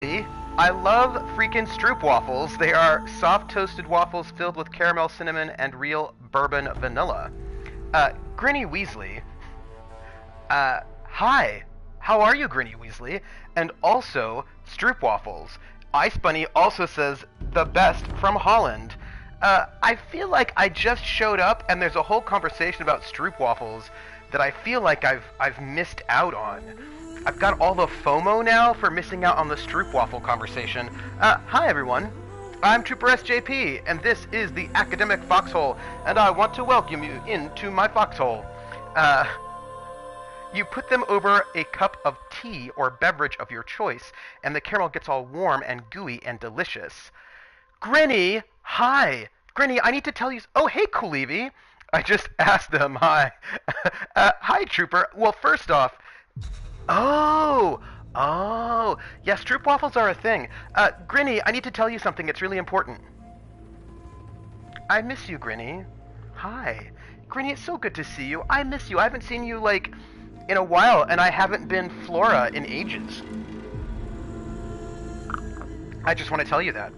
I love freaking Stroop waffles. They are soft toasted waffles filled with caramel, cinnamon, and real bourbon vanilla. Grinny Weasley. Hi. How are you, Grinny Weasley? And also, Stroop waffles. Ice Bunny also says, the best from Holland. I feel like I just showed up and there's a whole conversation about Stroop waffles that I feel like I've missed out on. I've got all the FOMO now for missing out on the Stroopwafel conversation. Hi everyone. I'm Trooper SJP, and this is the Academic Foxhole, and I want to welcome you into my foxhole. You put them over a cup of tea or beverage of your choice, and the caramel gets all warm and gooey and delicious. Grinny, hi. Grinny, I need to tell you... Oh, hey, Coolevy. I just asked them, hi. Hi, Trooper. Well, first off... Oh, yes, Stroop waffles are a thing. Grinny, I need to tell you something. It's really important. I miss you, Grinny. Hi. Grinny, it's so good to see you. I miss you. I haven't seen you, like, in a while, and I haven't been Flora in ages. I just want to tell you that.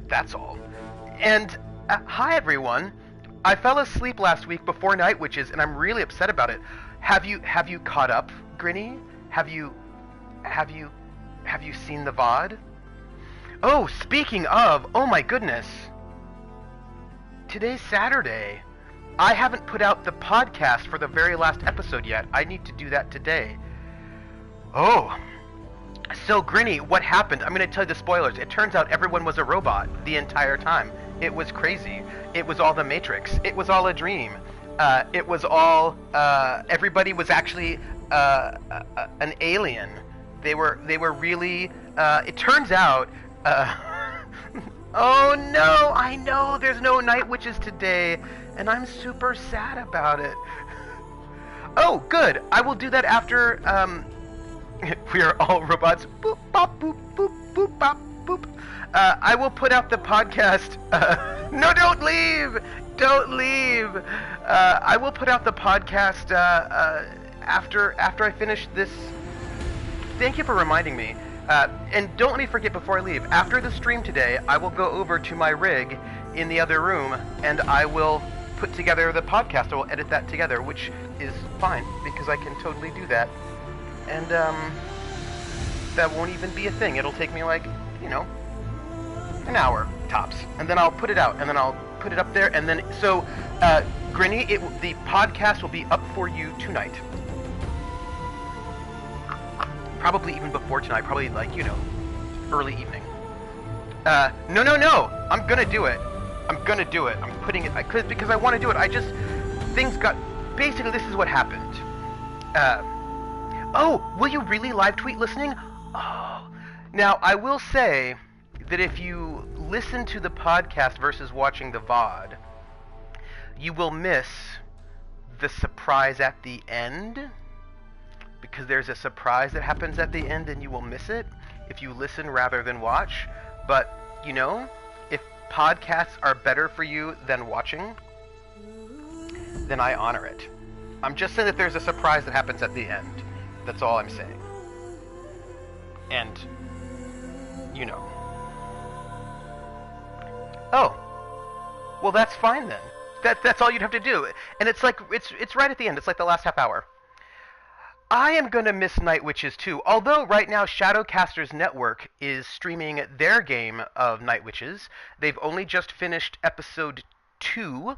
That's all. And, hi, everyone. I fell asleep last week before Night Witches, and I'm really upset about it. Have you caught up, Grinny? Have you seen the VOD? Oh, speaking of, oh my goodness. Today's Saturday. I haven't put out the podcast for the very last episode yet. I need to do that today. Oh. So, Grinny, what happened? I'm going to tell you the spoilers. It turns out everyone was a robot the entire time. It was crazy. It was all the Matrix. It was all a dream. It was all, everybody was actually an alien. They were really, it turns out, oh no, I know there's no Night Witches today, and I'm super sad about it. Oh, good, I will do that after, we are all robots, boop, bop, boop, boop, boop, bop, boop. I will put out the podcast, no, don't leave! Don't leave! I will put out the podcast after I finish this. Thank you for reminding me. And don't let me forget before I leave. After the stream today, I will go over to my rig in the other room, and I will put together the podcast. I will edit that together, which is fine, because I can totally do that. And, that won't even be a thing. It'll take me, like, you know, an hour, tops. And then I'll put it out, and then I'll put it up there, and then, so, Grinny, the podcast will be up for you tonight. Probably even before tonight, probably, like, you know, early evening. No, I'm gonna do it. I'm putting it, because I want to do it. Things got, basically, this is what happened. Oh, will you really live tweet listening? Oh, now, I will say that if you listen to the podcast versus watching the VOD, you will miss the surprise at the end, because there's a surprise that happens at the end and you will miss it if you listen rather than watch. But, you know, if podcasts are better for you than watching, then I honor it. I'm just saying that there's a surprise that happens at the end. That's all I'm saying. And, you know. Oh, well, that's fine then. That's all you'd have to do. And it's like, it's right at the end. It's like the last half hour. I am going to miss Night Witches too. Although right now Shadowcasters Network is streaming their game of Night Witches. They've only just finished episode 2.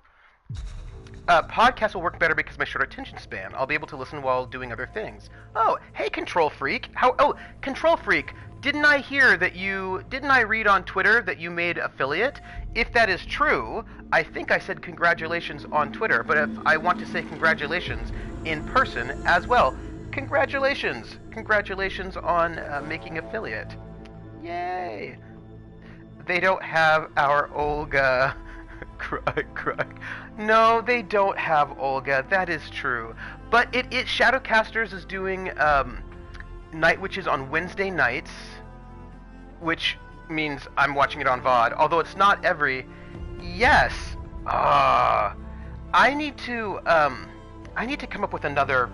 Podcast will work better because of my short attention span. I'll be able to listen while doing other things. Oh, hey, Control Freak. Control Freak. Didn't I read on Twitter that you made affiliate? If that is true, I think I said congratulations on Twitter, but if I want to say congratulations in person as well, congratulations. Congratulations on making affiliate. Yay. They don't have our Olga. Cry. No, they don't have Olga. That is true. But Shadowcasters is doing Night Witches on Wednesday nights, which means I'm watching it on VOD. Although it's not every. Yes. I need to come up with another.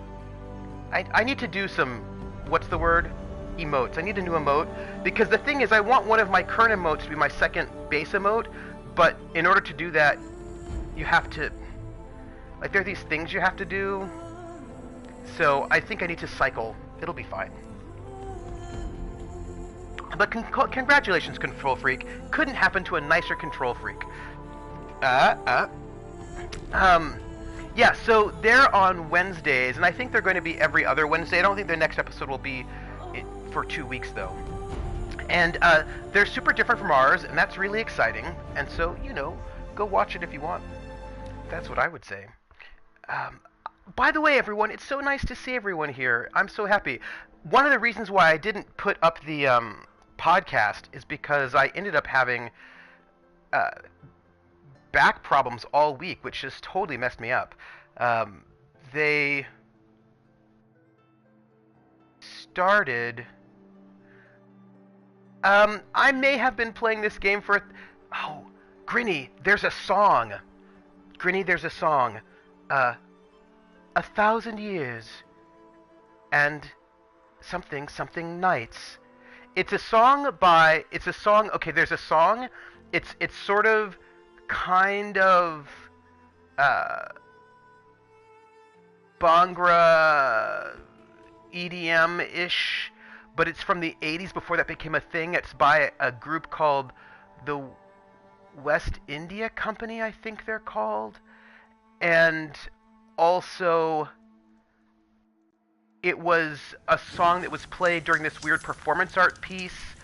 I need to do some. What's the word? emotes. I need a new emote, because the thing is, I want one of my current emotes to be my second base emote, but in order to do that, you have to, like, there are these things you have to do, so I think I need to cycle. It'll be fine. But congratulations, Control Freak. Couldn't happen to a nicer Control Freak. Yeah, so they're on Wednesdays, and I think they're going to be every other Wednesday. I don't think their next episode will be for 2 weeks, though. And they're super different from ours, and that's really exciting. And so, you know, go watch it if you want. That's what I would say. By the way, everyone, it's so nice to see everyone here. I'm so happy. One of the reasons why I didn't put up the podcast is because I ended up having back problems all week, which just totally messed me up. They started... I may have been playing this game for... Oh, Grinny, there's a song. Grinny, there's a song. 1,000 years and something nights. It's a song by... It's a song... Okay, there's a song. It's sort of... kind of Bhangra EDM-ish, but it's from the 80s before that became a thing. It's by a group called the West India Company, I think they're called. And also, it was a song that was played during this weird performance art piece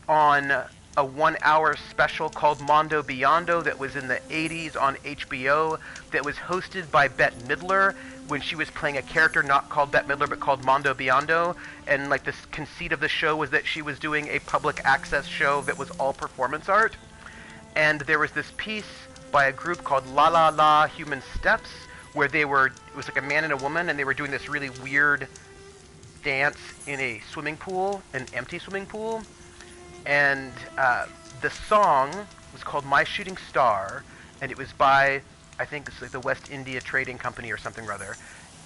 on a 1-hour special called Mondo Biondo that was in the 80s on HBO, that was hosted by Bette Midler when she was playing a character not called Bette Midler but called Mondo Biondo. And like this conceit of the show was that she was doing a public access show that was all performance art. And there was this piece by a group called La La La Human Steps, where it was like a man and a woman, and they were doing this really weird dance in a swimming pool, an empty swimming pool. And the song was called My Shooting Star, and it was by, I think it's like the West India Trading Company or something or other.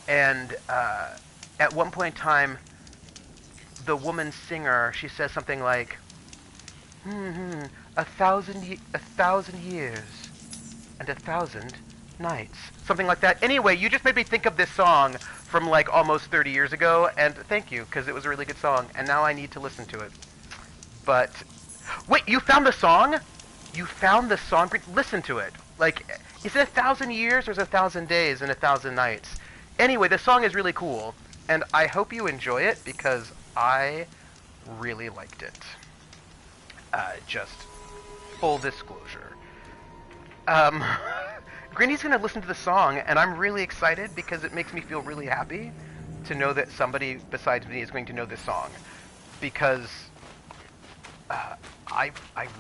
And at one point in time, the woman singer, she says something like, 1,000 years and 1,000 nights. Something like that. Anyway, you just made me think of this song from like almost 30 years ago, and thank you, because it was a really good song, and now I need to listen to it. But, wait, you found the song? You found the song? Listen to it. Like, is it 1,000 years or is it 1,000 days and 1,000 nights? Anyway, the song is really cool, and I hope you enjoy it because I really liked it. Just full disclosure. Grinny's gonna listen to the song, and I'm really excited because it makes me feel really happy to know that somebody besides me is going to know this song. Because I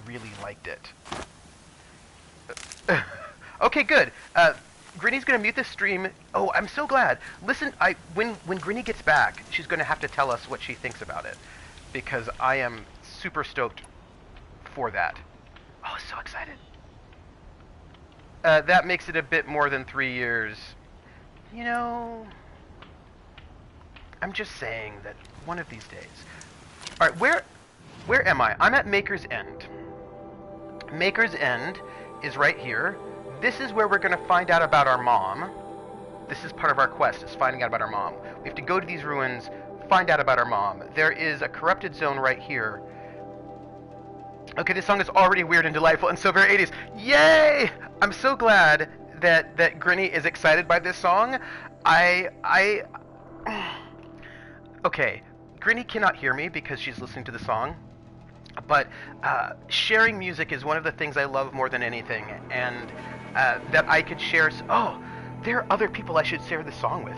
really liked it. Okay, good. Grinny's gonna mute the stream. Oh, I'm so glad. Listen, when Grinny gets back, she's gonna have to tell us what she thinks about it, because I am super stoked for that. Oh, so excited. That makes it a bit more than 3 years. You know, I'm just saying that one of these days. All right, where am I? I'm at Maker's End. Maker's End is right here. This is where we're going to find out about our mom. This is part of our quest, is finding out about our mom. We have to go to these ruins, find out about our mom. There is a corrupted zone right here. Okay, this song is already weird and delightful and so very 80s. Yay! I'm so glad that Grinny is excited by this song. Okay, Grinny cannot hear me because she's listening to the song. But sharing music is one of the things I love more than anything, and that I could share... Oh, there are other people I should share this song with,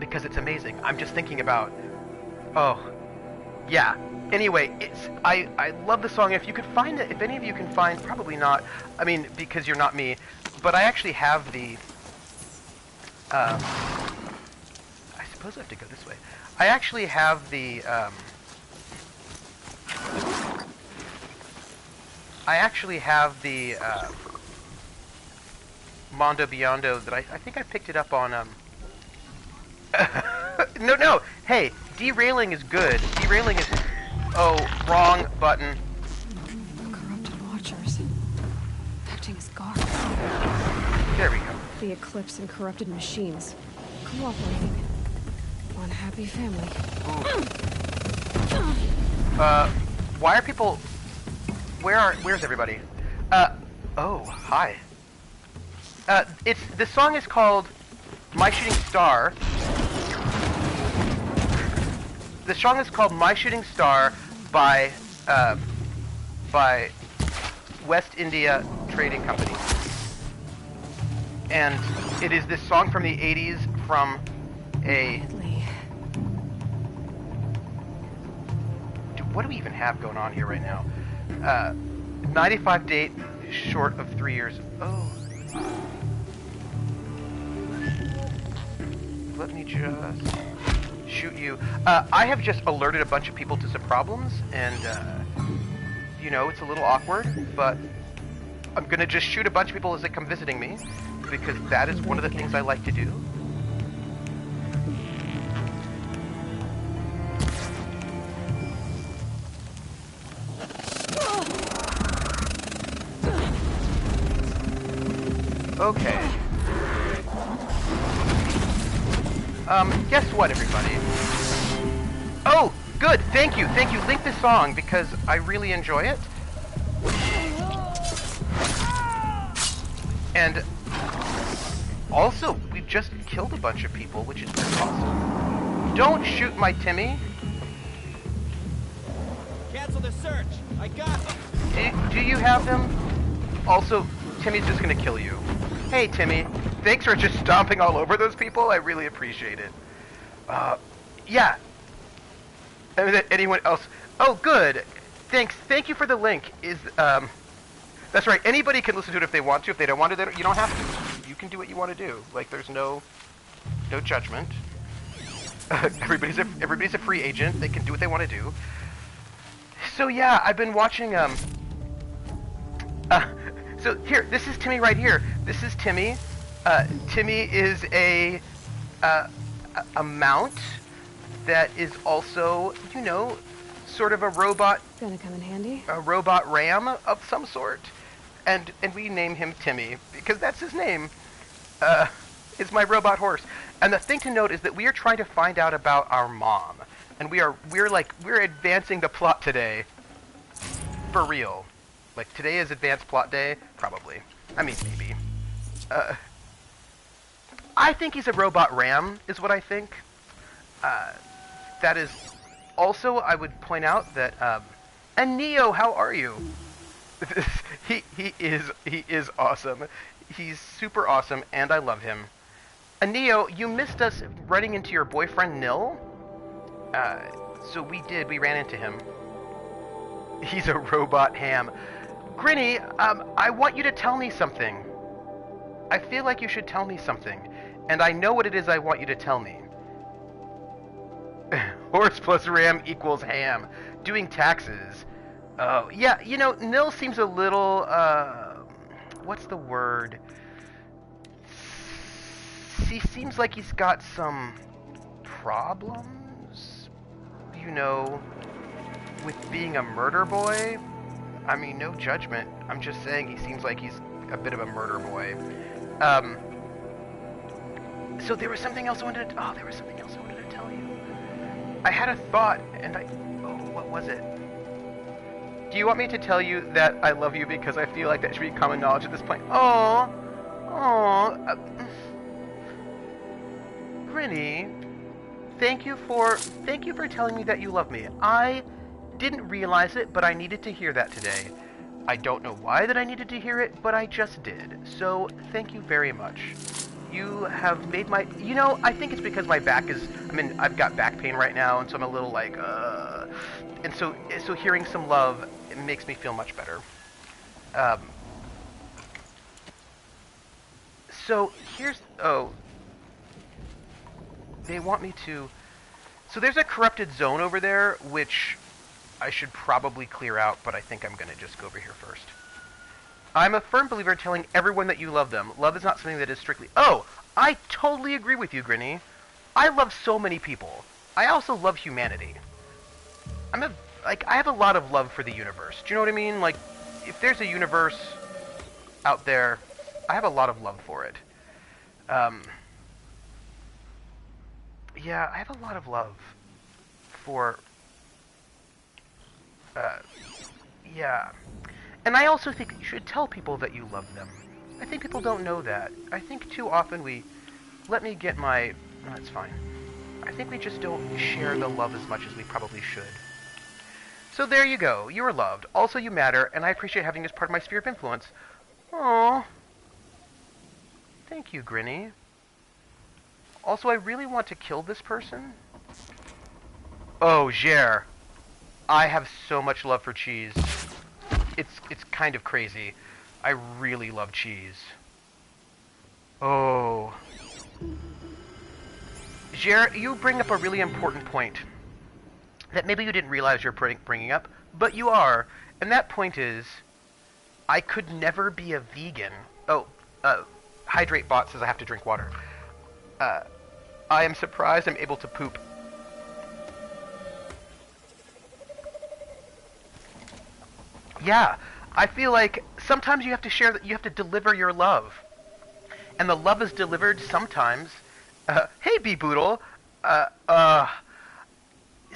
because it's amazing. I'm just thinking about... Oh, yeah. Anyway, I love the song. If you could find it, if any of you can find... Probably not. I mean, because you're not me. But I actually have the... I suppose I have to go this way. I actually have the... Mondo Biondo that I think I picked it up on, No, hey, derailing is good. Derailing is... Oh, wrong button. Corrupted watchers. Acting as guards. There we go. The Eclipse and corrupted machines. Cooperating. One happy family. Why are people... Where's everybody? Oh, hi. The song is called My Shooting Star. The song is called My Shooting Star by West India Trading Company. And it is this song from the 80s from a... Dude, what do we even have going on here right now? 95 date, short of 3 years. Oh. Let me just shoot you. I have just alerted a bunch of people to some problems, and, you know, it's a little awkward, but I'm gonna just shoot a bunch of people as they come visiting me, because that is one of the things I like to do. Okay. Guess what, everybody? Oh, good, thank you. Link this song, because I really enjoy it. And also, we've just killed a bunch of people, which is pretty awesome. Don't shoot my Timmy. Cancel the search. I got him. Do you have him? Also, Timmy's just gonna kill you. Hey, Timmy. Thanks for just stomping all over those people. I really appreciate it. Yeah. Anyone else? Oh, good. Thanks. Thank you for the link. That's right. Anybody can listen to it if they want to. If they don't want to, you don't have to. You can do what you want to do. Like, there's no judgment. Everybody's a free agent. They can do what they want to do. So yeah, I've been watching. So here, this is Timmy right here. This is Timmy. Timmy is a mount that is also, you know, sort of a robot. Gonna come in handy. A robot ram of some sort, and we name him Timmy because that's his name. Is my robot horse. And the thing to note is that we are trying to find out about our mom, and we're advancing the plot today. For real. Like, today is advanced plot day? Probably. I mean, maybe. I think he's a robot ram, is what I think. That is... Also, I would point out that, and Neo, how are you? he is awesome. He's super awesome, and I love him. And Neo, you missed us running into your boyfriend, Nil? So we ran into him. He's a robot ham. Grinny, I want you to tell me something. I feel like you should tell me something. And I know what it is I want you to tell me. Horse plus ram equals ham. Doing taxes. Oh, yeah, you know, Nil seems a little, what's the word? He seems like he's got some problems, you know, with being a murder boy. I mean, no judgment. I'm just saying he seems like he's a bit of a murder boy. So there was something else I wanted to... Oh, there was something else I wanted to tell you. I had a thought, and Oh, what was it? Do you want me to tell you that I love you because I feel like that should be common knowledge at this point? Oh, Grinny, thank you for telling me that you love me. I didn't realize it, but I needed to hear that today. I don't know why that I needed to hear it, but I just did. So, thank you very much. You have made my... You know, I think it's because my back is... I mean, I've got back pain right now, and so I'm a little like, And so hearing some love, it makes me feel much better. So, here's... Oh. They want me to... So there's a corrupted zone over there, which I should probably clear out, but I think I'm going to just go over here first. I'm a firm believer in telling everyone that you love them. Love is not something that is strictly... Oh! I totally agree with you, Grinny. I love so many people. I also love humanity. I have a lot of love for the universe. Do you know what I mean? Like, if there's a universe out there, I have a lot of love for it. Yeah, I have a lot of love for, yeah. And I also think you should tell people that you love them. I think people don't know that. I think too often let me get my, no, it's fine. I think we just don't share the love as much as we probably should. So there you go. You are loved. Also, you matter, and I appreciate having you as part of my sphere of influence. Aww. Thank you, Grinny. Also, I really want to kill this person. Oh, Jer. I have so much love for cheese. It's kind of crazy. I really love cheese. Oh. Jer, you bring up a really important point that maybe you didn't realize you're bringing up, but you are. And that point is, I could never be a vegan. Oh, Hydrate Bot says I have to drink water. I am surprised I'm able to poop. Yeah, I feel like sometimes you have to share that, you have to deliver your love. And the love is delivered sometimes. Hey, B-Boodle.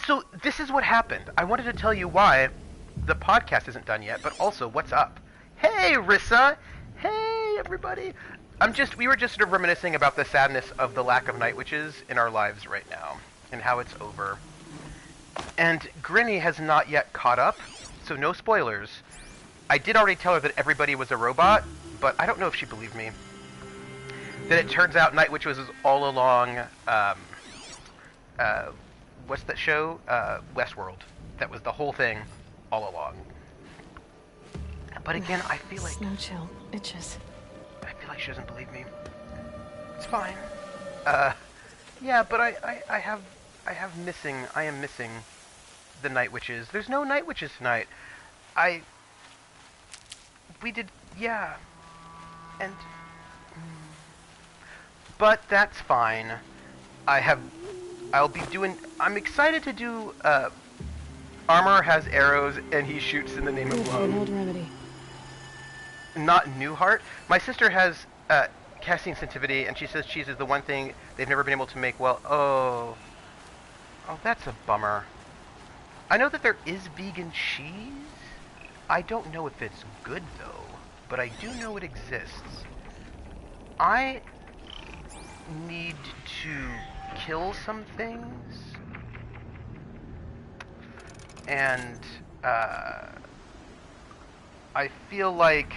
So this is what happened. I wanted to tell you why the podcast isn't done yet, but also what's up. Hey, Rissa. Hey, everybody. We were just sort of reminiscing about the sadness of the lack of night witches in our lives right now, and how it's over. And Grinny has not yet caught up, so no spoilers. I did already tell her that everybody was a robot, but I don't know if she believed me. That it turns out Night Witch was all along, what's that show? Westworld. That was the whole thing all along. But again, I feel like... Snow chill. Itches. I feel like she doesn't believe me. It's fine. Yeah, but I am missing the Night Witches. There's no Night Witches tonight. We did, yeah. And... But that's fine. I'm excited to do, Armor has arrows and he shoots in the name of love. An old remedy. Not Newhart. My sister has, casein sensitivity, and she says cheese is the one thing they've never been able to make well. Oh, that's a bummer. I know that there is vegan cheese. I don't know if it's good, though. But I do know it exists. I need to kill some things. And, I feel like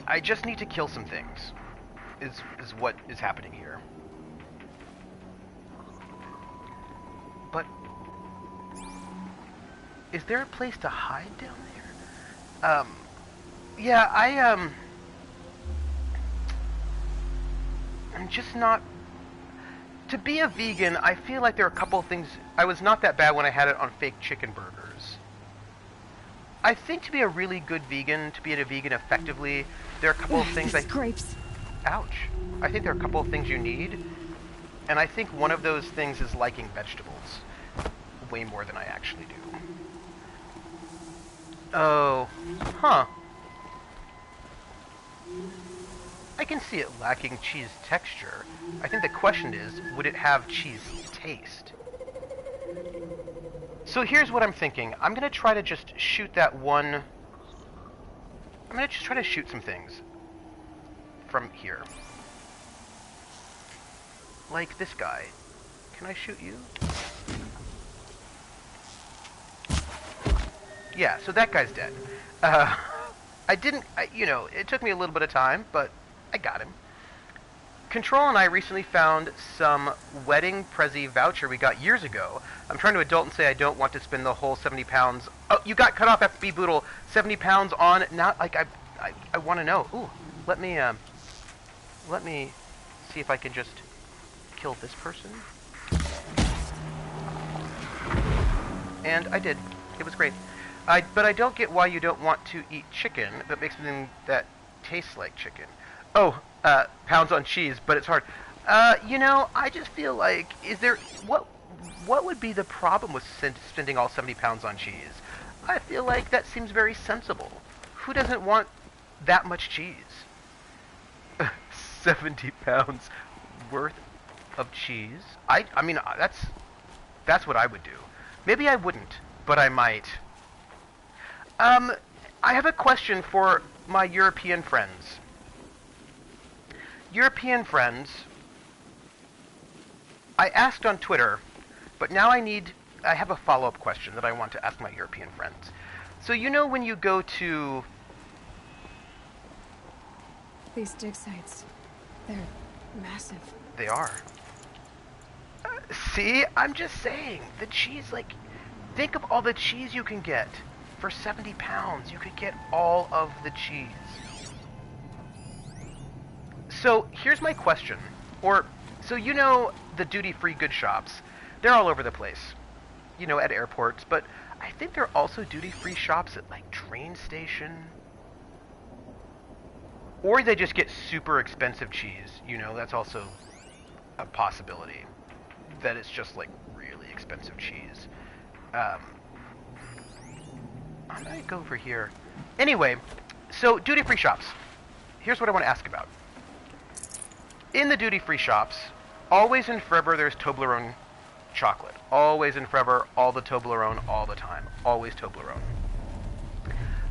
I just need to kill some things, is what is happening here. But is there a place to hide down there? Yeah, I'm just not... To be a vegan, I feel like there are a couple of things... I was not that bad when I had it on fake chicken burgers. I think to be a really good vegan, to be a vegan effectively, there are a couple of things grapes. Ouch. I think there are a couple of things you need, and I think one of those things is liking vegetables. Way more than I actually do. Oh. Huh. I can see it lacking cheese texture. I think the question is, would it have cheese taste? So here's what I'm thinking. I'm gonna try to just shoot that one... I'm gonna just try to shoot some things from here. Like this guy. Can I shoot you? Yeah, so that guy's dead. It took me a little bit of time, but I got him. Control and I recently found some wedding Prezi voucher we got years ago. I'm trying to adult and say I don't want to spend the whole 70 pounds. Oh, you got cut off, FB Boodle. 70 pounds on, not like I want to know. Ooh, let me see if I can just kill this person. And I did. It was great. But I don't get why you don't want to eat chicken, but makes something that tastes like chicken. Oh, pounds on cheese, but it's hard. You know, I just feel like, what would be the problem with spending all 70 pounds on cheese? I feel like that seems very sensible. Who doesn't want that much cheese? 70 pounds worth of cheese? I mean, that's what I would do. Maybe I wouldn't, but I might. I have a question for my European friends. European friends, I asked on Twitter, but now I have a follow-up question that I want to ask my European friends. So you know when you go to... These dig sites, they're massive. They are. See? I'm just saying. The cheese, like... Think of all the cheese you can get. For 70 pounds, you could get all of the cheese. So, here's my question. So you know the duty-free good shops. They're all over the place. You know, at airports. But I think there are also duty-free shops at, like, train station. Or they just get super expensive cheese. You know, that's also a possibility. That it's just, like, really expensive cheese. I might go over here. Anyway, so duty-free shops. Here's what I want to ask about. In the duty-free shops, always and forever there's Toblerone chocolate. Always and forever, all the Toblerone, all the time. Always Toblerone.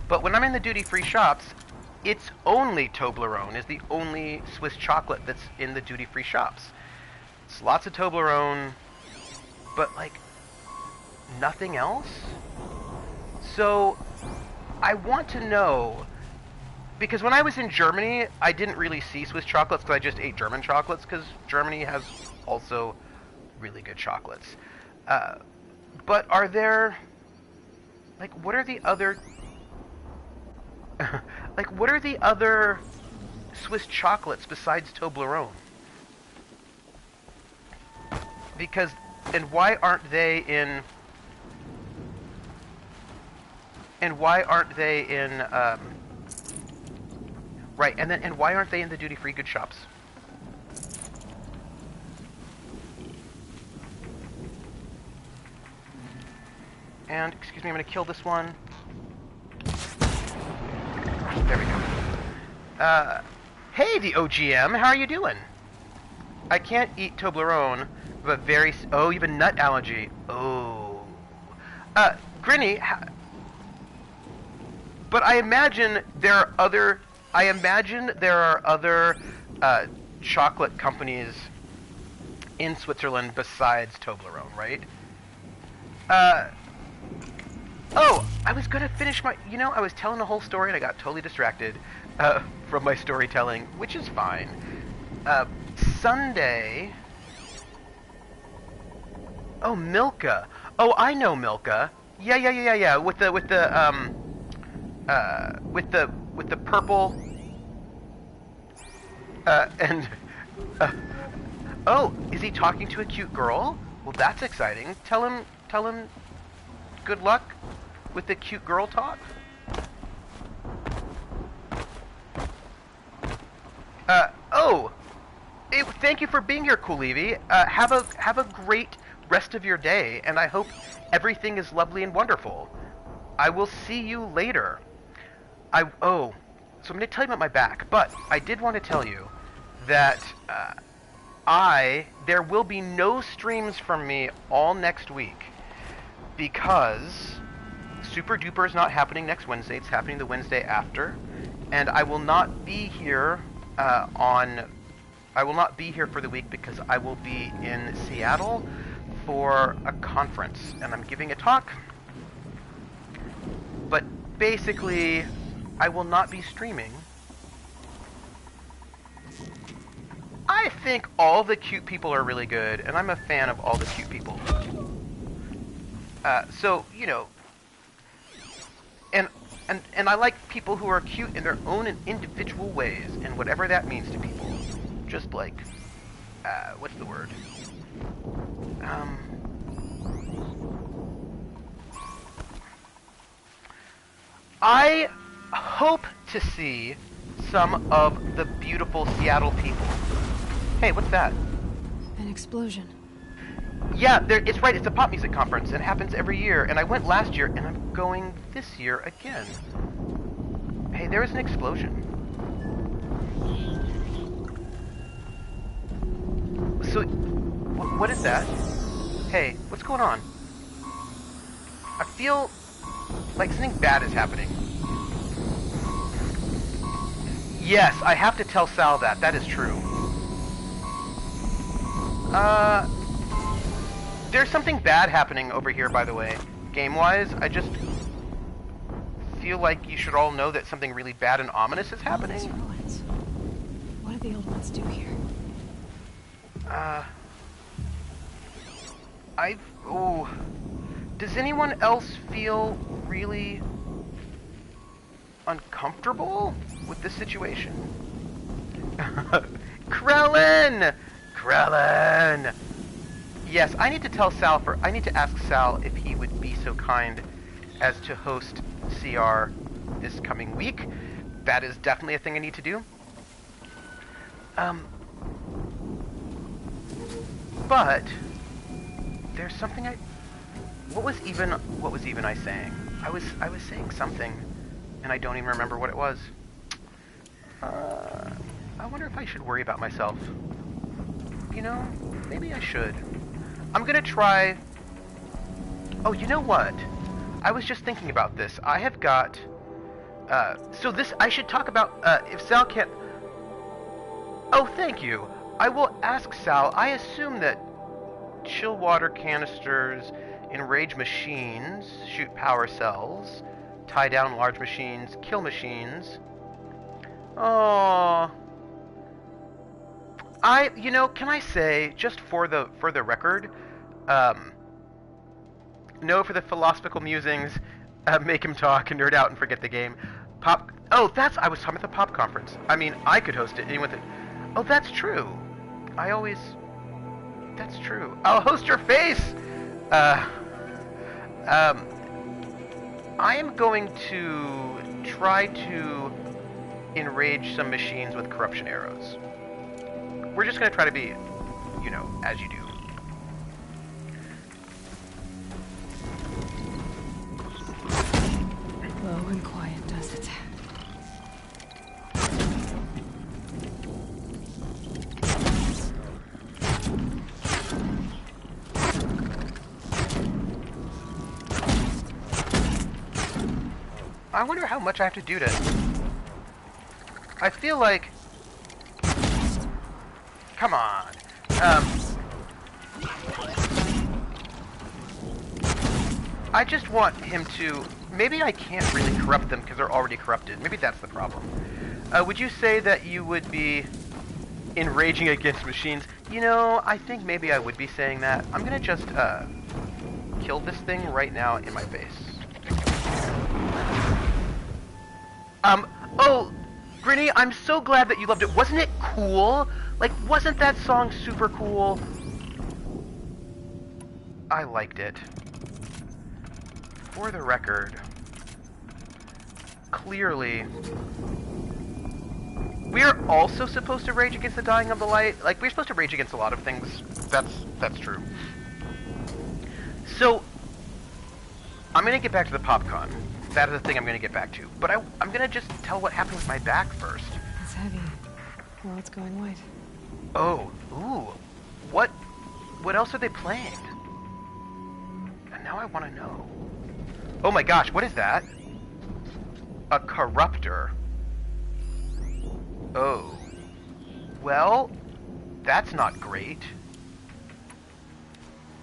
But when I'm in the duty-free shops, it's only Toblerone is the only Swiss chocolate that's in the duty-free shops. It's lots of Toblerone, but, like, nothing else? So, I want to know, because when I was in Germany, I didn't really see Swiss chocolates because I just ate German chocolates, because Germany has also really good chocolates. But are there, like, what are the other, like, what are the other Swiss chocolates besides Toblerone? Because, and why aren't they in... And why aren't they in, right, and why aren't they in the duty-free good shops? And, excuse me, I'm gonna kill this one. There we go. Hey, the OGM, how are you doing? I can't eat Toblerone, but oh, you have a nut allergy. Oh. Grinny, but I imagine there are other chocolate companies in Switzerland besides Toblerone, right? Oh, I was gonna finish my... You know, I was telling a whole story and I got totally distracted from my storytelling, which is fine. Sunday... Oh, Milka. Oh, I know Milka. Yeah. With the purple... oh, is he talking to a cute girl? Well, that's exciting. Tell him good luck with the cute girl talk. Thank you for being here, Cool Evie. Have a great rest of your day, and I hope everything is lovely and wonderful. I will see you later. So I'm going to tell you about my back, but I did want to tell you that there will be no streams from me all next week because Super Duper is not happening next Wednesday. It's happening the Wednesday after, and I will not be here for the week because I will be in Seattle for a conference, and I'm giving a talk. But basically, I will not be streaming. I think all the cute people are really good, and I'm a fan of all the cute people. So, you know, and I like people who are cute in their own individual ways, and whatever that means to people. Just like, what's the word? I hope to see some of the beautiful Seattle people. Hey, what's that? An explosion. Yeah, it's right. It's a pop music conference, and it happens every year. And I went last year, and I'm going this year again. Hey, there is an explosion. So, what is that? Hey, what's going on? I feel like something bad is happening. Yes, I have to tell Sal that. That is true. There's something bad happening over here, by the way. Game-wise, I just feel like you should all know that something really bad and ominous is happening. These ruins. What did the old ones do here? Oh. Does anyone else feel really uncomfortable with this situation? Krellin! Krellin! Yes, I need to tell Sal I need to ask Sal if he would be so kind as to host CR this coming week. That is definitely a thing I need to do. But there's something what was even I saying? I was saying something and I don't even remember what it was. I wonder if I should worry about myself. You know, maybe I should. I'm gonna try... Oh, you know what? I was just thinking about this. I have got... so this... I should talk about... if Sal can't... Oh, thank you. I will ask Sal. I assume that chill water canisters, enrage machines, shoot power cells, tie down large machines, kill machines. Oh... you know, can I say, just for the record, no for the philosophical musings, make him talk and nerd out and forget the game. I was talking about the pop conference. I mean, I could host it, anyone oh, that's true. That's true. I'll host your face! I am going to try to enrage some machines with corruption arrows. We're just going to try to be, you know, as you do. Low and quiet does it. I wonder how much I have to do to... I feel like... Come on. I just want him to... Maybe I can't really corrupt them because they're already corrupted. Maybe that's the problem. Would you say that you would be enraging against machines? You know, I think maybe I would be saying that. I'm gonna just, kill this thing right now in my face. Oh, Grinny, I'm so glad that you loved it. Wasn't it cool? Like, wasn't that song super cool? I liked it. For the record, clearly, we are also supposed to rage against the dying of the light. Like, we're supposed to rage against a lot of things. That's true. So, I'm gonna get back to the PopCon. That is the thing I'm gonna get back to. But I'm gonna just tell what happened with my back first. It's heavy. World's going white. Oh, ooh. What else are they playing? And now I want to know. Oh my gosh, what is that? A corruptor. Oh. Well, that's not great.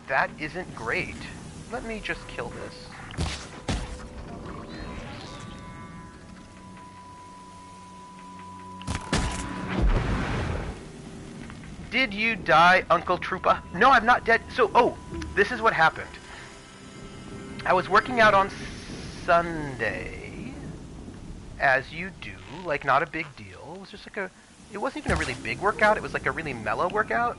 That isn't great. Let me just kill this. Did you die, Uncle Troopa? No, I'm not dead. So, oh, this is what happened. I was working out on Sunday, as you do, like not a big deal. It was just like it wasn't even a really big workout. It was like a really mellow workout.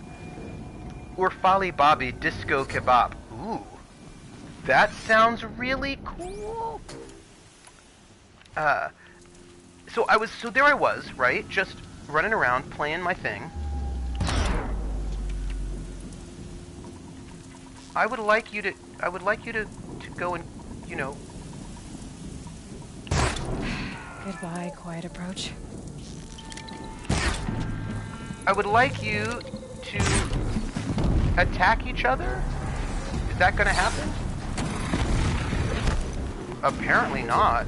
Urfali Bobby Disco Kebab. Ooh, that sounds really cool. So there I was, right? Just running around, playing my thing. I would like you to go and, you know. Goodbye, quiet approach. I would like you to attack each other? Is that gonna happen? Apparently not.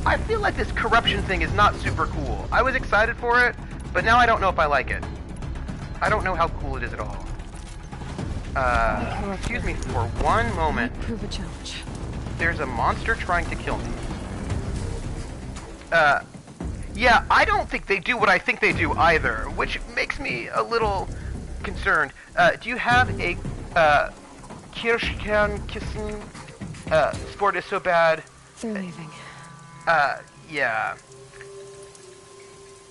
I feel like this corruption thing is not super cool. I was excited for it, but now I don't know if I like it. I don't know how cool it is at all. Excuse me for one moment. Prove a challenge. There's a monster trying to kill me. Yeah, I don't think they do what I think they do either, which makes me a little concerned. Do you have a, Kirschkernkissen? Sport is so bad. They're leaving. Yeah.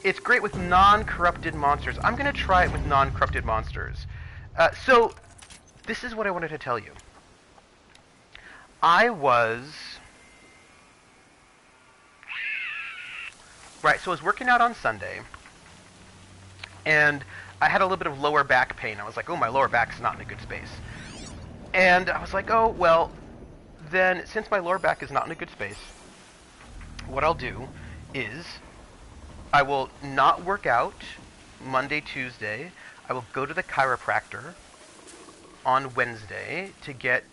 It's great with non-corrupted monsters. I'm gonna try it with non-corrupted monsters. So, this is what I wanted to tell you. Right, so I was working out on Sunday, and I had a little bit of lower back pain. I was like, oh, my lower back's not in a good space. And I was like, oh, well, then since my lower back is not in a good space, what I'll do is I will not work out Monday, Tuesday. I will go to the chiropractor on Wednesday to get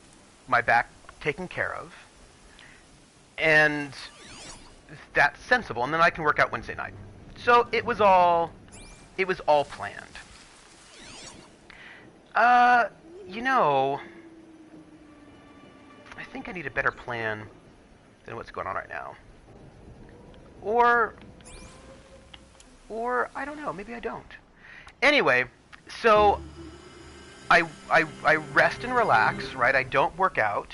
my back taken care of. And that's sensible, and then I can work out Wednesday night. So it was all planned. You know, I think I need a better plan than what's going on right now. Or I don't know, maybe I don't. Anyway, so I rest and relax, right? I don't work out.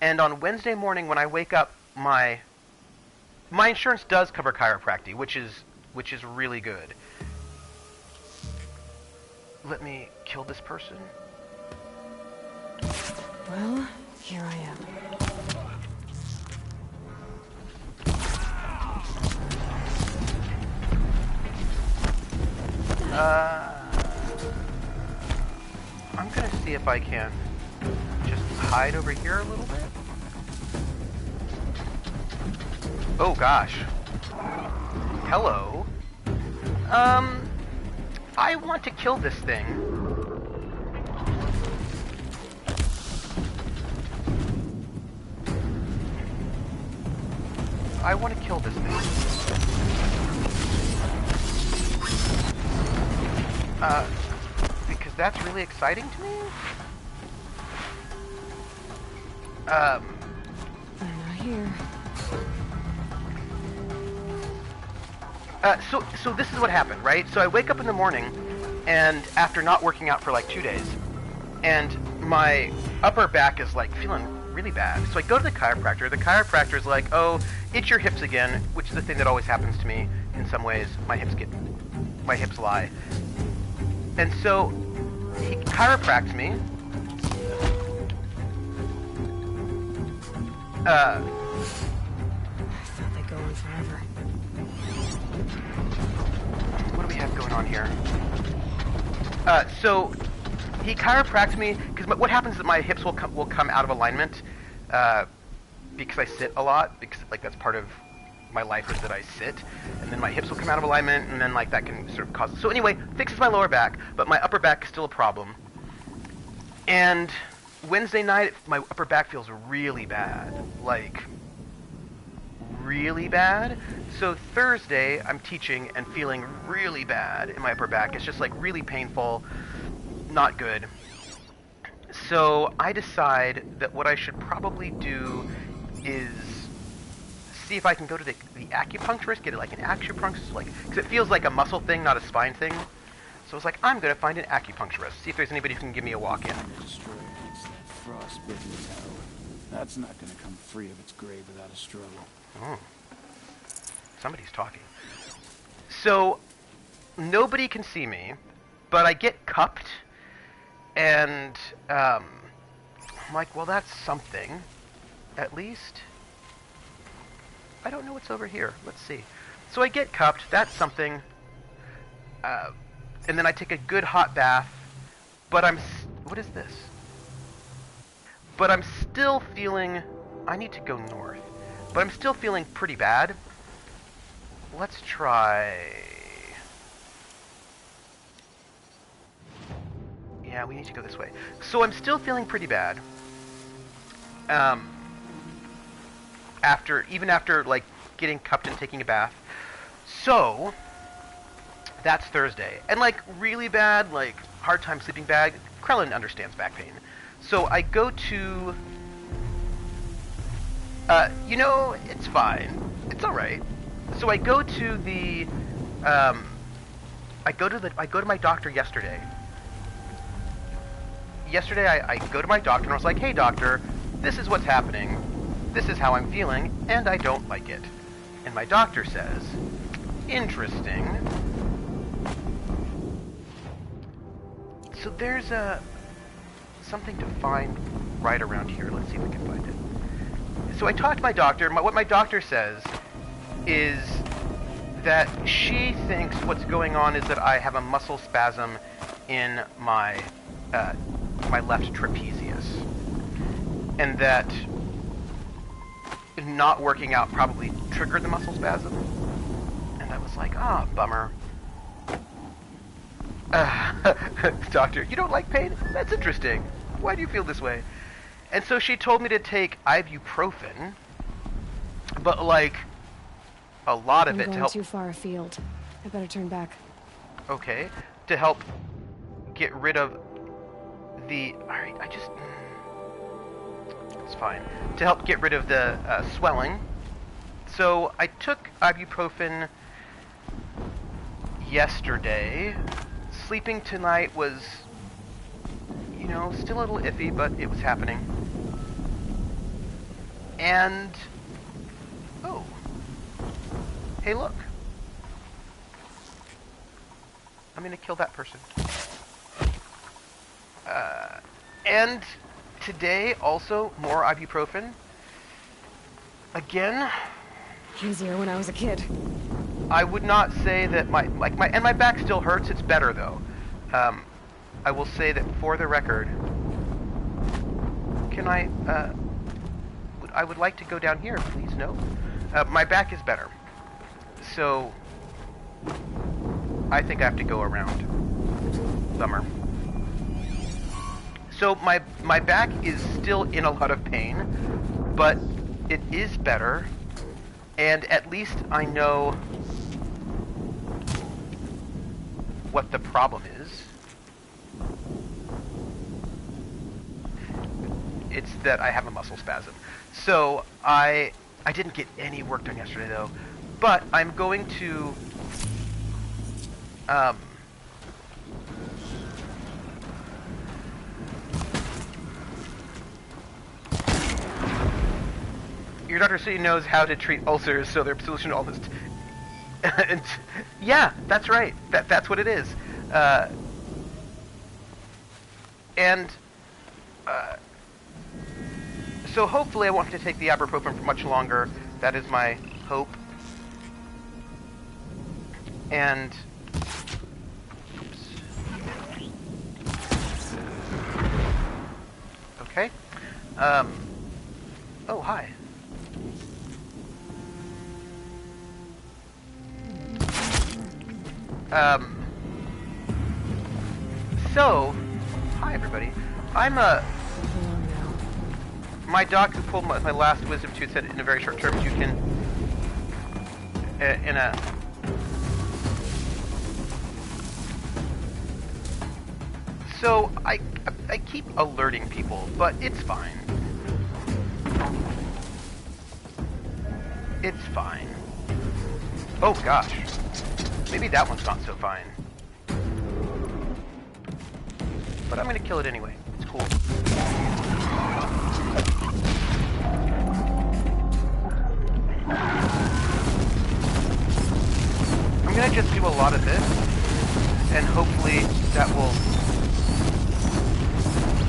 And on Wednesday morning when I wake up, my insurance does cover chiropractic, which is really good. Let me kill this person. Well, here I am. I'm gonna see if I can just hide over here a little bit. Oh gosh. Hello. I want to kill this thing. I want to kill this thing. Because that's really exciting to me? I'm not here. So this is what happened, right? So I wake up in the morning, and after not working out for like 2 days, and my upper back is like feeling really bad. So I go to the chiropractor. The chiropractor is like, oh, it's your hips again, which is the thing that always happens to me in some ways. My hips lie. And so he chiropracts me. I thought they'd go on forever. What do we have going on here? So he chiropracts me because what happens is that my hips will come out of alignment because I sit a lot, because like that's part of my life is that I sit, and then my hips will come out of alignment, and then like that can sort of cause. So anyway, fixes my lower back, but my upper back is still a problem. And Wednesday night, my upper back feels really bad, like really bad. So Thursday, I'm teaching and feeling really bad in my upper back. It's just like really painful, not good. So I decide that what I should probably do is see if I can go to the acupuncturist, get it like an acupuncturist, like, because it feels like a muscle thing, not a spine thing. So I was like, I'm going to find an acupuncturist, see if there's anybody who can give me a walk-in. Destroy against that frostbitten tower. That's not going to come free of its grave without a struggle. Oh. Somebody's talking. So, nobody can see me, but I get cupped, and I'm like, well, that's something, at least. I don't know what's over here. Let's see. So I get cupped, that's something, and then I take a good hot bath but what is this? But I'm still feeling, I need to go north, but I'm still feeling pretty bad. Let's try, yeah, we need to go this way. So I'm still feeling pretty bad. Even after like getting cupped and taking a bath. So that's Thursday, and like really bad, like hard time sleeping bad. Krellin understands back pain, so I go to. You know, it's fine. It's all right. So I go to the. I go to my doctor yesterday. Yesterday I go to my doctor and I was like, "Hey doctor, this is what's happening. This is how I'm feeling, and I don't like it." And my doctor says, "Interesting. So there's something to find right around here. Let's see if we can find it." So I talked to my doctor. What my doctor says is that she thinks what's going on is that I have a muscle spasm in my my left trapezius, and that not working out probably triggered the muscle spasm. And I was like, ah, bummer. Doctor, you don't like pain? That's interesting. Why do you feel this way? And so she told me to take ibuprofen, but like a lot of it to help. I'm going too far afield. I better turn back. Okay, to help get rid of the. All right, it's fine. To help get rid of the swelling. So I took ibuprofen yesterday. Sleeping tonight was, you know, still a little iffy, but it was happening. And, oh, hey look. I'm gonna kill that person. And today also more ibuprofen. Again. Easier when I was a kid. I would not say that my back still hurts. It's better though. I will say that for the record, can I would like to go down here, please. No, my back is better. So I think I have to go around. Bummer. So my back is still in a lot of pain, but it is better, and at least I know what the problem is. It's that I have a muscle spasm. So I didn't get any work done yesterday though, but I'm going to your doctor said he knows how to treat ulcers, so their solution to all this. And, yeah, that's right. That's what it is. So hopefully I won't have to take the ibuprofen for much longer. That is my hope. And oops. Okay. Oh, hi. So, hi everybody. I'm my doc who pulled my last wisdom tooth said in a very short term you can, so I keep alerting people, but it's fine. It's fine. Oh gosh. Maybe that one's not so fine. But I'm gonna kill it anyway. It's cool. I'm gonna just do a lot of this, and hopefully that will...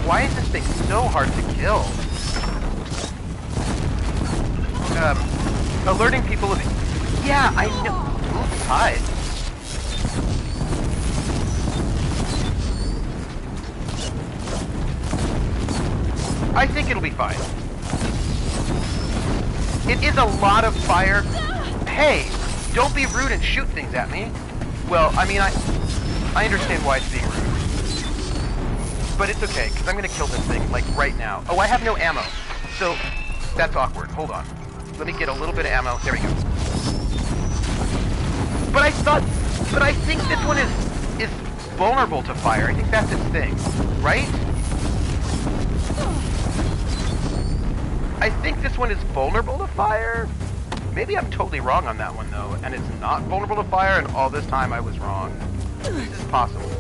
Why is this thing so hard to kill? Alerting people of... Yeah, I know... Oops, hi. I think it'll be fine. It is a lot of fire. Hey, don't be rude and shoot things at me. Well, I mean, I understand why it's being rude. But it's okay, because I'm going to kill this thing, like, right now. Oh, I have no ammo. So, that's awkward. Hold on. Let me get a little bit of ammo. There we go. But I think this one is vulnerable to fire. I think that's its thing, right? I think this one is vulnerable to fire. Maybe I'm totally wrong on that one, though, and it's not vulnerable to fire, and all this time I was wrong. This is possible.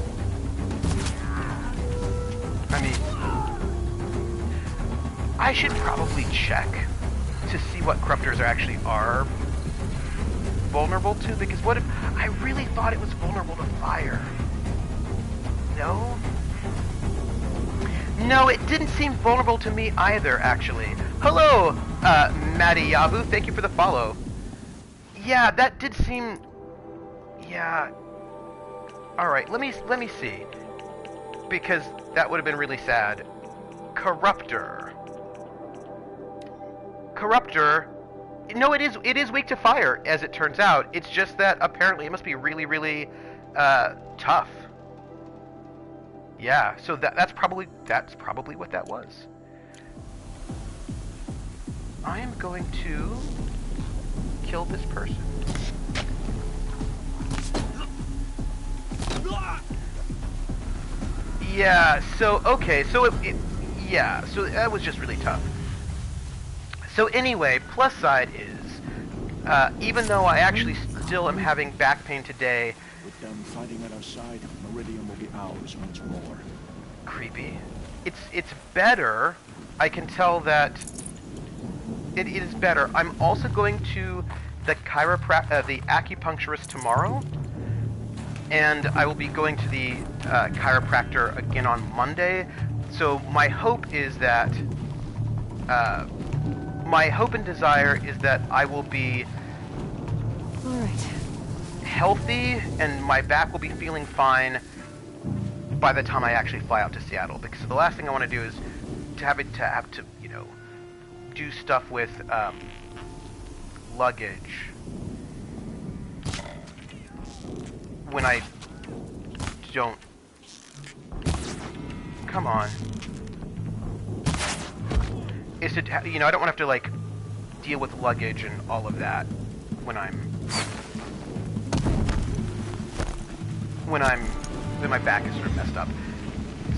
I mean, I should probably check to see what corruptors actually are vulnerable to, because what if I really thought it was vulnerable to fire? No? No, it didn't seem vulnerable to me either, actually. Hello, Matty Yabu, thank you for the follow. Yeah, that did seem... Yeah. Alright, let me see. Because that would have been really sad. Corruptor. No, it is weak to fire, as it turns out. It's just that apparently it must be really, really tough. Yeah, so that's probably what that was. I am going to kill this person. Yeah, so okay, so yeah, so that was just really tough. So anyway, plus side is, even though I actually still am having back pain today... With them fighting at our side, Meridian will be ours once more. Creepy. It's better. I can tell that it is better. I'm also going to the acupuncturist tomorrow, and I will be going to the chiropractor again on Monday. So my hope is that... my hope and desire is that I will be healthy and my back will be feeling fine by the time I actually fly out to Seattle. Because the last thing I want to do is to have to, you know, do stuff with luggage when I don't... Come on. Is to, you know, I don't want to have to, like, deal with luggage and all of that when my back is sort of messed up.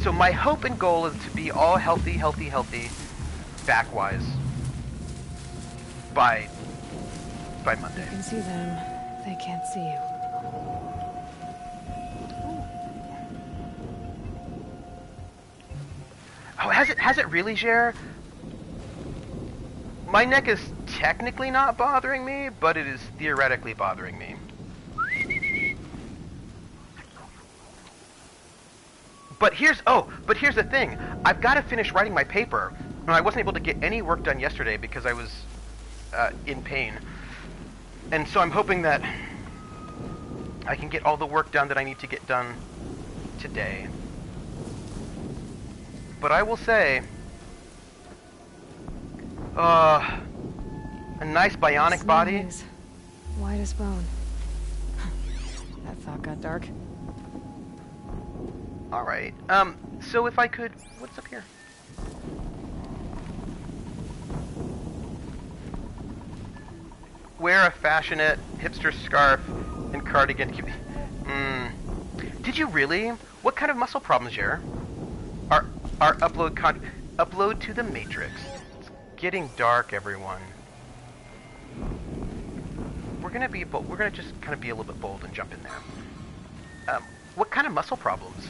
So my hope and goal is to be all healthy, back-wise by Monday. You can see them. They can't see you. Oh, has it really, Jer? My neck is technically not bothering me, but it is theoretically bothering me. But here's the thing. I've got to finish writing my paper. And I wasn't able to get any work done yesterday because I was in pain. And so I'm hoping that I can get all the work done that I need to get done today. But I will say, a nice bionic body. White as bone. That thought got dark. Alright, so if I could... What's up here? Wear a fashionette hipster scarf and cardigan. Did you really? What kind of muscle problems, Jer? Our upload to the Matrix. It's getting dark, everyone. We're gonna just kind of be a little bit bold and jump in there. What kind of muscle problems?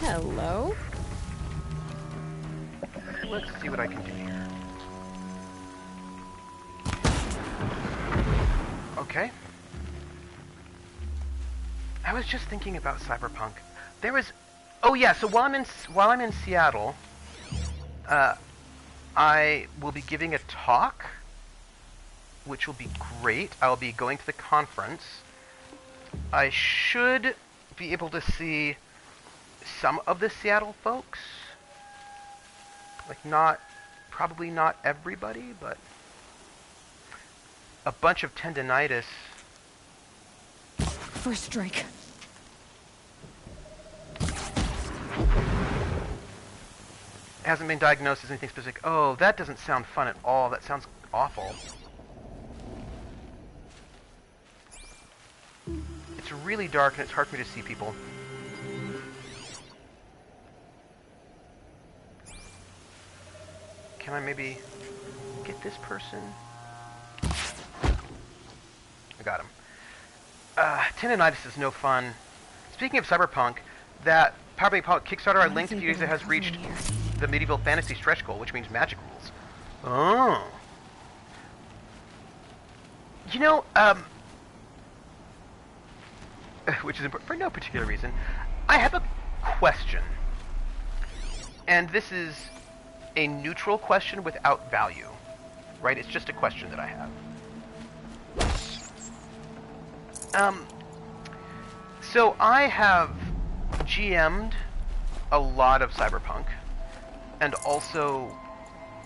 Hello? Let's see what I can do here. Okay. I was just thinking about Cyberpunk. There was... Oh yeah, so while I'm in Seattle, I will be giving a talk, which will be great. I'll be going to the conference. I should be able to see some of the Seattle folks. Like, probably not everybody, but a bunch of tendinitis. First strike. Hasn't been diagnosed as anything specific. Oh, that doesn't sound fun at all. That sounds awful. It's really dark and it's hard for me to see people. Can I maybe get this person? I got him. Tendinitis is no fun. Speaking of Cyberpunk, that Power Punk Kickstarter I linked a few days ago has reached the medieval fantasy stretch goal, which means magic rules. Oh. You know, which is important for no particular reason. I have a question. And this is a neutral question without value. Right? It's just a question that I have. So I have GM'd a lot of Cyberpunk, and also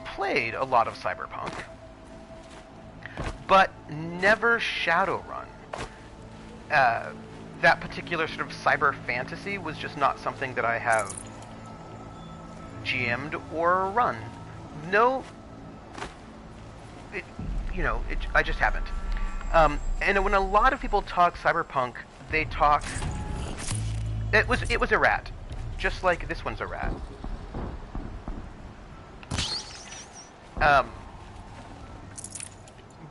played a lot of Cyberpunk, but never Shadowrun. That particular sort of cyber fantasy was just not something that I have GM'd or run. No, I just haven't. And when a lot of people talk Cyberpunk, they talk... It was a rat. Just like this one's a rat.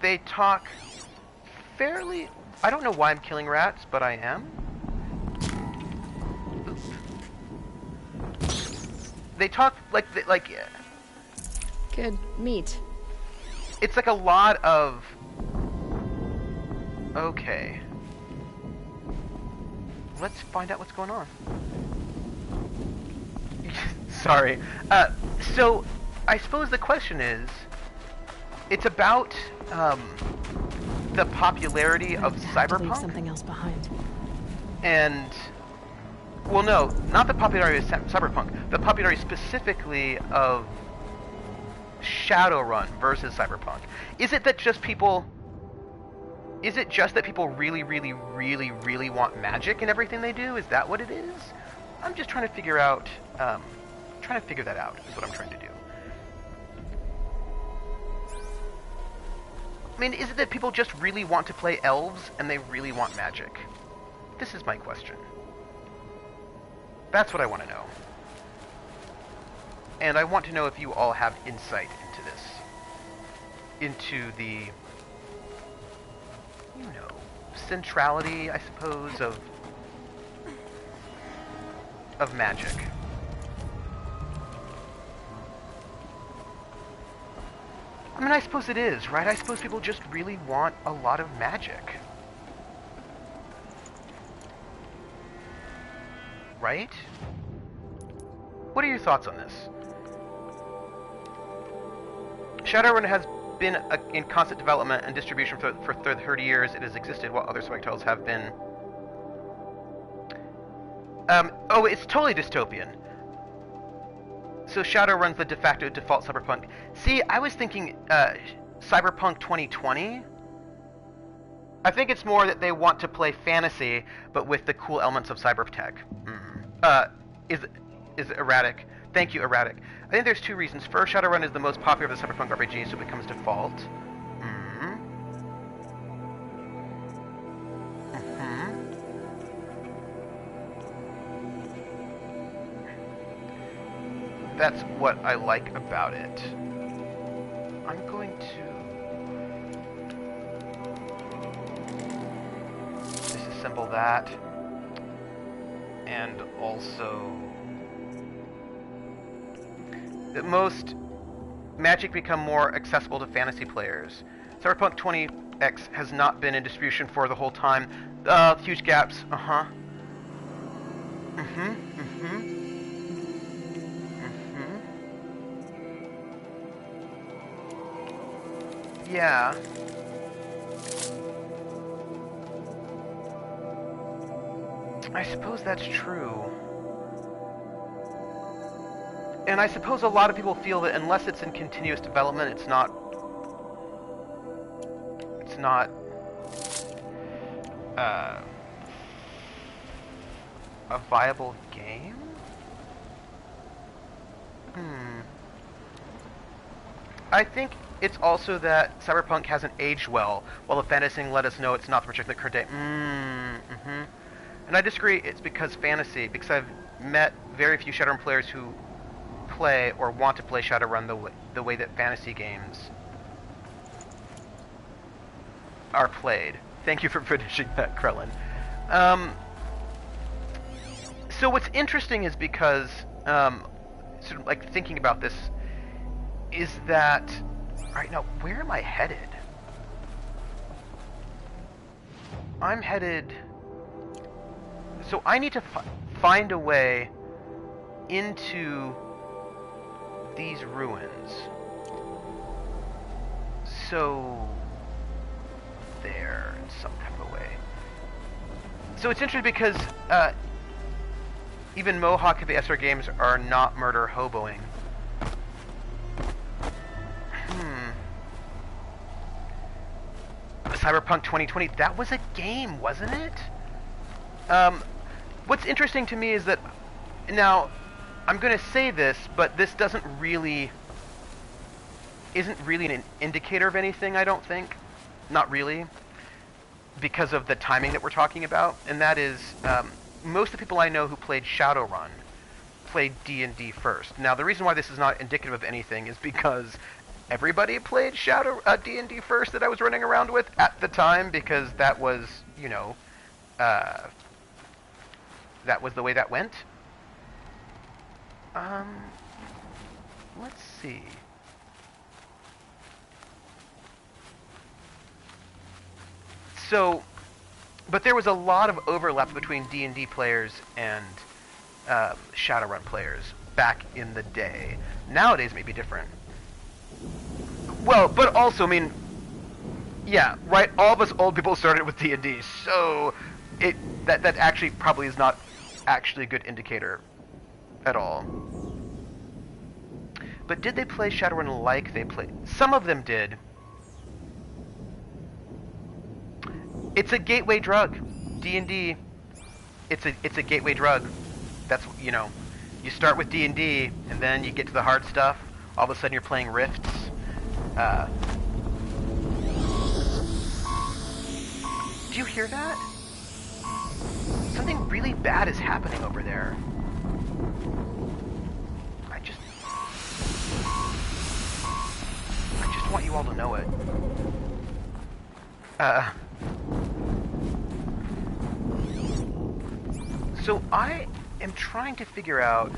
They talk fairly... I don't know why I'm killing rats, but I am. Oop. They talk like... Good meat. It's like a lot of... Okay. Let's find out what's going on. Sorry. So, I suppose the question is... It's about, the popularity of Cyberpunk. Leave something else behind. And... Well, no, not the popularity of Cyberpunk. The popularity specifically of Shadowrun versus Cyberpunk. Is it that just people... Is it just that people really, really, really, really want magic in everything they do? Is that what it is? I'm just trying to figure out... trying to figure that out is what I'm trying to do. I mean, is it that people just really want to play elves and they really want magic? This is my question. That's what I want to know. And I want to know if you all have insight into this. Into the... You know, centrality, I suppose, of magic. I mean, I suppose it is, right? I suppose people just really want a lot of magic. Right? What are your thoughts on this? Shadowrun has been in constant development and distribution for 30 years. It has existed while other Spike titles have been... oh, it's totally dystopian. So Shadowrun's the de facto default Cyberpunk. See, I was thinking Cyberpunk 2020. I think it's more that they want to play fantasy, but with the cool elements of cybertech. Is erratic. Thank you, erratic. I think there's two reasons. First, Shadowrun is the most popular of the Cyberpunk RPGs, so it becomes default. That's what I like about it. I'm going to disassemble that. And also... that most magic become more accessible to fantasy players. Cyberpunk 20X has not been in distribution for the whole time. Huge gaps. Yeah. I suppose that's true. And I suppose a lot of people feel that unless it's in continuous development, it's not a viable game? I think it's also that Cyberpunk hasn't aged well, while the fantasy let us know it's not the project in the current day. And I disagree. It's because I've met very few Shadowrun players who play or want to play Shadowrun the way that fantasy games are played. Thank you for finishing that, Krellin. So what's interesting is because, sort of like thinking about this, is that, alright, now where am I headed? I'm headed, so I need to find a way into these ruins. So there, in some kind of a way. So it's interesting because even Mohawk and the SR games are not murder hoboing. Cyberpunk 2020, that was a game, wasn't it? What's interesting to me is that, now, I'm going to say this, but this isn't really an indicator of anything, I don't think. Not really. Because of the timing that we're talking about. And that is, most of the people I know who played Shadowrun played D&D first. Now, the reason why this is not indicative of anything is because everybody played D&D first that I was running around with at the time, because that was, you know, that was the way that went. Let's see. So, but there was a lot of overlap between D&D players and Shadowrun players back in the day. Nowadays, may be different. Well, but also, I mean, yeah, right. All of us old people started with D&D, so that actually probably is not actually a good indicator at all. But did they play Shadowrun like they played? Some of them did. It's a gateway drug. D&D. It's a gateway drug. That's, you know, you start with D&D and then you get to the hard stuff. All of a sudden you're playing Rifts. Do you hear that? Something really bad is happening over there. I just want you all to know it. So I am trying to figure out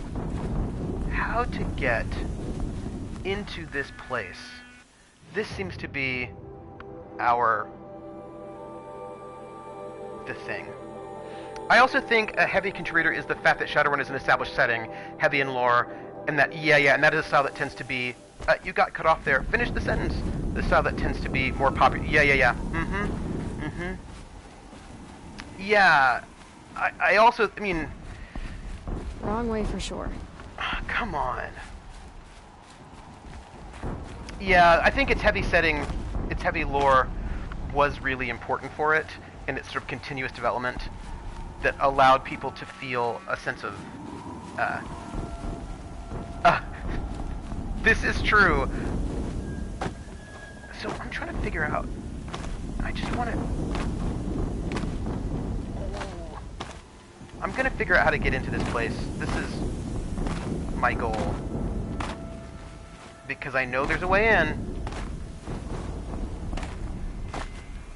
how to get into this place. This seems to be the thing. I also think a heavy contributor is the fact that Shadowrun is an established setting, heavy in lore, and that, and that is a style that tends to be, you got cut off there. Finish the sentence. The style that tends to be more popular. Yeah. Yeah. I also, I mean... Wrong way for sure. Come on. Yeah, I think its heavy setting, its heavy lore was really important for it, and its sort of continuous development that allowed people to feel a sense of, this is true. So I'm trying to figure out, I just want to, I'm going to figure out how to get into this place. This is my goal. Because I know there's a way in.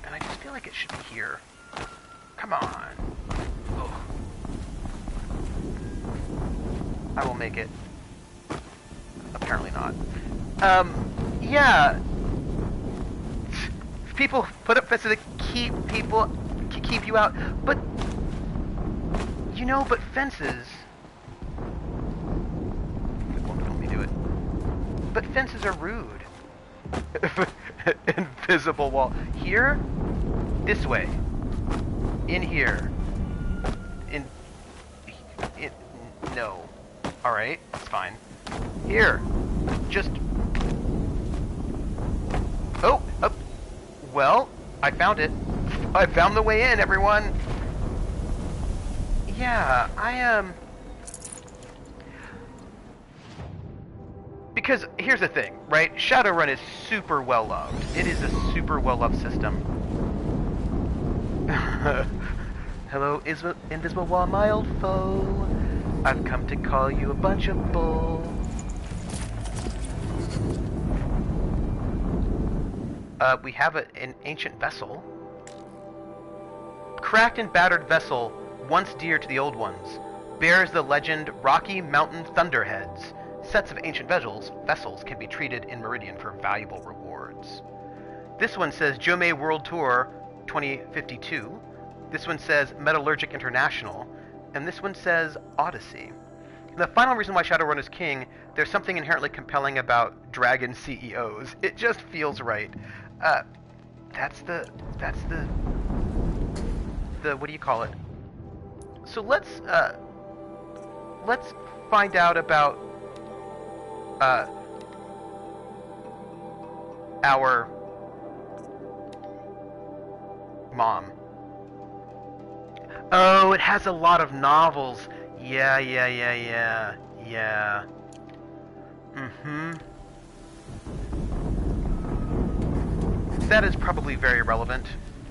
And I just feel like it should be here. Come on. Ugh. I will make it. Apparently not. Yeah. People put up fences to keep you out. But, you know, but fences... But fences are rude. And invisible wall. Here? This way. In here. No. Alright, it's fine. Here. Just... Oh! Well, I found it. I found the way in, everyone! Yeah, Because, here's the thing, right? Shadowrun is super well-loved. It is a super well-loved system. Hello, invisible wall, my old foe. I've come to call you a bunch of bull. We have an ancient vessel. Cracked and battered vessel, once dear to the old ones, bears the legend Rocky Mountain Thunderheads. Sets of ancient vessels can be traded in Meridian for valuable rewards. This one says Jomei World Tour 2052. This one says Metallurgic International. And this one says Odyssey. The final reason why Shadowrun is king, there's something inherently compelling about dragon CEOs. It just feels right. That's the what do you call it? So let's find out about our mom. Oh, it has a lot of novels. Yeah. Mm-hmm. That is probably very relevant,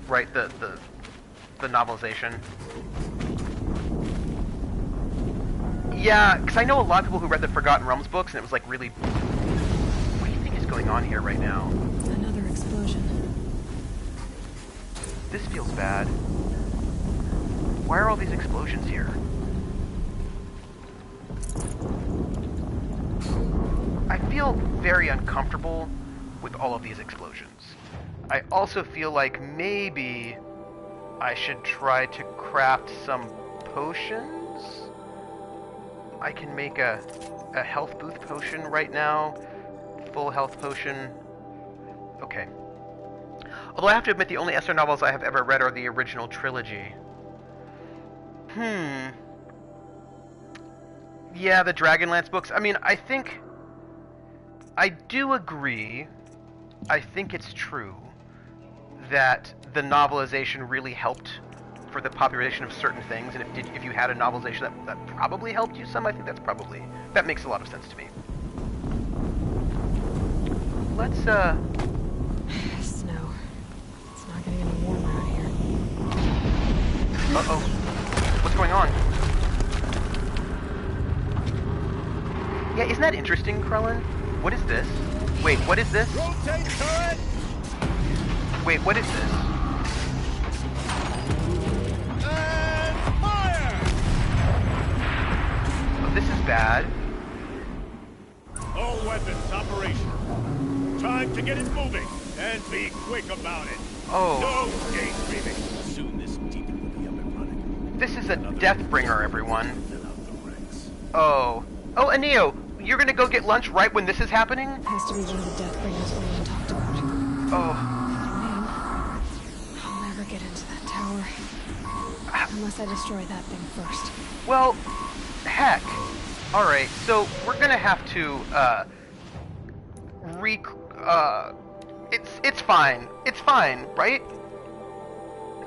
right? The novelization. Yeah, because I know a lot of people who read the Forgotten Realms books, and it was like really... What do you think is going on here right now? Another explosion. This feels bad. Why are all these explosions here? I feel very uncomfortable with all of these explosions. I also feel like maybe I should try to craft some potions. I can make a health boost potion right now. Full health potion. Okay. Although I have to admit the only SR novels I have ever read are the original trilogy. Yeah, the Dragonlance books. I mean, I think... I do agree. I think it's true that the novelization really helped for the popularization of certain things, and if you had a novelization that probably helped you some, I think that makes a lot of sense to me. Let's, Snow. It's not getting any warmer out here. Uh-oh. What's going on? Yeah, isn't that interesting, Krellin? What is this? Wait, what is this? Rotate turret! Wait, what is this? And fire! Oh, this is bad. All weapons operational. Time to get it moving, and be quick about it. Oh. No daydreaming. Soon this demon will be up and running. This is a Deathbringer, everyone. Oh. Oh, Aneo, you're gonna go get lunch right when this is happening? Has to be one of the Deathbringers Orlin talked about. Oh. Man, I'll never get into that tower. Unless I destroy that thing first. Well, heck. Alright, so we're gonna have to, it's fine. It's fine, right?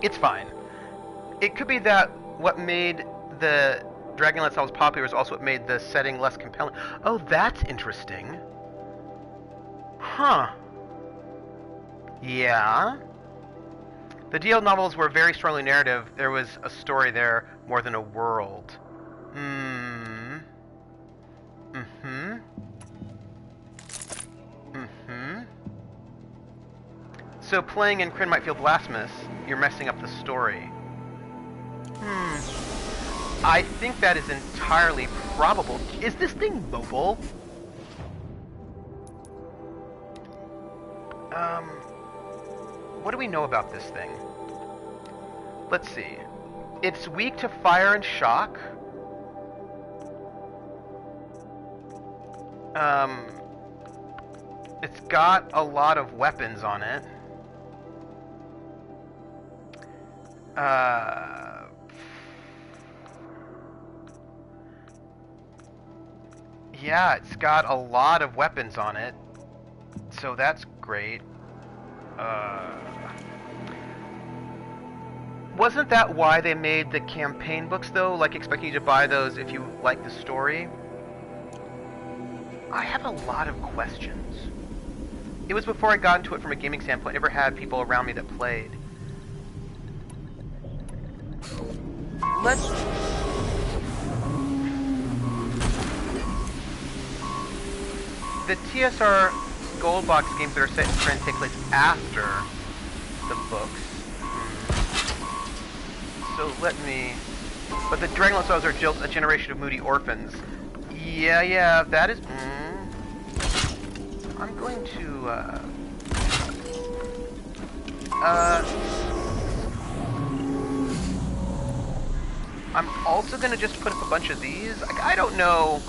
It's fine. It could be that what made the Dragonlance novels popular is also what made the setting less compelling. Oh, that's interesting. Huh. Yeah. The DL novels were very strongly narrative. There was a story there more than a world. So playing in Kryn might feel blasphemous. You're messing up the story. I think that is entirely probable. Is this thing mobile? What do we know about this thing? Let's see. It's weak to fire and shock. It's got a lot of weapons on it. Yeah, it's got a lot of weapons on it, so that's great. Wasn't that why they made the campaign books, though? Like, expecting you to buy those if you like the story? I have a lot of questions. It was before I got into it from a gaming standpoint. I never had people around me that played. Let's... The TSR Gold Box games that are set in trend take place after the books. So let me... But the Dragonlance Souls are a generation of moody orphans. Yeah, that is... I'm going to, I'm also gonna just put up a bunch of these. I don't know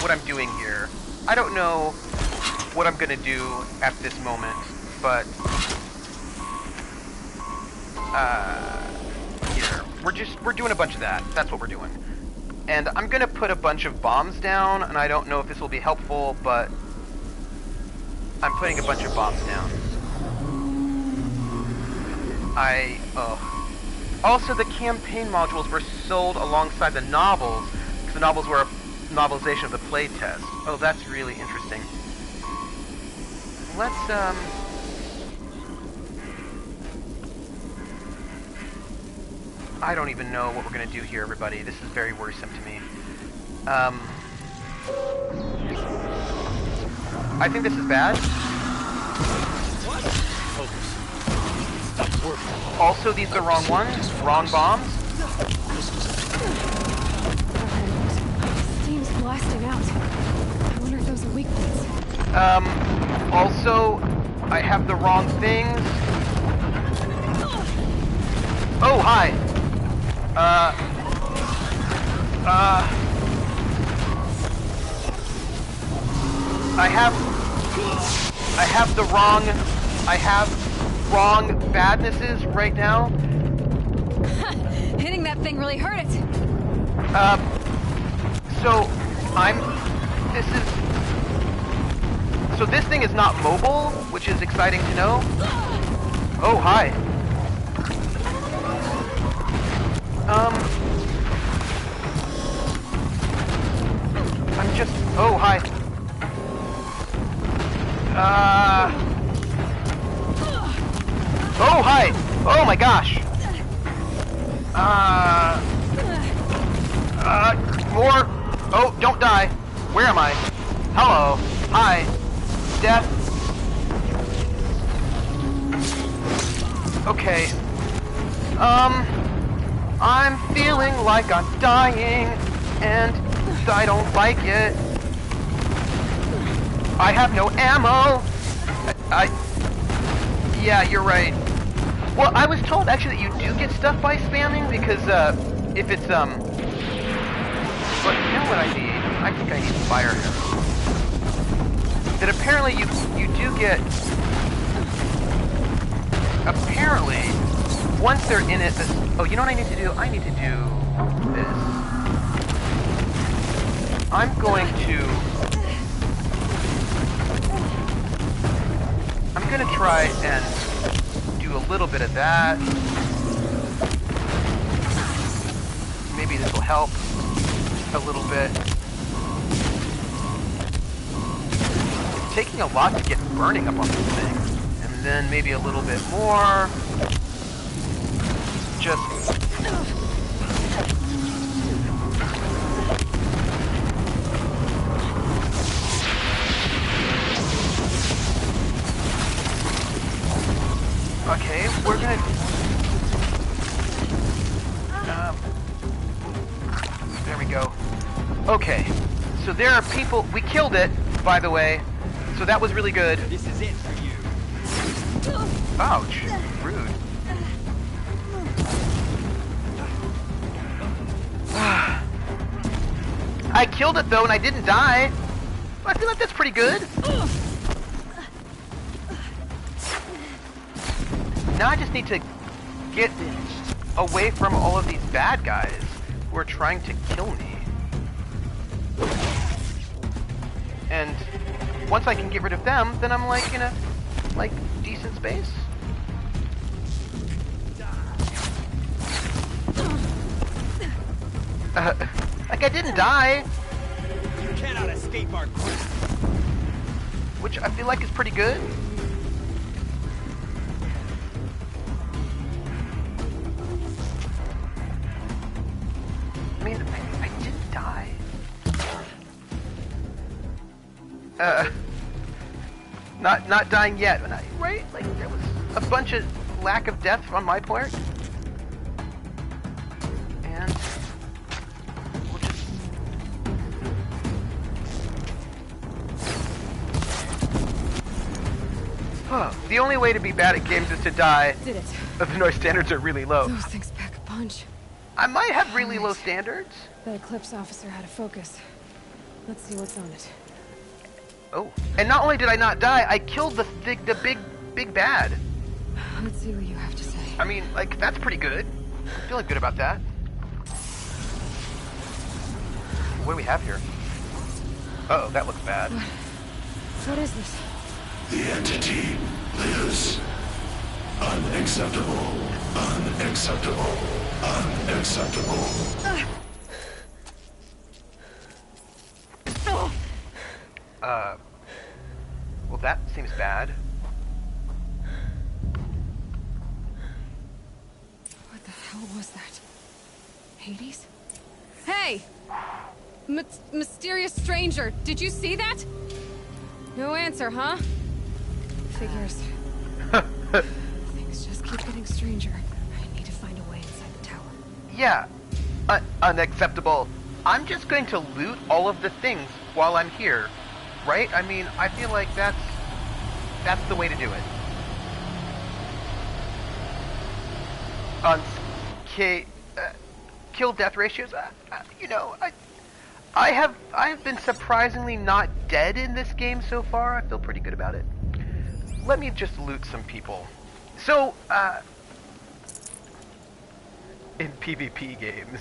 what I'm doing here. I don't know what I'm gonna do at this moment, but, here. We're doing a bunch of that. That's what we're doing. And I'm gonna put a bunch of bombs down, and I don't know if this will be helpful, but I'm putting a bunch of bombs down. Also, the campaign modules were sold alongside the novels, because the novels were a novelization of the playtest. Oh, that's really interesting. Let's, I don't even know what we're gonna do here, everybody. This is very worrisome to me. I think this is bad. Also, these are the wrong ones. Wrong bombs. Steam's blasting out. I wonder if those are weak points. Also, I have the wrong things. Oh, hi. I have wrong badnesses right now. Hitting that thing really hurt it. So this thing is not mobile, which is exciting to know. Oh, hi. Oh, hi. Oh, hi! Oh my gosh! More! Oh, don't die! Where am I? Hello! Hi! Death! Okay. I'm feeling like I'm dying, and I don't like it. I have no ammo! Yeah, you're right. Well, I was told actually that you do get stuff by spamming because if it's but you know what I need? I think I need fire arrows. That apparently you do get. Apparently, once they're in it, oh, you know what I need to do? I need to do this. I'm going to try and do a little bit of that. Maybe this will help a little bit. It's taking a lot to get burning up on this thing. And then maybe a little bit more. Just... Okay, we're gonna... there we go. Okay, so there are people... We killed it, by the way, so that was really good. This is it for you. Ouch. Rude. I killed it, though, and I didn't die. I feel like that's pretty good. Now I just need to get away from all of these bad guys who are trying to kill me. And once I can get rid of them, then I'm like in a like decent space. Like I didn't die. You cannot escape our grip. Which I feel like is pretty good. I mean, I didn't die. Not dying yet, right? Like there was a bunch of lack of death on my part, and we'll just. The only way to be bad at games is to die. Did it. But the noise standards are really low. Those things pack a punch. I might have really low standards. The Eclipse officer had a focus. Let's see what's on it. Oh, and not only did I not die, I killed the big bad. Let's see what you have to say. I mean, like, that's pretty good. I'm feeling good about that. What do we have here? Uh-oh, that looks bad. What is this? The entity lives. Unacceptable. Unacceptable. Unacceptable. Well, that seems bad. What the hell was that? Hades? Hey! Mysterious stranger, did you see that? No answer, huh? Figures. Things just keep getting stranger. I need to find a way inside the tower. Yeah, unacceptable. I'm just going to loot all of the things while I'm here, right? I mean, I feel like that's the way to do it. Kill death ratios. You know, I have been surprisingly not dead in this game so far. I feel pretty good about it. Let me just loot some people. So, in PvP games.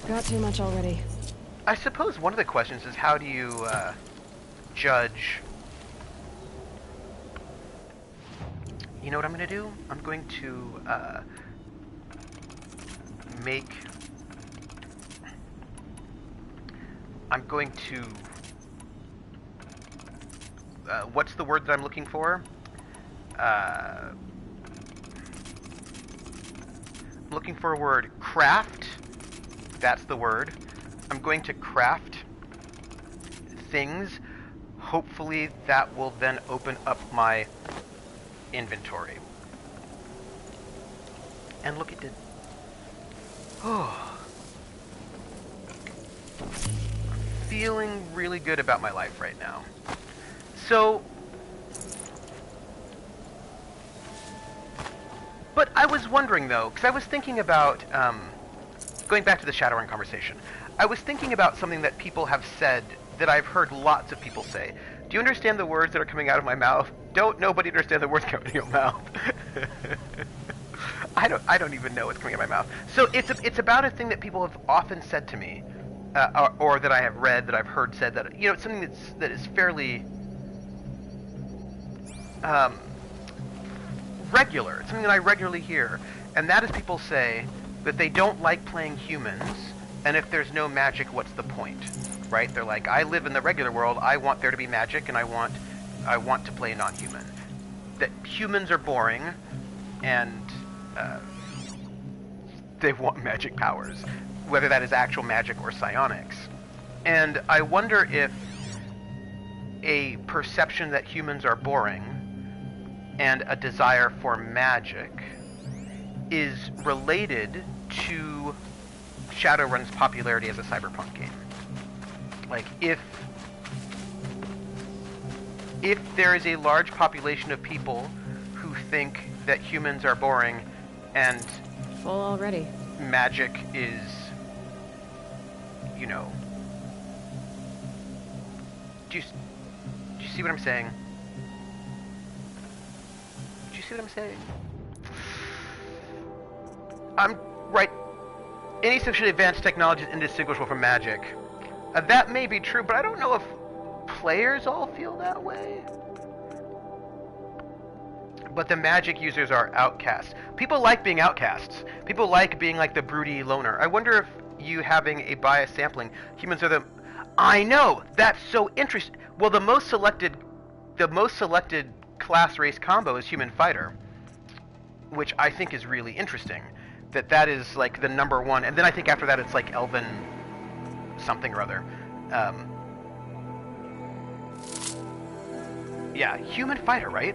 Got too much already. I suppose one of the questions is how do you judge? You know what I'm going to do? I'm going to I'm going to what's the word that I'm looking for? I'm looking for a word. Craft. That's the word. I'm going to craft things. Hopefully that will then open up my inventory. And look, it did. Oh. Feeling really good about my life right now. So, but I was wondering though, because I was thinking about, going back to the Shadowrun conversation, I was thinking about something that people have said that I've heard lots of people say. Do you understand the words that are coming out of my mouth? Don't nobody understand the words coming out of your mouth? I don't even know what's coming out of my mouth. So it's about a thing that people have often said to me, or that I have read, that I've heard said, that, you know, it's something that is fairly regular. It's something that I regularly hear, and that is people say that they don't like playing humans, and if there's no magic, what's the point? Right? They're like, I live in the regular world, I want there to be magic, and I want to play a non-human. That humans are boring, and they want magic powers, whether that is actual magic or psionics. And I wonder if a perception that humans are boring and a desire for magic is related to Shadowrun's popularity as a cyberpunk game. Like, if there is a large population of people who think that humans are boring and Full already. magic is, you know... Do you see what I'm saying? Do you see what I'm saying? I'm right. Any sexually advanced technology is indistinguishable from magic. That may be true, but I don't know if players all feel that way. But the magic users are outcasts. People like being outcasts. People like being like the broody loner. I wonder if you having a biased sampling, humans are the... I know! That's so interesting. Well, the most selected class race combo is human fighter, which I think is really interesting. That is like the number one, and then I think after that it's like elven something or other. Yeah, human fighter, right?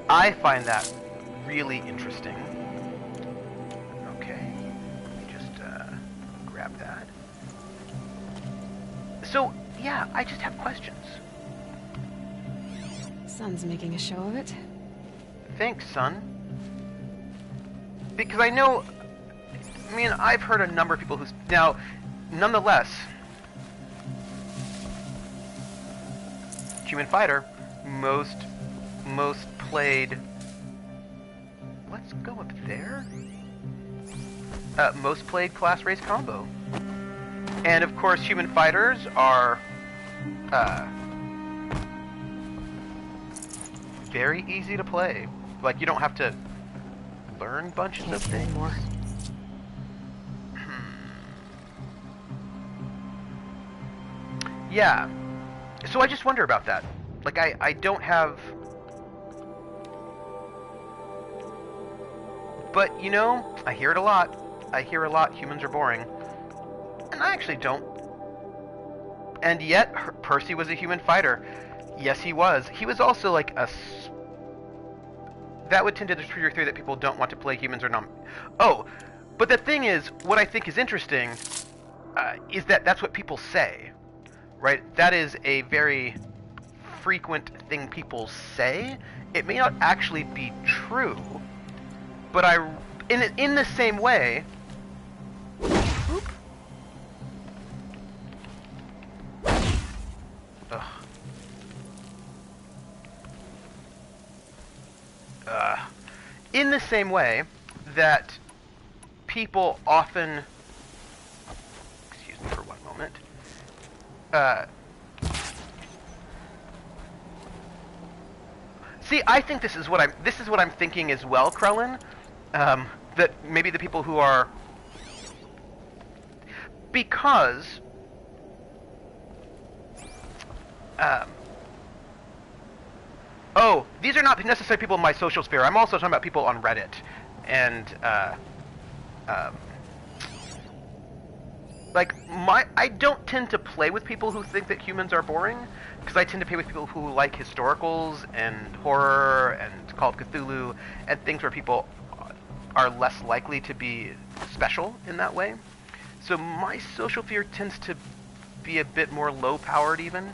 I find that really interesting. Okay, let me just grab that. So, yeah, I just have questions. Sun's making a show of it. Thanks, son. Because I know, I mean, I've heard a number of people who's... Now, nonetheless, human fighter, most played... Let's go up there. Most played class race combo. And of course, human fighters are very easy to play. Like, you don't have to learn bunches of things. Anymore. Yeah. So I just wonder about that. Like, I don't have... But, you know, I hear it a lot. I hear a lot humans are boring. And I actually don't. And yet, Percy was a human fighter. Yes, he was. He was also like a... That would tend to disprove your theory that people don't want to play humans or not. Oh, but the thing is, what I think is interesting is that that's what people say, right? That is a very frequent thing people say. It may not actually be true, but in the same way... Oop. Ugh. In the same way that people often... Excuse me for one moment. See, I think this is what I'm thinking as well, Krellin. That maybe the people who are... Because... Oh, these are not necessarily people in my social sphere. I'm also talking about people on Reddit. And, like, I don't tend to play with people who think that humans are boring, because I tend to play with people who like historicals and horror and Call of Cthulhu and things where people are less likely to be special in that way. So my social sphere tends to be a bit more low-powered even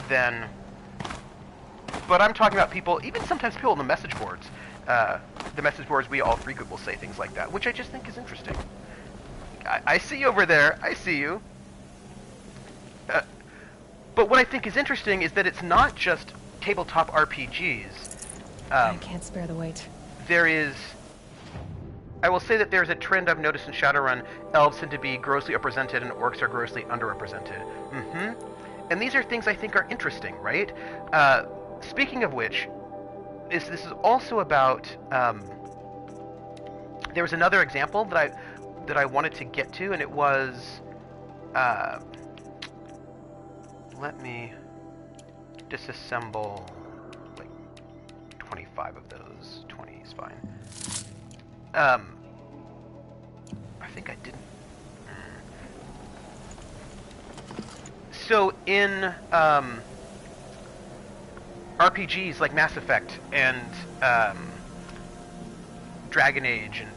than... But I'm talking about people, even sometimes people in the message boards. The message boards we all frequent will say things like that, which I just think is interesting. I see you over there. I see you. But what I think is interesting is that it's not just tabletop RPGs. I can't spare the weight. There is... I will say that there's a trend I've noticed in Shadowrun. Elves tend to be grossly represented and orcs are grossly underrepresented. And these are things I think are interesting, right? Speaking of which, this is also about... there was another example that I wanted to get to, and it was... let me disassemble like 25 of those. 20 is fine. I think I didn't... So in RPGs like Mass Effect and Dragon Age and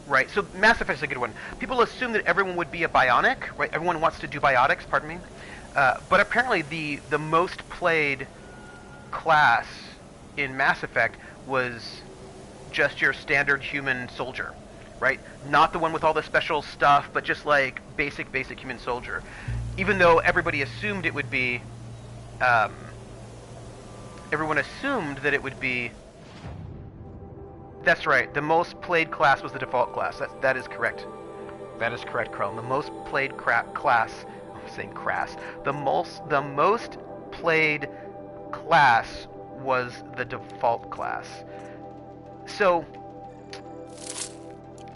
right, so Mass Effect is a good one. People assume that everyone would be a bionic, right? Everyone wants to do biotics, pardon me. But apparently the most played class in Mass Effect was just your standard human soldier, right? Not the one with all the special stuff, but just like basic human soldier. Even though everybody assumed it would be, everyone assumed that it would be That's right. The most played class was the default class. That is correct. That is correct, Krone. The most played class. I'm saying crass. The most played class was the default class. So,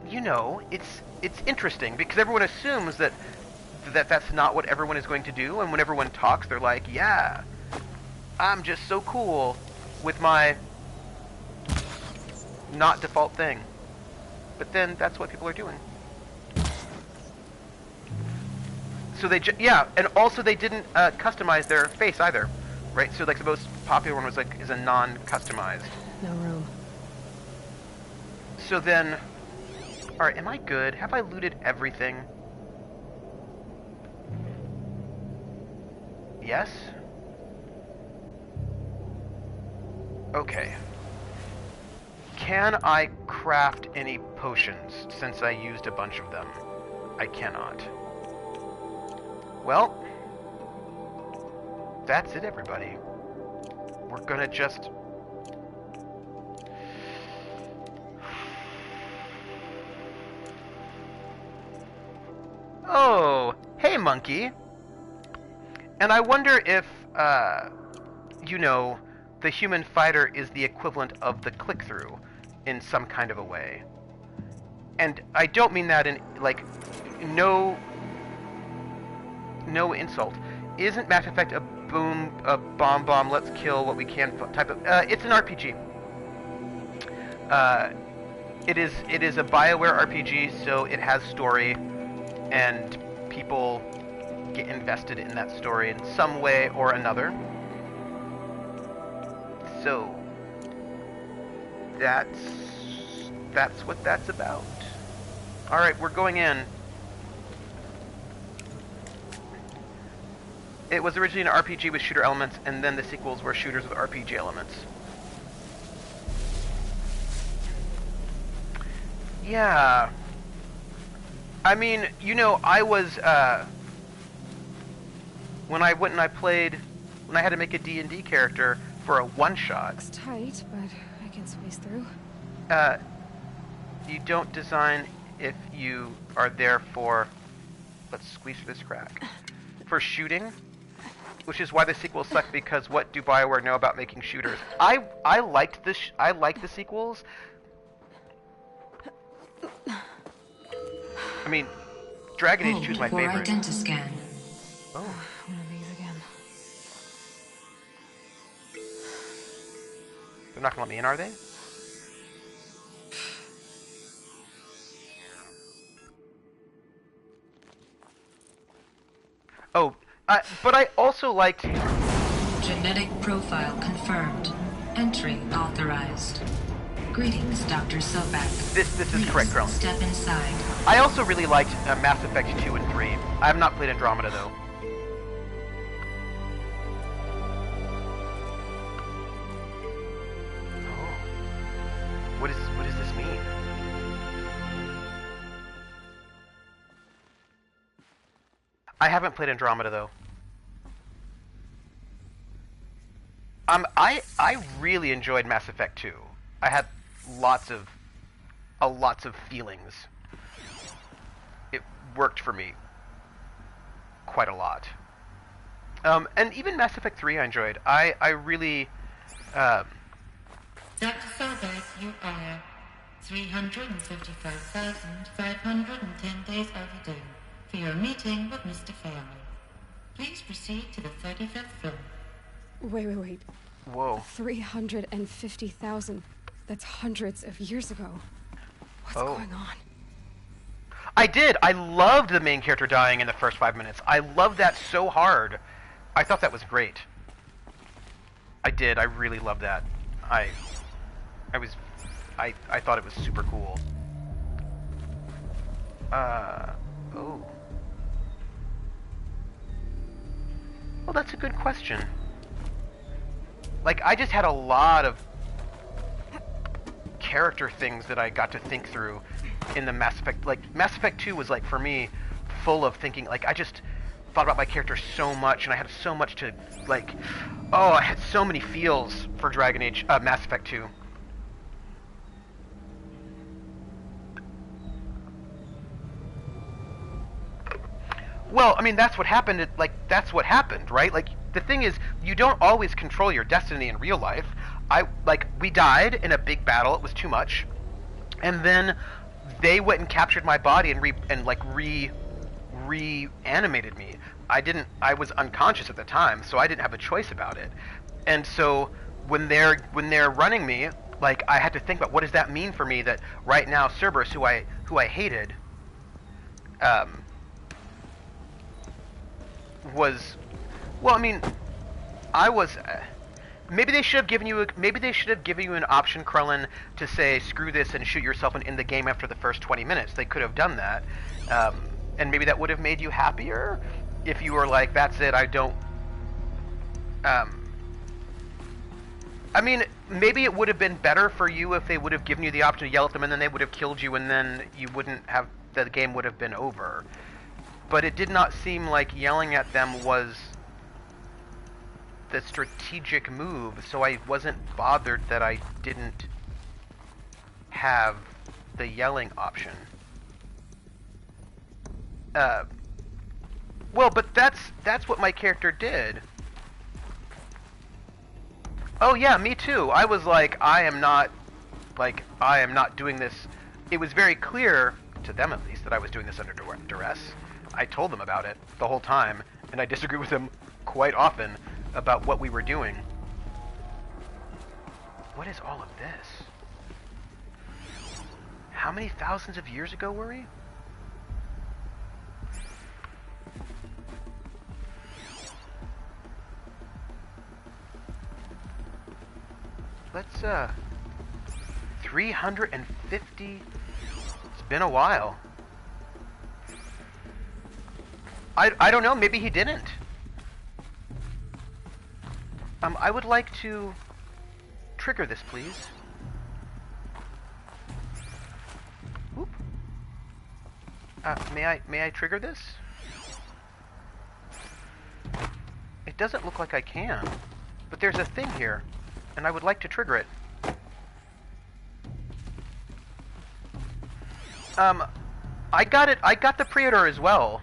you know, it's interesting because everyone assumes that that's not what everyone is going to do, and when everyone talks, they're like, "Yeah, I'm just so cool with my not default thing." But then that's what people are doing. So yeah, and also they didn't customize their face either, right? So like the most popular one was like is a non-customized. No room. So then, all right, am I good? Have I looted everything? Yes. Okay. Can I craft any potions since I used a bunch of them? I cannot. Well, that's it, everybody. We're gonna just... Oh, hey, monkey. And I wonder if, you know, the human fighter is the equivalent of the click-through in some kind of a way. And I don't mean that in, like, no insult. Isn't Mass Effect a bomb, let's kill what we can type of... it's an RPG. It is a BioWare RPG, so it has story, and people get invested in that story in some way or another. So that's what that's about. All right, we're going in. It was originally an RPG with shooter elements, and then the sequels were shooters with RPG elements. Yeah. I mean, you know, I was, when I went and I played, when I had to make a D&D character for a one-shot. Looks tight, but I can squeeze through. You don't design if you are there for, let's squeeze through this crack, for shooting, which is why the sequels suck, because what do BioWare know about making shooters? I liked this, I like the sequels. I mean, Dragon Age 2 is my favorite. Identiscan. Oh. One of these again. They're not gonna let me in, are they? Oh, but I also liked... Genetic profile confirmed. Entry authorized. Greetings, Dr. Sobek. This is correct, Krone. Step inside. I also really liked Mass Effect 2 and 3. I have not played Andromeda, though. Oh. What does this mean? I haven't played Andromeda, though. I really enjoyed Mass Effect 2. I had lots of feelings. It worked for me quite a lot. And even Mass Effect 3 I enjoyed. I really Dr. Sobek, you are 355,510 days overdue for your meeting with Mr. Fairley. Please proceed to the 35th floor. Wait. Whoa. 350,000. That's hundreds of years ago. What's going on? I did. I loved the main character dying in the first 5 minutes. I loved that so hard. I thought that was great. I did. I really loved that. I thought it was super cool. Oh. Well, that's a good question. Like, I just had a lot of character things that I got to think through in the Mass Effect. Like, Mass Effect 2 was, like, for me, full of thinking. Like, I just thought about my character so much, and I had so much to, like... Oh, I had so many feels for Dragon Age, Mass Effect 2. Well, I mean, that's what happened. That's what happened, right? Like, the thing is, you don't always control your destiny in real life. We died in a big battle. It was too much, and then they went and captured my body and reanimated me. I was unconscious at the time, so I didn't have a choice about it. And so when they're running me, like, I had to think about what does that mean for me, that right now Cerberus, who I hated, was, well, I mean, I was. Maybe they should have given you an option, Krellin, to say screw this and shoot yourself and end the game after the first 20 minutes. They could have done that, and maybe that would have made you happier if you were like, that's it, I don't. I mean, maybe it would have been better for you if they would have given you the option to yell at them and then they would have killed you and then you wouldn't have, the game would have been over. But it did not seem like yelling at them was the strategic move, so I wasn't bothered that I didn't have the yelling option. Well, but that's what my character did. Oh yeah, me too. I was like, I am not doing this. It was very clear, to them at least, that I was doing this under duress. I told them about it the whole time, and I disagree with them quite often about what we were doing. What is all of this? How many thousands of years ago were we? Let's, 350... It's been a while. I don't know, maybe he didn't. I would like to trigger this, please. Oop. May I trigger this? It doesn't look like I can, but there's a thing here, and I would like to trigger it. I got it. I got the pre-order as well.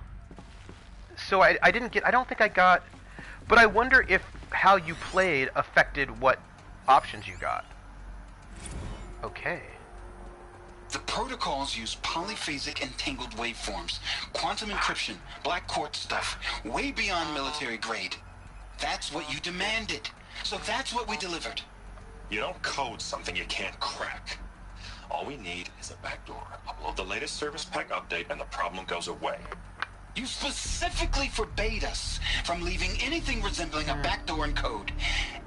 So I don't think I got, but I wonder if how you played affected what options you got. Okay. The protocols use polyphasic entangled waveforms, quantum encryption, black quartz stuff, way beyond military grade. That's what you demanded. So that's what we delivered. You don't code something you can't crack. All we need is a backdoor. Upload the latest service pack update and the problem goes away. You specifically forbade us from leaving anything resembling a backdoor in code.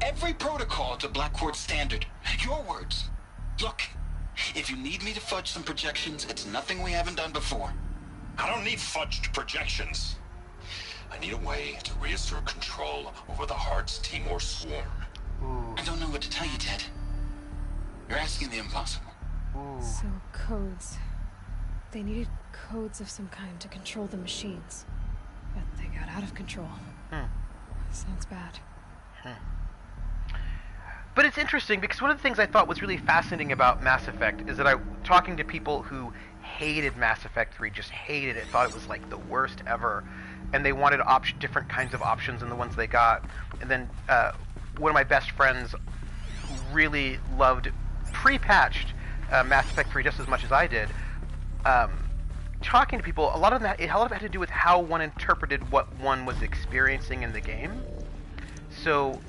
Every protocol to Black Quartz standard. Your words. Look, if you need me to fudge some projections, it's nothing we haven't done before. I don't need fudged projections. I need a way to reassert control over the Heart's Timor swarm. Ooh. I don't know what to tell you, Ted. You're asking the impossible. Ooh. So, codes. They needed codes of some kind to control the machines. But they got out of control. Sounds bad. But it's interesting because one of the things I thought was really fascinating about Mass Effect is that talking to people who hated Mass Effect 3, just hated it, thought it was like the worst ever, and they wanted different kinds of options than the ones they got. And then one of my best friends really loved pre-patched Mass Effect 3 just as much as I did. Talking to people, a lot of it had to do with how one interpreted what one was experiencing in the game. So,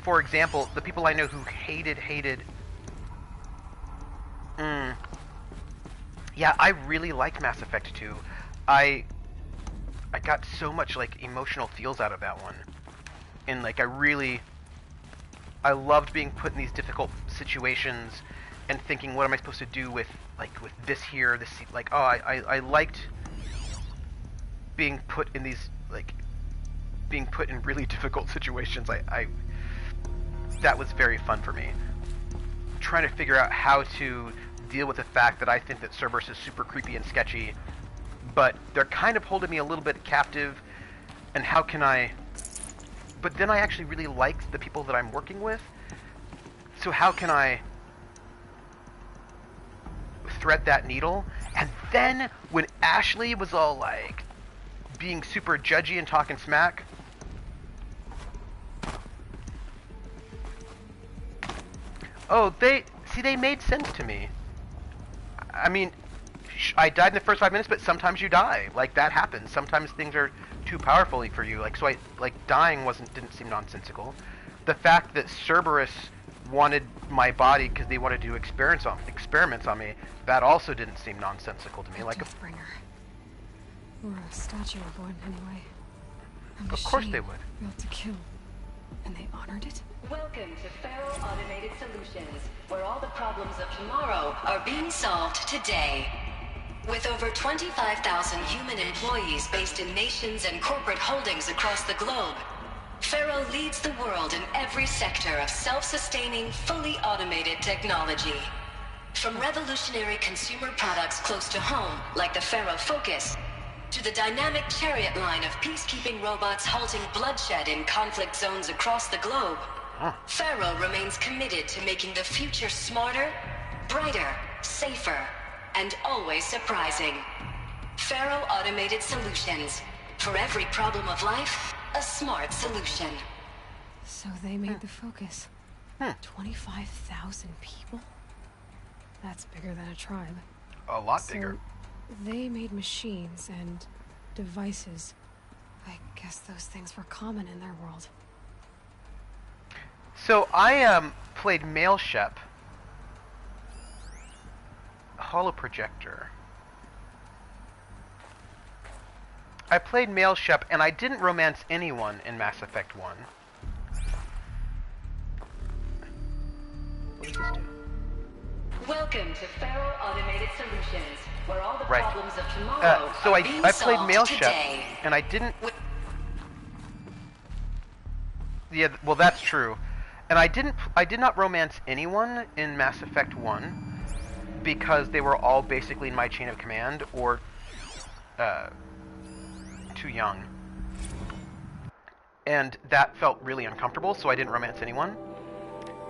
for example, the people I know who hated... Yeah, I really liked Mass Effect 2. I got so much, like, emotional feels out of that one. And, like, I loved being put in these difficult situations and thinking, what am I supposed to do with this here, this, like, oh, I liked being put in these, like, being put in really difficult situations. That was very fun for me. Trying to figure out how to deal with the fact that I think that Cerberus is super creepy and sketchy, but they're kind of holding me a little bit captive, and how can I... But then I actually really like the people that I'm working with, so how can I thread that needle? And then when Ashley was all like, being super judgy and talking smack. Oh, they made sense to me. I mean, I died in the first 5 minutes, but sometimes you die. Like, that happens. Sometimes things are too powerful for you. Like, so dying didn't seem nonsensical. The fact that Cerberus wanted my body because they wanted to do experiments on me, that also didn't seem nonsensical to me. Like, Deathbringer. Or a statue of one, anyway. Of course they would. Built to kill. And they honored it? Welcome to Faro Automated Solutions, where all the problems of tomorrow are being solved today. With over 25,000 human employees based in nations and corporate holdings across the globe, Faro leads the world in every sector of self-sustaining, fully automated technology. From revolutionary consumer products close to home, like the Faro Focus, to the dynamic chariot line of peacekeeping robots halting bloodshed in conflict zones across the globe, Faro remains committed to making the future smarter, brighter, safer, and always surprising. Faro Automated Solutions. For every problem of life, a smart solution. So they made the Focus. 25,000 people? That's bigger than a tribe. A lot bigger. They made machines and devices. I guess those things were common in their world. So I played Male Shep, Holoprojector. I played Male Shep, and I didn't romance anyone in Mass Effect 1. What does this do? Welcome to Faro Automated Solutions, where all the problems of tomorrow so are being I played solved Male Shep, today. and I didn't... Yeah, well, that's true. And I did not romance anyone in Mass Effect 1 because they were all basically in my chain of command or too young. And that felt really uncomfortable, so I didn't romance anyone.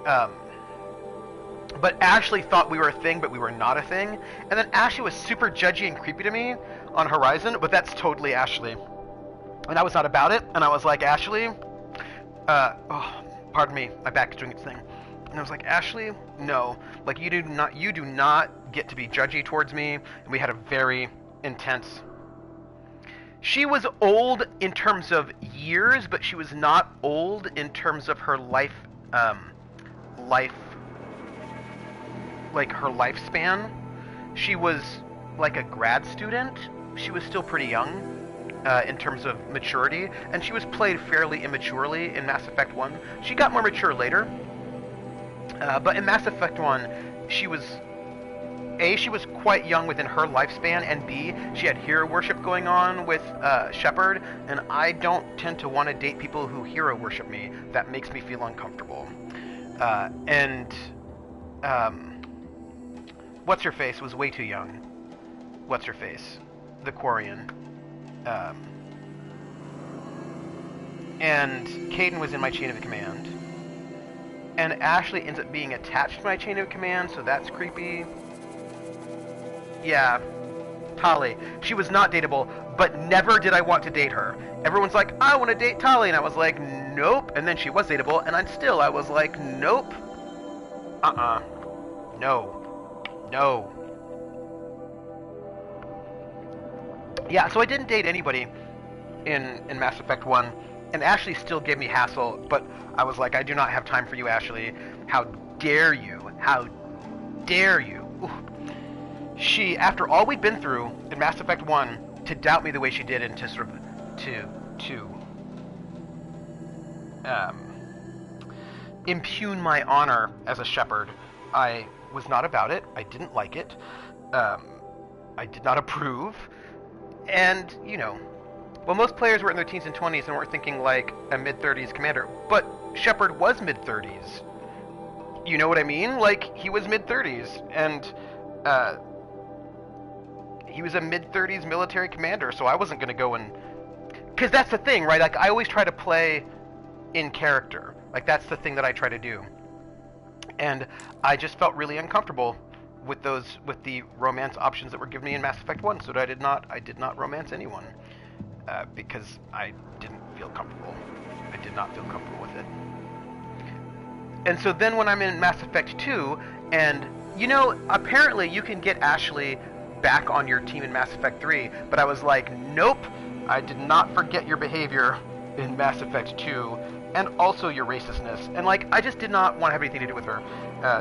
But Ashley thought we were a thing, but we were not a thing. And then Ashley was super judgy and creepy to me on Horizon, but that's totally Ashley. And I was not about it, and I was like, Ashley, pardon me, my back is doing its thing. And I was like, Ashley, no, like you do not get to be judgy towards me. And we had a very intense. She was old in terms of years, but she was not old in terms of her life, like her lifespan. She was like a grad student. She was still pretty young. In terms of maturity, and she was played fairly immaturely in Mass Effect 1. She got more mature later, but in Mass Effect 1, she was quite young within her lifespan, and B, she had hero worship going on with Shepard, and I don't tend to want to date people who hero worship me. That makes me feel uncomfortable. What's-her-face was way too young. What's-her-face? The Quarian. And Kaidan was in my chain of command. And Ashley ends up being attached to my chain of command, so that's creepy. Yeah, Tali. She was not dateable, but never did I want to date her. Everyone's like, I want to date Tali, and I was like, nope. And then she was dateable, and I was like, nope. No. Yeah, so I didn't date anybody in Mass Effect 1, and Ashley still gave me hassle, but I was like, I do not have time for you, Ashley. How dare you? How dare you? Ooh. She, after all we'd been through in Mass Effect 1, to doubt me the way she did and to sort of, impugn my honor as a Shepard, I was not about it. I didn't like it. I did not approve. And, well, most players were in their teens and 20s and weren't thinking like a mid-30s commander. But Shepard was mid-30s. You know what I mean? Like, he was mid-30s. And, he was a mid-30s military commander, so I wasn't going to go and... Because that's the thing, right? Like, I always try to play in character. Like, that's the thing that I try to do. And I just felt really uncomfortable with the romance options that were given me in Mass Effect 1, so I did not romance anyone. because I didn't feel comfortable. I did not feel comfortable with it. And so then when I'm in Mass Effect 2, and apparently you can get Ashley back on your team in Mass Effect 3, but I was like, nope, I did not forget your behavior in Mass Effect 2, and also your racistness. And like, I just did not want to have anything to do with her.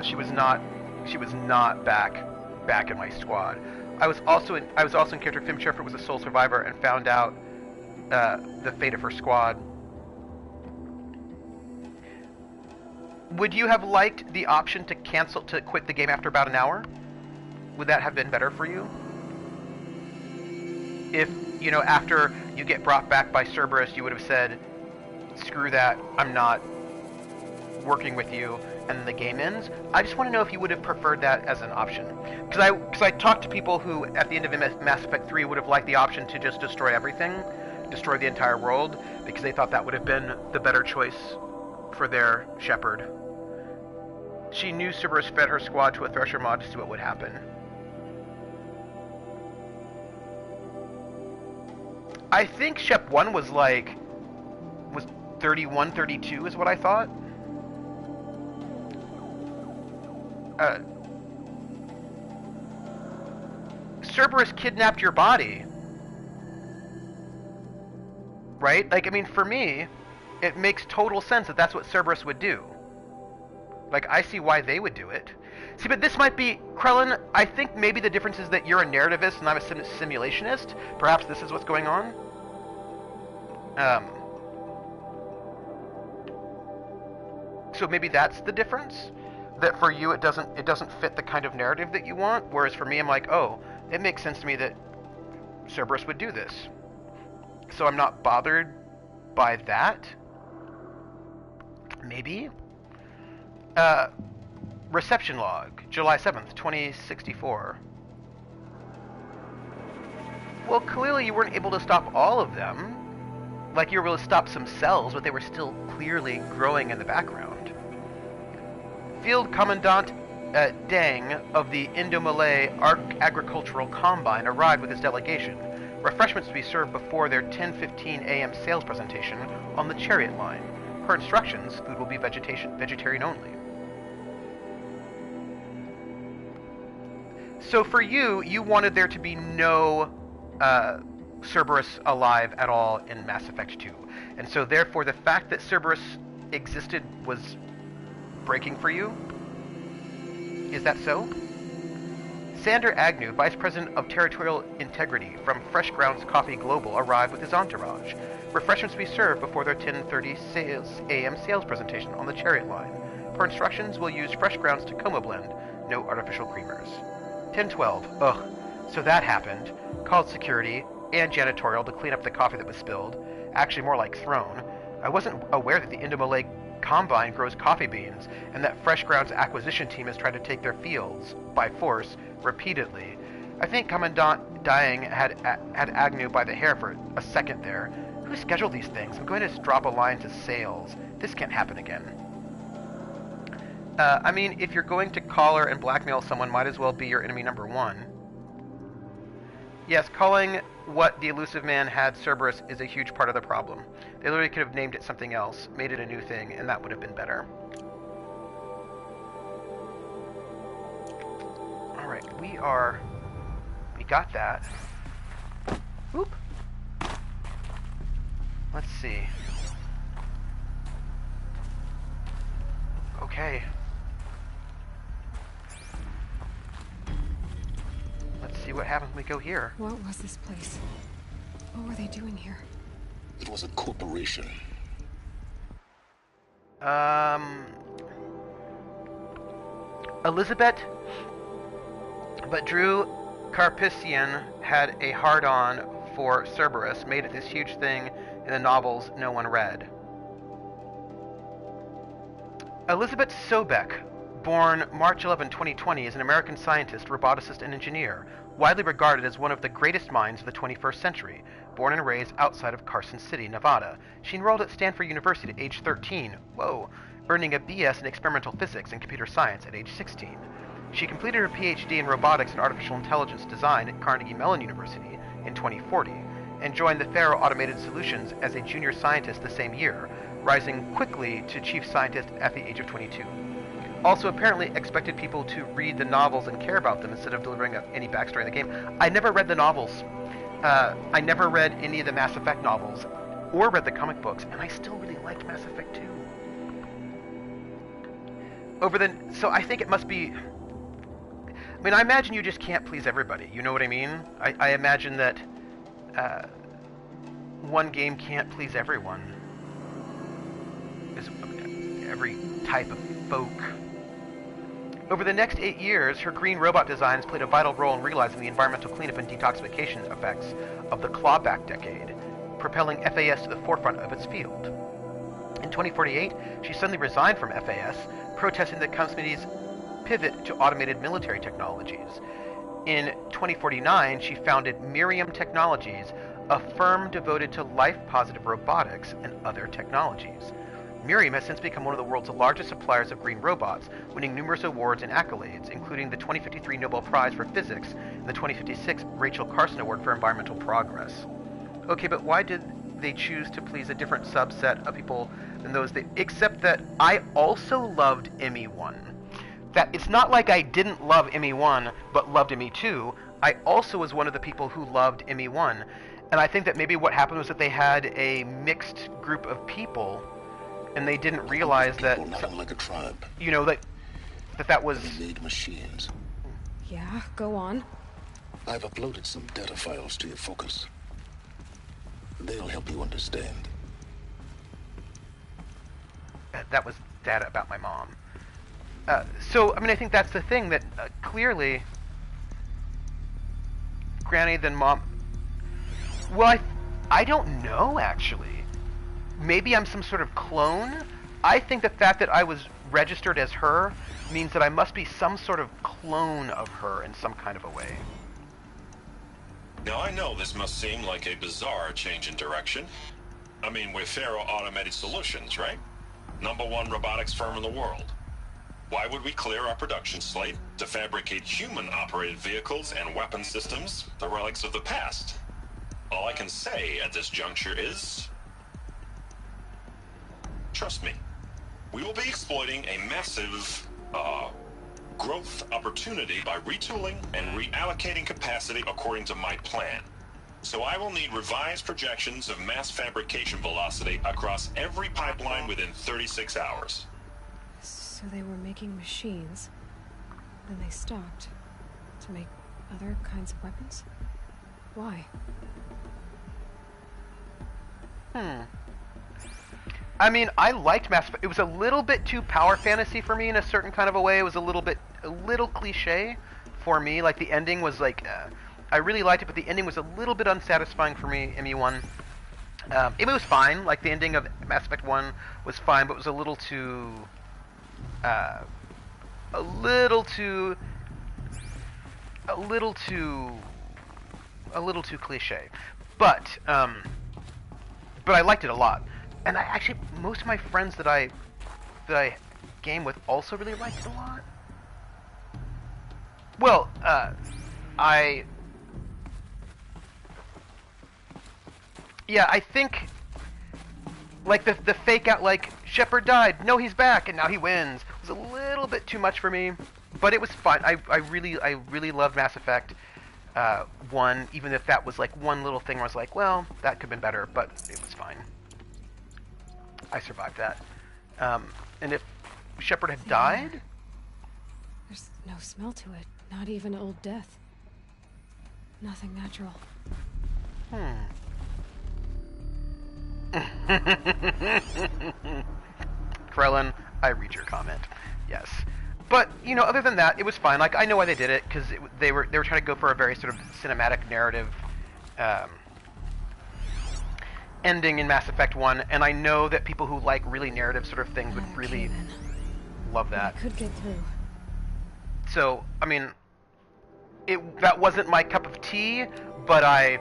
She was not back in my squad. I was also in character Fim Sherford was a sole survivor and found out the fate of her squad. Would you have liked the option to quit the game after about an hour? Would that have been better for you? If, after you get brought back by Cerberus, you would have said, screw that, I'm not working with you, and then the game ends? I just want to know if you would have preferred that as an option. Because I talked to people who, at the end of Mass Effect 3, would have liked the option to just destroy everything, destroy the entire world, because they thought that would have been the better choice for their Shepard. She knew Cerberus fed her squad to a Thresher mod to see what would happen. I think Shep 1 was 31, 32 is what I thought. Cerberus kidnapped your body. Right? Like, I mean, for me, it makes total sense that that's what Cerberus would do. Like, I see why they would do it. See, but this might be... Krellin, I think maybe the difference is that you're a narrativist and I'm a simulationist. Perhaps this is what's going on. So maybe that's the difference? That for you it doesn't fit the kind of narrative that you want, whereas for me I'm like, oh, it makes sense to me that Cerberus would do this. So I'm not bothered by that? Maybe? Reception log, July 7th, 2064. Well, clearly you weren't able to stop all of them. Like, you were able to stop some cells, but they were still clearly growing in the background. Field Commandant Deng of the Indo-Malay Agricultural Combine arrived with his delegation. Refreshments to be served before their 10:15 a.m. sales presentation on the Chariot line. Per instructions, food will be vegetarian only. So for you, you wanted there to be no Cerberus alive at all in Mass Effect 2. And so therefore the fact that Cerberus existed was breaking for you? Is that so? Sander Agnew, Vice President of Territorial Integrity from Fresh Grounds Coffee Global, arrived with his entourage. Refreshments to be served before their 10:30 a.m. sales presentation on the Chariot line. Per instructions, we'll use Fresh Grounds Tacoma blend, no artificial creamers. 10:12. Ugh. So that happened. Called security and janitorial to clean up the coffee that was spilled. Actually, more like thrown. I wasn't aware that the Indo-Malay Combine grows coffee beans, and that Fresh Grounds acquisition team has tried to take their fields, by force, repeatedly. I think Commandant Deng had Agnew by the hair for a second there. Who scheduled these things? I'm going to drop a line to sales. This can't happen again. I mean, if you're going to collar and blackmail someone, might as well be your enemy number one. Yes, calling what the Elusive Man had Cerberus is a huge part of the problem. They literally could have named it something else, made it a new thing, and that would have been better. Alright, we got that. Whoop. Let's see. Okay. Let's see what happens when we go here. What was this place? What were they doing here? It was a corporation. Elizabeth, but Drew Karpyshyn had a hard-on for Cerberus, made it this huge thing in the novels no one read. Elizabeth Sobek, born March 11, 2020, is an American scientist, roboticist, and engineer, widely regarded as one of the greatest minds of the 21st century. Born and raised outside of Carson City, Nevada, she enrolled at Stanford University at age 13, earning a BS in experimental physics and computer science at age 16. She completed her PhD in robotics and artificial intelligence design at Carnegie Mellon University in 2040, and joined the Faro Automated Solutions as a junior scientist the same year, rising quickly to chief scientist at the age of 22. Also, apparently expected people to read the novels and care about them instead of delivering any backstory in the game. I never read the novels. I never read any of the Mass Effect novels, or read the comic books, and I still really liked Mass Effect 2. So I think it must be... I mean, I imagine you just can't please everybody, you know what I mean? I imagine that one game can't please everyone. Every type of folk. Over the next 8 years, her green robot designs played a vital role in realizing the environmental cleanup and detoxification effects of the clawback decade, propelling FAS to the forefront of its field. In 2048, she suddenly resigned from FAS, protesting the company's pivot to automated military technologies. In 2049, she founded Miriam Technologies, a firm devoted to life-positive robotics and other technologies. Miriam has since become one of the world's largest suppliers of green robots, winning numerous awards and accolades, including the 2053 Nobel Prize for Physics and the 2056 Rachel Carson Award for Environmental Progress. Okay, but why did they choose to please a different subset of people than those they... Except that I also loved ME1. That it's not like I didn't love ME1, but loved ME2. I also was one of the people who loved ME1. And I think that maybe what happened was that they had a mixed group of people, and they didn't realize that... Not unlike a tribe. You know, that was... They made machines. Yeah, go on. I've uploaded some data files to your focus. They'll help you understand. That was data about my mom. So, I mean, I think that's the thing, that clearly... Granny, then Mom... Well, I don't know, actually. Maybe I'm some sort of clone? I think the fact that I was registered as her means that I must be some sort of clone of her in some kind of a way. Now, I know this must seem like a bizarre change in direction. I mean, we're Faro Automated Solutions, right? #1 robotics firm in the world. Why would we clear our production slate to fabricate human-operated vehicles and weapon systems, the relics of the past? All I can say at this juncture is... trust me, we will be exploiting a massive, growth opportunity by retooling and reallocating capacity according to my plan. So I will need revised projections of mass fabrication velocity across every pipeline within 36 hours. So they were making machines, then they stopped to make other kinds of weapons? Why? I mean, I liked Mass Effect. It was a little bit too power fantasy for me in a certain kind of a way. It was a little cliche for me. Like, the ending was like, I really liked it, but the ending was a little bit unsatisfying for me, ME1. It was fine. Like, the ending of Mass Effect 1 was fine, but it was a little too cliche. But I liked it a lot. And I actually, most of my friends that I game with also really liked it a lot. Well, I think, like, the fake out, like, Shepard died, no, he's back, and now he wins, was a little bit too much for me, but it was fun. I really loved Mass Effect 1, even if that was, like, one little thing where I was like, well, that could have been better, but it was fine. I survived that. And if Shepard had died... There's no smell to it. Not even Old Death. Nothing natural. Krellin, I read your comment. Yes. But, you know, other than that, it was fine. Like, I know why they did it, because they were trying to go for a very sort of cinematic narrative ending in Mass Effect 1, and I know that people who like really narrative sort of things would really love that. I could get through. So, I mean, that wasn't my cup of tea, but I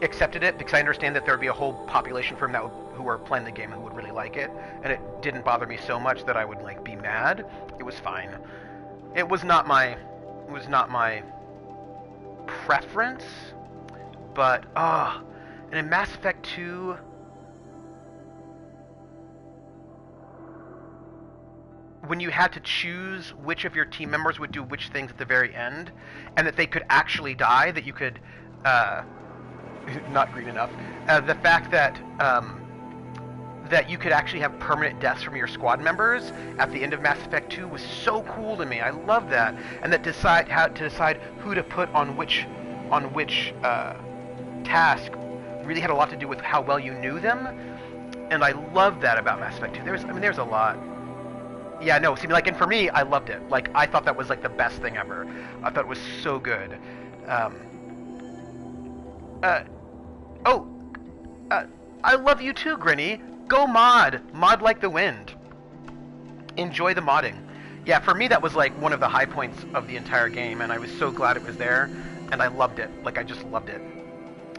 accepted it because I understand that there would be a whole population from that who are playing the game who would really like it, and it didn't bother me so much that I would, like, be mad. It was fine. It was not my preference, but and in Mass Effect 2, when you had to choose which of your team members would do which things at the very end, and that they could actually die, that you could, not green enough, the fact that, that you could actually have permanent deaths from your squad members at the end of Mass Effect 2 was so cool to me. I love that. And that how to decide who to put on which task really had a lot to do with how well you knew them. And I love that about Mass Effect 2. There's a lot. Yeah, no, see, like, and for me, I loved it. Like, I thought that was, like, the best thing ever. I thought it was so good. I love you too, Grinny. Go mod. Mod like the wind. Enjoy the modding. Yeah, for me, that was, like, one of the high points of the entire game, and I was so glad it was there, and I loved it. Like, I just loved it.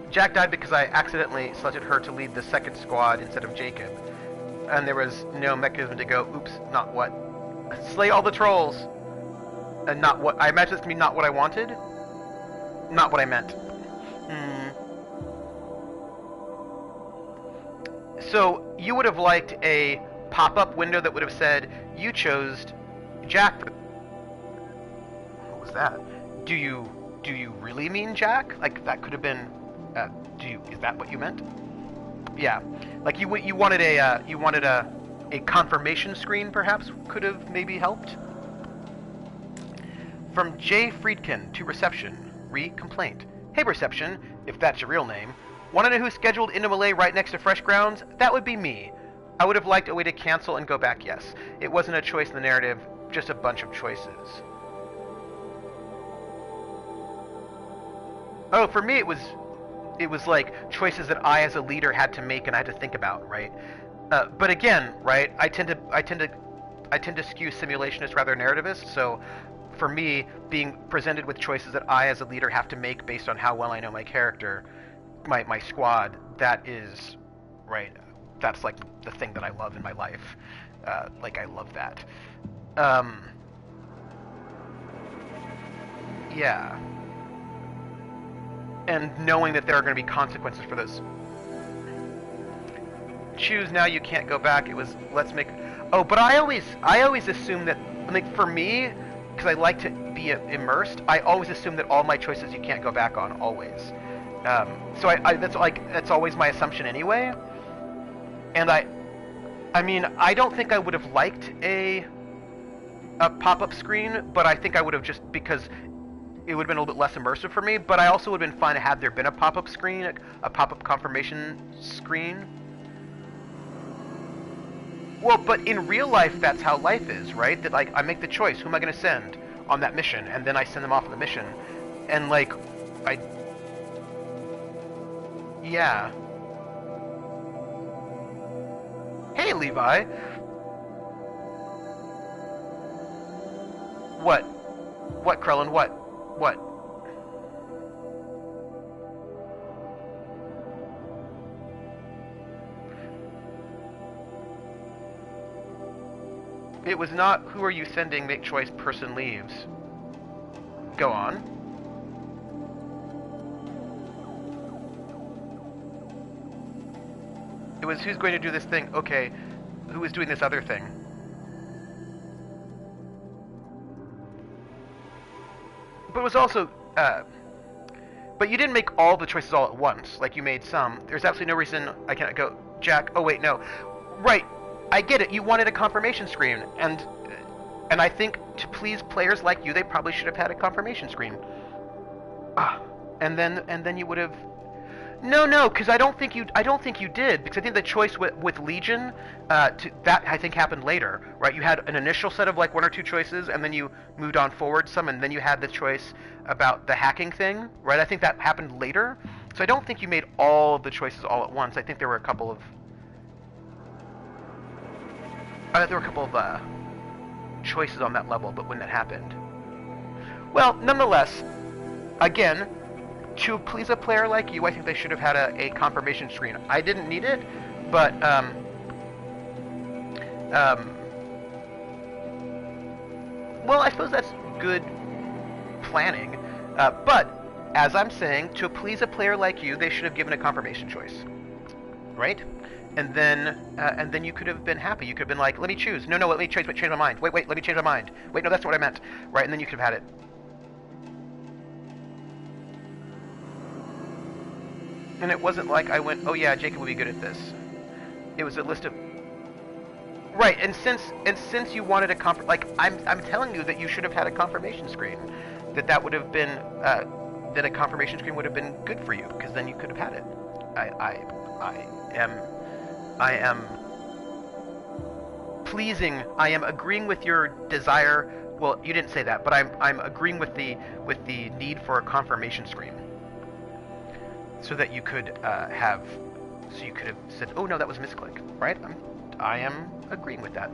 Jack died because I accidentally selected her to lead the second squad instead of Jacob. And there was no mechanism to go, oops, not what. Slay all the trolls. And not what, I imagine this to be not what I wanted. Not what I meant. So, you would have liked a pop-up window that would have said, you chose Jack. What was that? Do you really mean Jack? Like, that could have been, is that what you meant? Yeah, like you wanted a confirmation screen, perhaps could have maybe helped. From J. Friedkin to reception, complaint. Hey reception, if that's your real name. Want to know who's scheduled into Malay right next to Fresh Grounds? That would be me. I would have liked a way to cancel and go back. Yes, it wasn't a choice in the narrative, just a bunch of choices. Oh, for me it was like choices that I as a leader had to make and I had to think about, right? But again, right, I tend to skew simulationist rather than narrativist, so for me, being presented with choices that I as a leader have to make based on how well I know my character, my squad, that is, right, that's like the thing that I love in my life. Like, I love that. Yeah. And knowing that there are going to be consequences for this. Choose now, you can't go back. It was, let's make... Oh, but I always assume that, like, for me, because I like to be immersed, I always assume that all my choices you can't go back on, always. So that's always my assumption anyway. And I mean, I don't think I would have liked a pop-up screen, but I think I would have, just because it would have been a little bit less immersive for me, but I also would have been fine had there been a pop-up screen, a pop-up confirmation screen. Well, but in real life, that's how life is, right? That, like, I make the choice, who am I going to send on that mission, and then I send them off on the mission. And, like, yeah. Hey, Levi! What? What, Krellin? What? What? It was not, who are you sending, make choice, person leaves. Go on. It was, who's going to do this thing? Okay, who is doing this other thing? But it was also, but you didn't make all the choices all at once. Like, you made some. There's absolutely no reason I cannot go, Jack, oh wait, no. Right, I get it, you wanted a confirmation screen, and I think to please players like you, they probably should have had a confirmation screen. And then you would have... No, because I don't think you did, because I think the choice with Legion, that I think happened later, right? You had an initial set of like one or two choices, and then you moved on forward some, and then you had the choice about the hacking thing, right? I think that happened later, so I don't think you made all of the choices all at once. I think there were a couple of... choices on that level, but when that happened. Well, nonetheless, again, to please a player like you, I think they should have had a confirmation screen. I didn't need it, but well, I suppose that's good planning. But as I'm saying, to please a player like you, they should have given a confirmation choice, right? And then you could have been happy. You could have been like, let me choose. No, let me change my mind. Wait, let me change my mind. Wait, no, that's not what I meant. Right, and then you could have had it. And it wasn't like I went, oh yeah, Jacob would be good at this. It was a list of... Right, and since you wanted a like, I'm telling you that you should have had a confirmation screen. That would have been, that a confirmation screen would have been good for you, because then you could have had it. I am pleasing. I am agreeing with your desire. Well, you didn't say that, but I'm agreeing with the need for a confirmation screen, so that you could have said, oh no, that was a misclick, right? I am agreeing with that.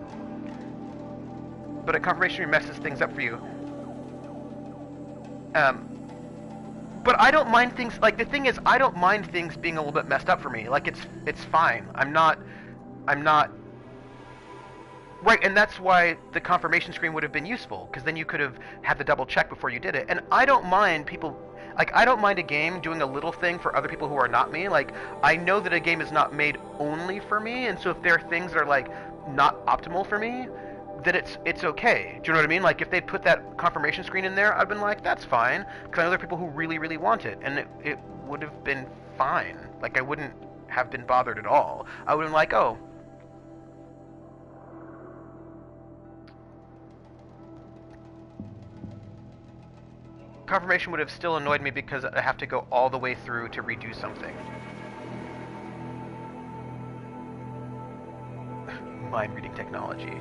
But a confirmation screen messes things up for you. But I don't mind things, like, the thing is, I don't mind things being a little bit messed up for me. Like, it's fine. I'm not... Right, and that's why the confirmation screen would have been useful, because then you could have had the double check before you did it. And I don't mind people... Like, I don't mind a game doing a little thing for other people who are not me. Like, I know that a game is not made only for me, and so if there are things that are, like, not optimal for me, then it's okay. Do you know what I mean? Like, if they'd put that confirmation screen in there, I'd been like, that's fine, because I know there are people who really, really want it, and it would have been fine. Like, I wouldn't have been bothered at all. I would have been like, oh. Confirmation would have still annoyed me because I have to go all the way through to redo something. Mind reading technology.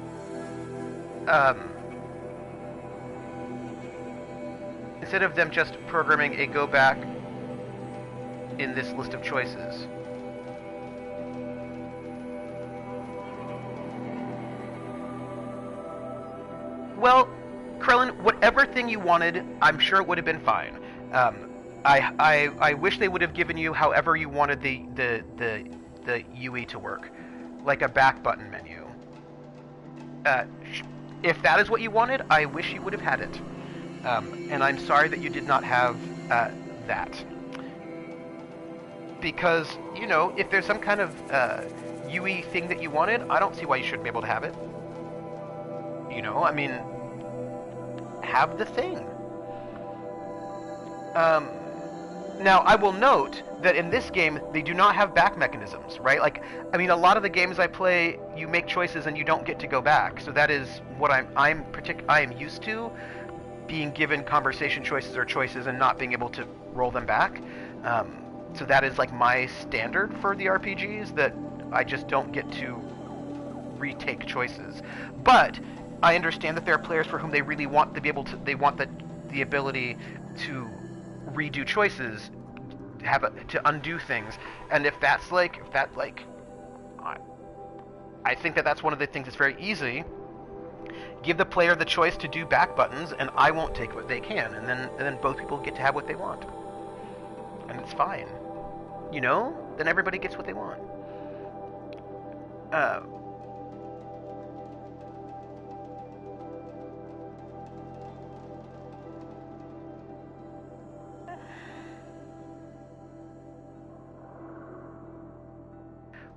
Instead of them just programming a go back in this list of choices. Well, Krellin, whatever thing you wanted, I'm sure it would have been fine. I wish they would have given you however you wanted the UE to work, like a back button menu. If that is what you wanted, I wish you would have had it. And I'm sorry that you did not have that. Because, you know, if there's some kind of UE thing that you wanted, I don't see why you shouldn't be able to have it. You know, I mean, have the thing. Now, I will note that in this game, they do not have back mechanisms, right? Like, I mean, a lot of the games I play, you make choices and you don't get to go back. So that is what I am used to, being given conversation choices or choices and not being able to roll them back. So that is like my standard for the RPGs, that I just don't get to retake choices. But I understand that there are players for whom they really want to be able to, they want the ability to redo choices, to undo things. And if that's like, I think that that's one of the things that's very easy. Give the player the choice to do back buttons, and I won't take what they can, and then both people get to have what they want, and it's fine. You know, then everybody gets what they want.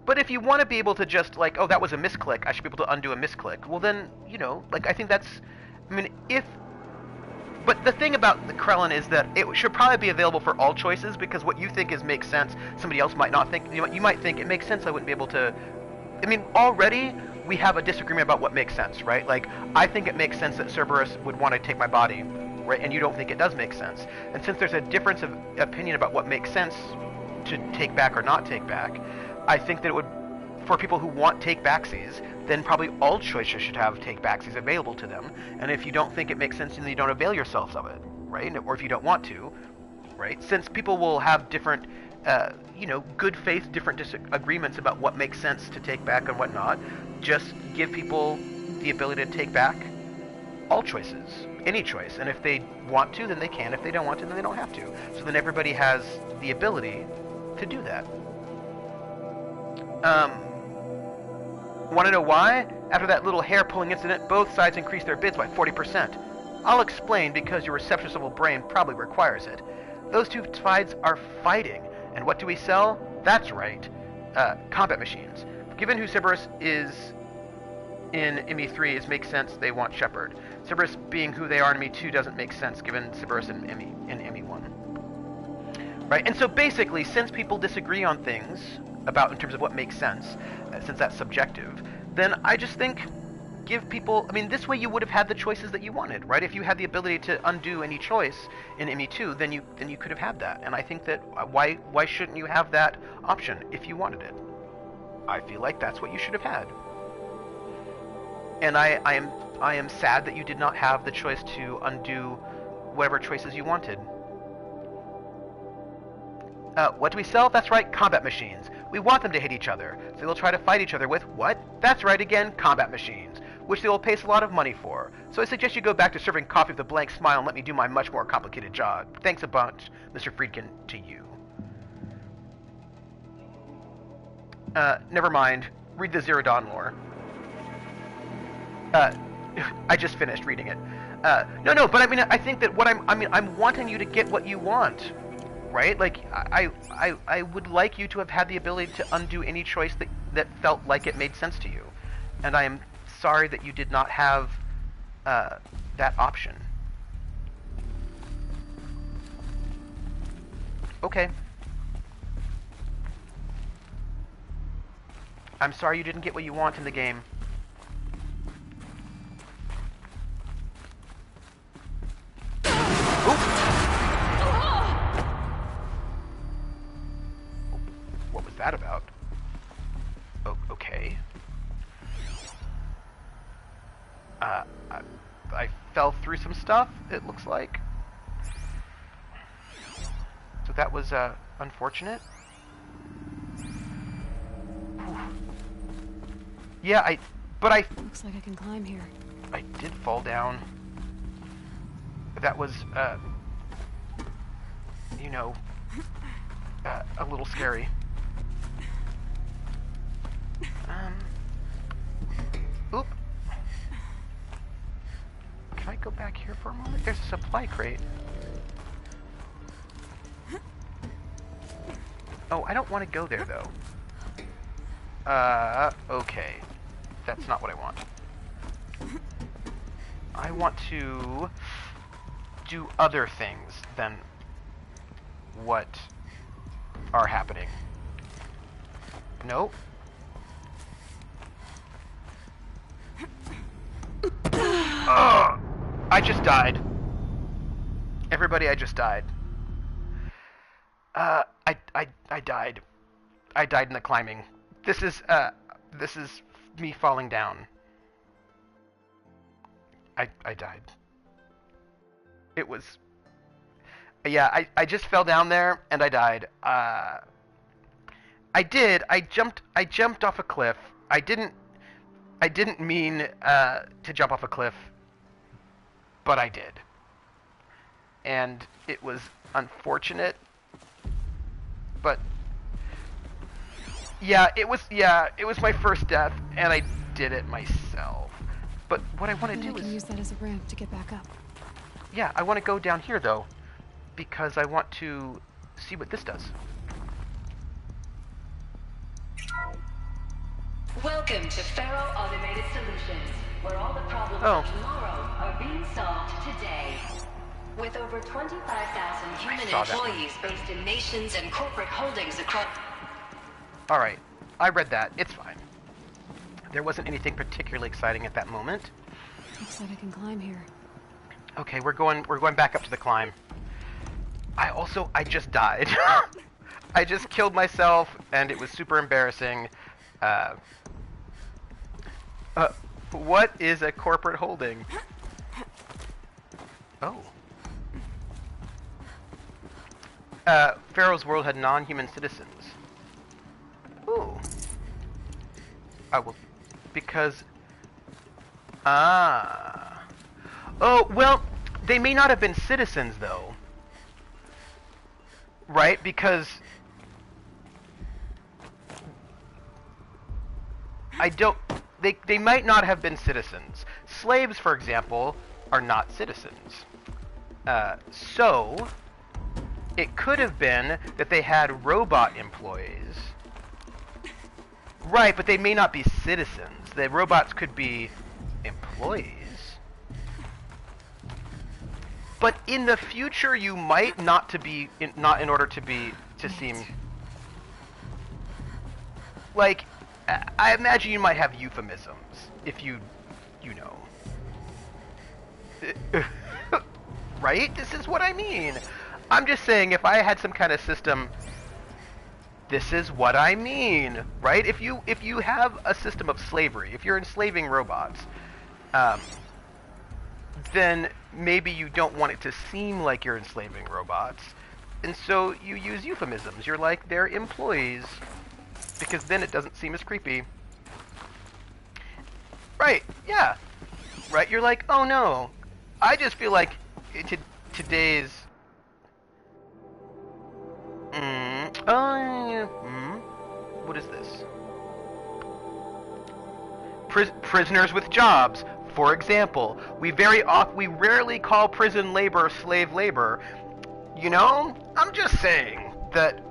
But if you want to be able to just, like, oh, that was a misclick, I should be able to undo a misclick, well then, you know, like, I think that's, I mean, but the thing about the Krellin is that it should probably be available for all choices, because what you think makes sense, somebody else might not think. You might think it makes sense, I wouldn't be able to. I mean, already we have a disagreement about what makes sense, right? Like, I think it makes sense that Cerberus would want to take my body, right? And you don't think it does make sense. And since there's a difference of opinion about what makes sense to take back or not take back, I think that it would, for people who want take-backsies, then probably all choices should have take-backsies available to them. And if you don't think it makes sense, then you don't avail yourselves of it, right? Or if you don't want to, right? Since people will have different, you know, good faith, different disagreements about what makes sense to take back and what not, just give people the ability to take back all choices, any choice. And if they want to, then they can. If they don't want to, then they don't have to. So then everybody has the ability to do that. Want to know why? After that little hair-pulling incident, both sides increased their bids by 40%. I'll explain, because your receptionist brain probably requires it. Those two sides are fighting. And what do we sell? That's right, combat machines. Given who Cerberus is in ME3, it makes sense they want Shepard. Cerberus being who they are in ME2 doesn't make sense given Cerberus in ME1. Right, and so basically, since people disagree on things about in terms of what makes sense, since that's subjective, then I just think give people, I mean, this way you would have had the choices that you wanted, right? If you had the ability to undo any choice in ME2, then you could have had that. And I think that why shouldn't you have that option if you wanted it? I feel like that's what you should have had. And I am sad that you did not have the choice to undo whatever choices you wanted. What do we sell? That's right, combat machines. We want them to hate each other, so they'll try to fight each other with what? That's right again, combat machines, which they will pay us a lot of money for. So I suggest you go back to serving coffee with a blank smile and let me do my much more complicated job. Thanks a bunch, Mr. Friedkin, to you. Never mind. Read the Zero Dawn lore. I just finished reading it. No, but I mean, I think that I'm wanting you to get what you want. Right? Like, I would like you to have had the ability to undo any choice that felt like it made sense to you. And I am sorry that you did not have that option. Okay. I'm sorry you didn't get what you want in the game. That about? Oh, okay. I fell through some stuff, it looks like. So that was, unfortunate. Whew. Yeah, Looks like I can climb here. I did fall down. That was, you know, a little scary. Oop. Can I go back here for a moment? There's a supply crate. Oh, I don't want to go there, though. Okay. That's not what I want. I want to do other things than what are happening. Nope. I just died. Everybody, I just died. I died. I died in the climbing. This is me falling down. I died. It was... Yeah, I just fell down there, and I died. I jumped off a cliff. I didn't mean to jump off a cliff, but I did. And it was unfortunate, but it was my first death, and I did it myself. But what I want to do is use that as a ramp to get back up. Yeah, I want to go down here though, because I want to see what this does. Welcome to Faro Automated Solutions, where all the problems of tomorrow are being solved today. With over 25,000 human employees based in nations and corporate holdings across... Alright, I read that. It's fine. There wasn't anything particularly exciting at that moment. Looks like I can climb here. Okay, we're going back up to the climb. I just died. I just killed myself, and it was super embarrassing. What is a corporate holding? Oh. Pharaoh's world had non-human citizens. Ooh. I will... Because... Ah. Oh, well, they may not have been citizens, though. Right? Because... I don't... They might not have been citizens. Slaves, for example, are not citizens. So... it could have been that they had robot employees. Right, but they may not be citizens. The robots could be employees. But in the future, you might not in order to seem like, I imagine you might have euphemisms if you know. Right? This is what I mean. I'm just saying, if I had some kind of system, this is what I mean, right? If you have a system of slavery, if you're enslaving robots, then maybe you don't want it to seem like you're enslaving robots, and so you use euphemisms. You're like, they're employees, because then it doesn't seem as creepy. Right, yeah. Right, you're like, oh no, I just feel like today's... What is this? Prisoners with jobs. For example, we rarely call prison labor slave labor. You know, I'm just saying that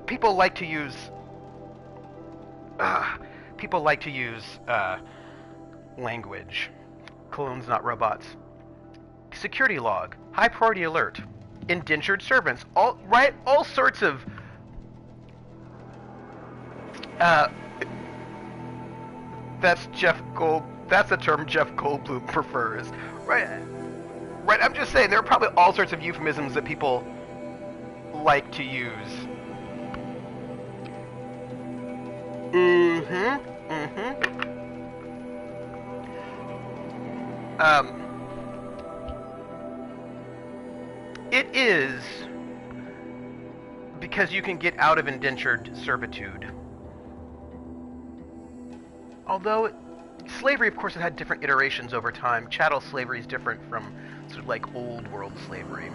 people like to use language. Clones, not robots. Security log. High priority alert. Indentured servants. All sorts of that's the term Jeff Goldblum prefers. Right, I'm just saying, there are probably all sorts of euphemisms that people like to use. It is because you can get out of indentured servitude. Although slavery, of course, has had different iterations over time. Chattel slavery is different from sort of like old world slavery.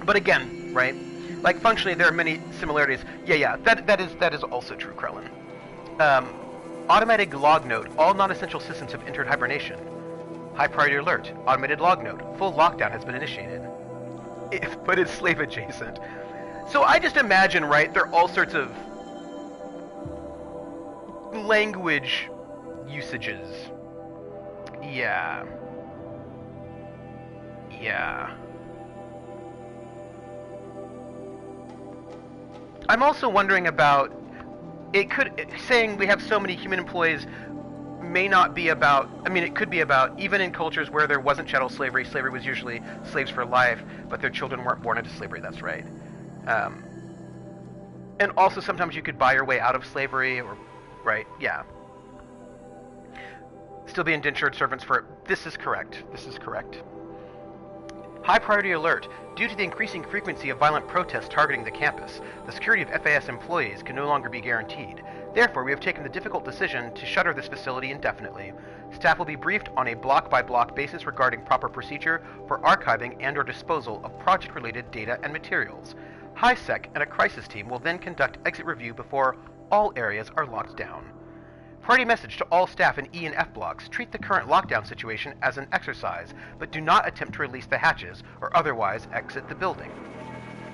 But again, right? Like functionally, there are many similarities. Yeah, that is also true, Krellin. Automatic log note. All non-essential systems have entered hibernation. High priority alert. Automated log note. Full lockdown has been initiated. But it's slave adjacent. So I just imagine, right, there are all sorts of language usages. Yeah. I'm also wondering about, saying we have so many human employees may not be about, I mean, it could be about, even in cultures where there wasn't chattel slavery, slavery was usually slaves for life, but their children weren't born into slavery, that's right. And also sometimes you could buy your way out of slavery, or, right, yeah. Still be indentured servants for, this is correct. High priority alert. Due to the increasing frequency of violent protests targeting the campus, the security of FAS employees can no longer be guaranteed. Therefore, we have taken the difficult decision to shutter this facility indefinitely. Staff will be briefed on a block-by-block basis regarding proper procedure for archiving and/or disposal of project-related data and materials. HiSec and a crisis team will then conduct exit review before all areas are locked down. Priority message to all staff in E and F blocks. Treat the current lockdown situation as an exercise, but do not attempt to release the hatches or otherwise exit the building.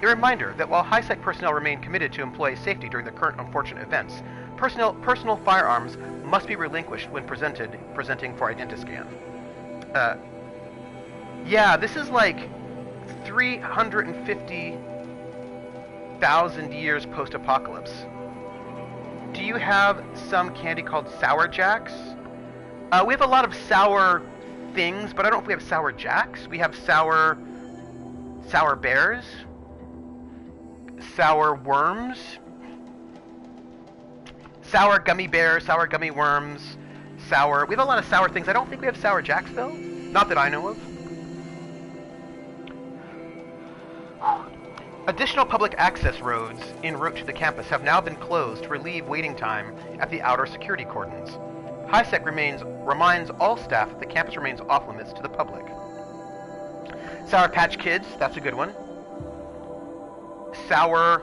A reminder that while HiSec personnel remain committed to employee safety during the current unfortunate events, personal firearms must be relinquished when presenting for Identiscan. Yeah, this is like 350,000 years post-apocalypse. Do you have some candy called Sour Jacks? We have a lot of sour things, but I don't know if we have Sour Jacks. We have sour bears, sour worms, sour gummy bears, sour gummy worms, sour... We have a lot of sour things. I don't think we have Sour Jacks, though. Not that I know of. Additional public access roads en route to the campus have now been closed to relieve waiting time at the outer security cordons. HiSec reminds all staff that the campus remains off-limits to the public. Sour Patch Kids, that's a good one. Sour...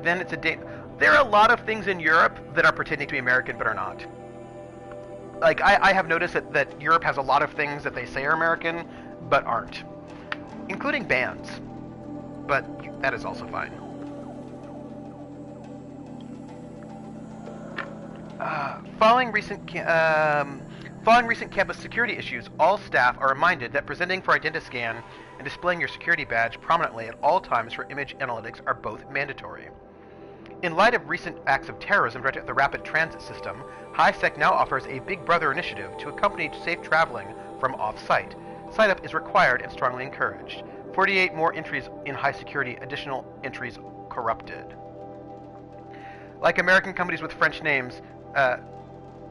Then it's a date... There are a lot of things in Europe that are pretending to be American but are not. Like, I have noticed that Europe has a lot of things that they say are American but aren't. including bands. But that is also fine. Following recent campus security issues, all staff are reminded that presenting for Identiscan and displaying your security badge prominently at all times for image analytics are both mandatory. In light of recent acts of terrorism directed at the rapid transit system, HiSec now offers a Big Brother initiative to accompany safe traveling from off-site. Sign-up is required and strongly encouraged. 48 more entries in high security, additional entries corrupted. Like American companies with French names,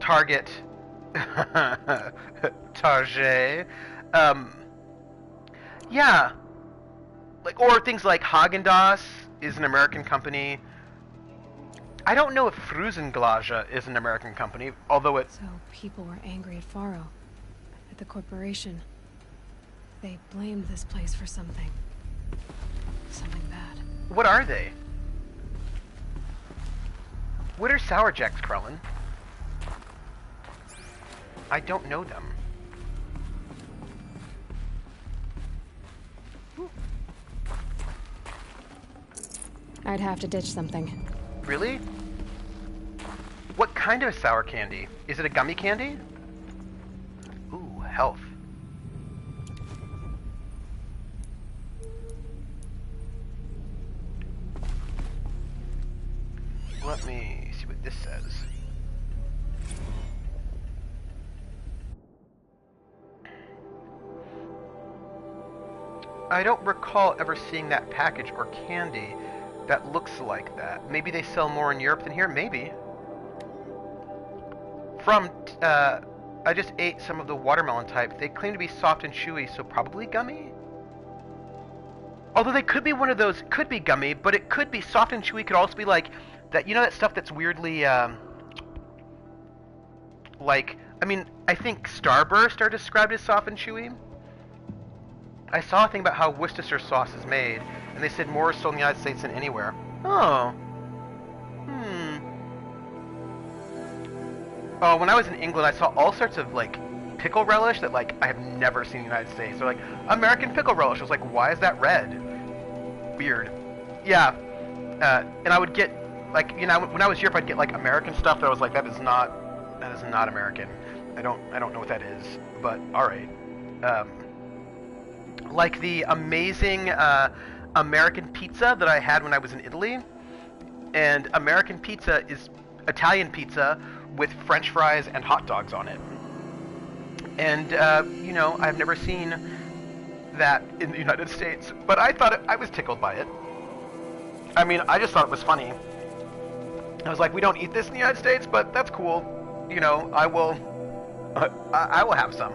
Target, Target, yeah, like, or things like Haagen-Dazs is an American company. I don't know if Frusenglage is an American company, although it... So people were angry at Faro, at the corporation. They blamed this place for something. Something bad. What are they? What are Sour Jacks, Krellin? I don't know them. I'd have to ditch something. Really? What kind of sour candy? Is it a gummy candy? Ooh, health. Let me see what this says. I don't recall ever seeing that package or candy that looks like that. Maybe they sell more in Europe than here? Maybe. I just ate some of the watermelon type. They claim to be soft and chewy, so probably gummy? Although they could be one of those, could be gummy, but it could be soft and chewy, could also be like, that, you know, that stuff that's weirdly, like, I mean, I think Starburst are described as soft and chewy. I saw a thing about how Worcestershire sauce is made, and they said more is sold in the United States than anywhere. Oh. Oh, when I was in England, I saw all sorts of, like, pickle relish that, like, I have never seen in the United States. They're like, American pickle relish. I was like, why is that red? Weird. Yeah. And I would get, like, you know, when I was Europe, I'd get, like, American stuff that I was like, that is not American. I don't know what that is, but alright. Like the amazing, American pizza that I had when I was in Italy. And American pizza is Italian pizza with French fries and hot dogs on it. And, you know, I've never seen that in the United States, but I was tickled by it. I mean, I just thought it was funny. I was like, we don't eat this in the United States, but that's cool. You know, I will have some.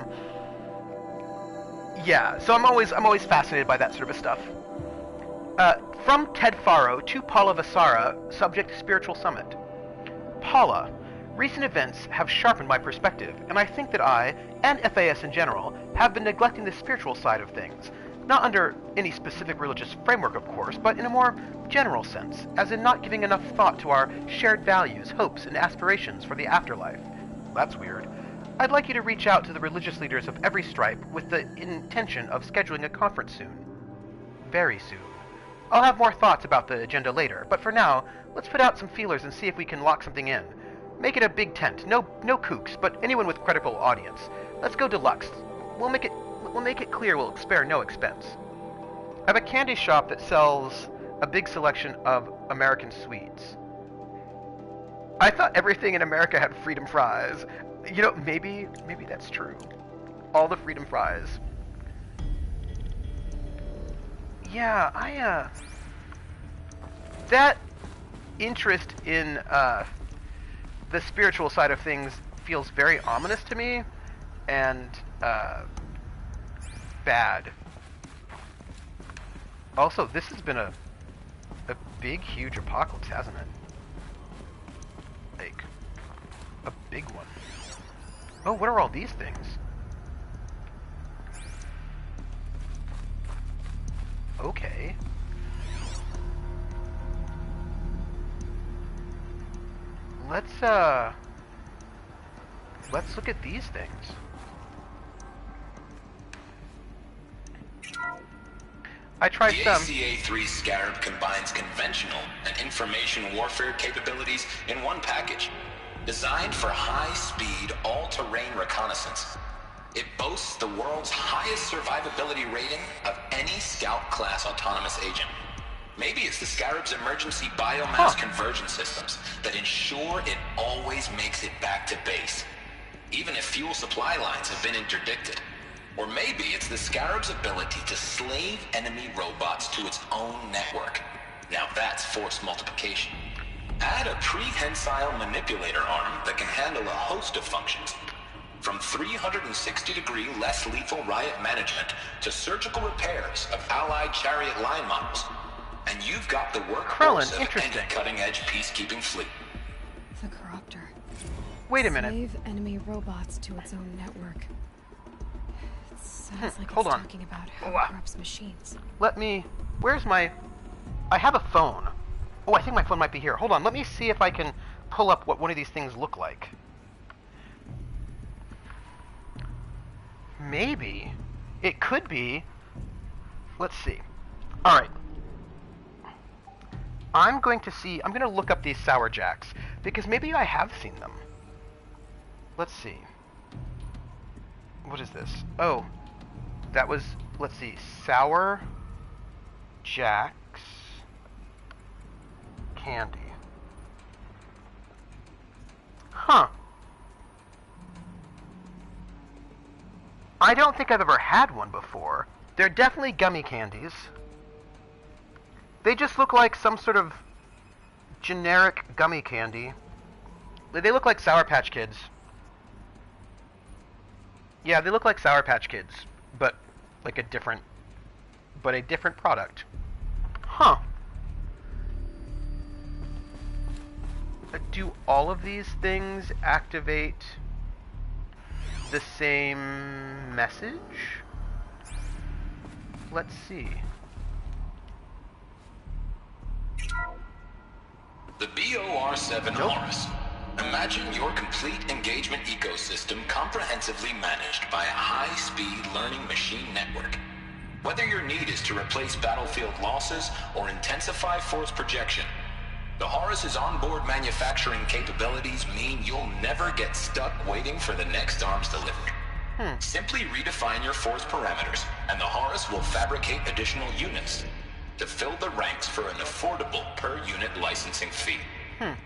Yeah, so I'm always fascinated by that sort of stuff. From Ted Faro to Paula Vasara, subject Spiritual Summit. Paula, recent events have sharpened my perspective, and I think that I, and FAS in general, have been neglecting the spiritual side of things. Not under any specific religious framework, of course, but in a more general sense, as in not giving enough thought to our shared values, hopes, and aspirations for the afterlife. That's weird. I'd like you to reach out to the religious leaders of every stripe with the intention of scheduling a conference soon. Very soon. I'll have more thoughts about the agenda later, but for now, let's put out some feelers and see if we can lock something in. Make it a big tent. No kooks, but anyone with credible audience. Let's go deluxe. We'll make it clear we'll spare no expense. I have a candy shop that sells a big selection of American sweets. I thought everything in America had freedom fries. You know, maybe that's true. All the freedom fries. Yeah, that interest in, the spiritual side of things feels very ominous to me, and, bad. Also, this has been a big, huge apocalypse, hasn't it? Like, a big one. Oh, what are all these things? Okay. Let's look at these things. I tried the some. The ACA-3 Scarab combines conventional and information warfare capabilities in one package. Designed for high-speed, all-terrain reconnaissance. It boasts the world's highest survivability rating of any Scout-class autonomous agent. Maybe it's the Scarab's emergency biomass conversion systems that ensure it always makes it back to base, even if fuel supply lines have been interdicted. Or maybe it's the Scarab's ability to slave enemy robots to its own network. Now that's force multiplication. Add a prehensile manipulator arm that can handle a host of functions, from 360-degree less lethal riot management to surgical repairs of Allied chariot line models. And you've got the workhorse of any cutting-edge peacekeeping fleet. The Corruptor. Wait a minute. Slave enemy robots to its own network. It sounds like Hold it's on. talking about how it corrupts machines. Let me... Where's my... I have a phone. Oh, I think my phone might be here. Hold on. Let me see if I can pull up what one of these things look like. Maybe. It could be. Let's see. Alright. I'm going to look up these Sour Jacks, because maybe I have seen them. Let's see. What is this? Oh, that was, let's see, Sour Jacks candy. Huh. I don't think I've ever had one before. They're definitely gummy candies. They just look like some sort of generic gummy candy. They look like Sour Patch Kids. Yeah, they look like Sour Patch Kids, but like a different product. Huh. Do all of these things activate the same message? Let's see. The BOR-7 Horus. Imagine your complete engagement ecosystem comprehensively managed by a high-speed learning machine network. Whether your need is to replace battlefield losses or intensify force projection, the Horus's onboard manufacturing capabilities mean you'll never get stuck waiting for the next arms delivery. Simply redefine your force parameters, and the Horus will fabricate additional units to fill the ranks for an affordable per-unit licensing fee.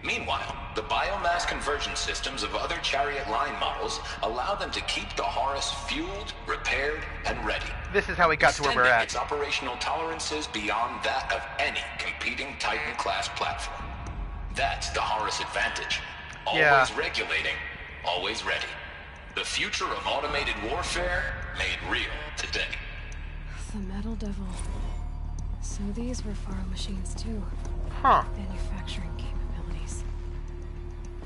Meanwhile, the biomass conversion systems of other chariot line models allow them to keep the Horus fueled, repaired, and ready. This is how we got to where we're at. Its operational tolerances beyond that of any competing Titan-class platform. That's the Horus advantage. Always regulating, always ready. The future of automated warfare made real today. The Metal Devil. So these were Faro machines too. Huh. Manufacturing capabilities.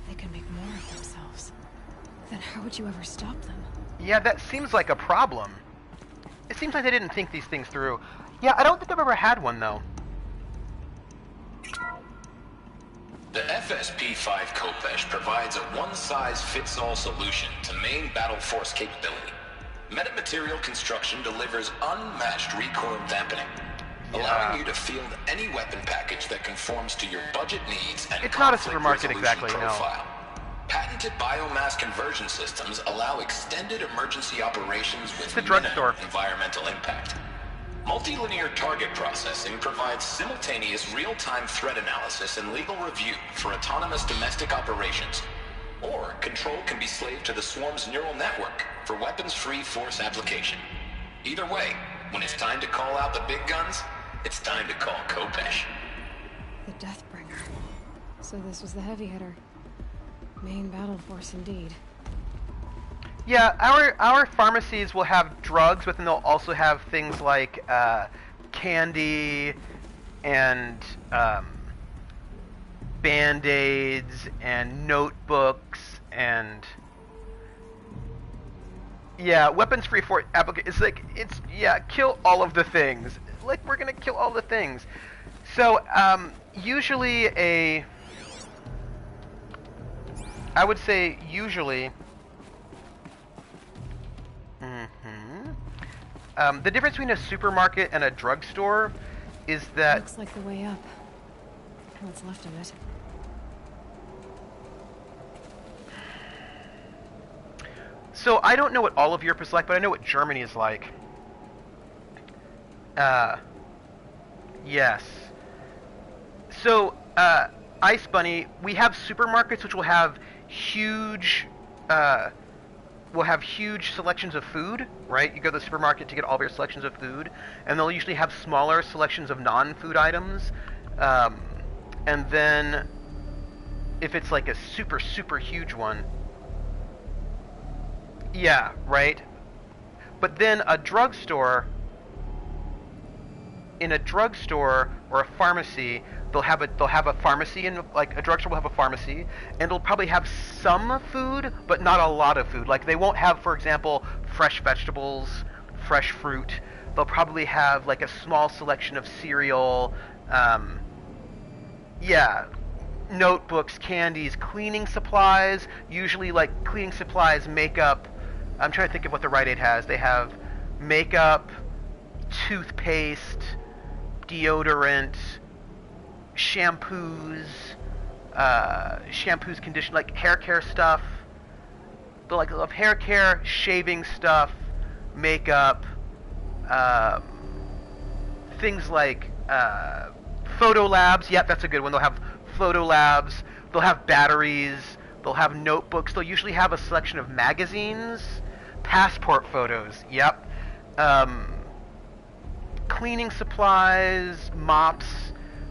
They can make more of themselves. Then how would you ever stop them? Yeah, that seems like a problem. It seems like they didn't think these things through. Yeah, I don't think I've ever had one, though. The FSP-5 Kopesh provides a one-size-fits-all solution to main battle force capability. Metamaterial construction delivers unmatched recoil dampening, allowing you to field any weapon package that conforms to your budget needs and it's not a conflict supermarket exactly, profile. Patented biomass conversion systems allow extended emergency operations with minimal environmental impact. Multilinear target processing provides simultaneous real-time threat analysis and legal review for autonomous domestic operations. Or control can be slaved to the swarm's neural network for weapons-free force application. Either way, when it's time to call out the big guns, it's time to call Kopesh. The Deathbringer. So this was the heavy hitter. Main battle force indeed. Yeah, our pharmacies will have drugs, but then they'll also have things like candy and Band-Aids and notebooks and weapons-free for application. Kill all of the things. Like, we're gonna kill all the things. So usually I would say usually. The difference between a supermarket and a drugstore is that... Looks like the way up. What's left of it. So I don't know what all of Europe is like, but I know what Germany is like. Yes. So, Ice Bunny, we have supermarkets which will have huge selections of food, right? You go to the supermarket to get all of your selections of food, and they'll usually have smaller selections of non-food items. And then, if it's like a super, super huge one, yeah, right? But then a drugstore, in a drugstore or a pharmacy, they'll have a pharmacy, and like a drugstore will have a pharmacy, and it'll probably have some food, but not a lot of food. Like they won't have, for example, fresh vegetables, fresh fruit. They'll probably have like a small selection of cereal, yeah, notebooks, candies, cleaning supplies, usually like cleaning supplies, makeup. I'm trying to think of what the Rite Aid has. They have makeup, toothpaste, deodorant, shampoos, condition, like hair care stuff. They'll have hair care, shaving stuff, makeup, things like photo labs. Yep, that's a good one. They'll have photo labs. They'll have batteries. They'll have notebooks. They'll usually have a selection of magazines, passport photos. Yep. Cleaning supplies, mops.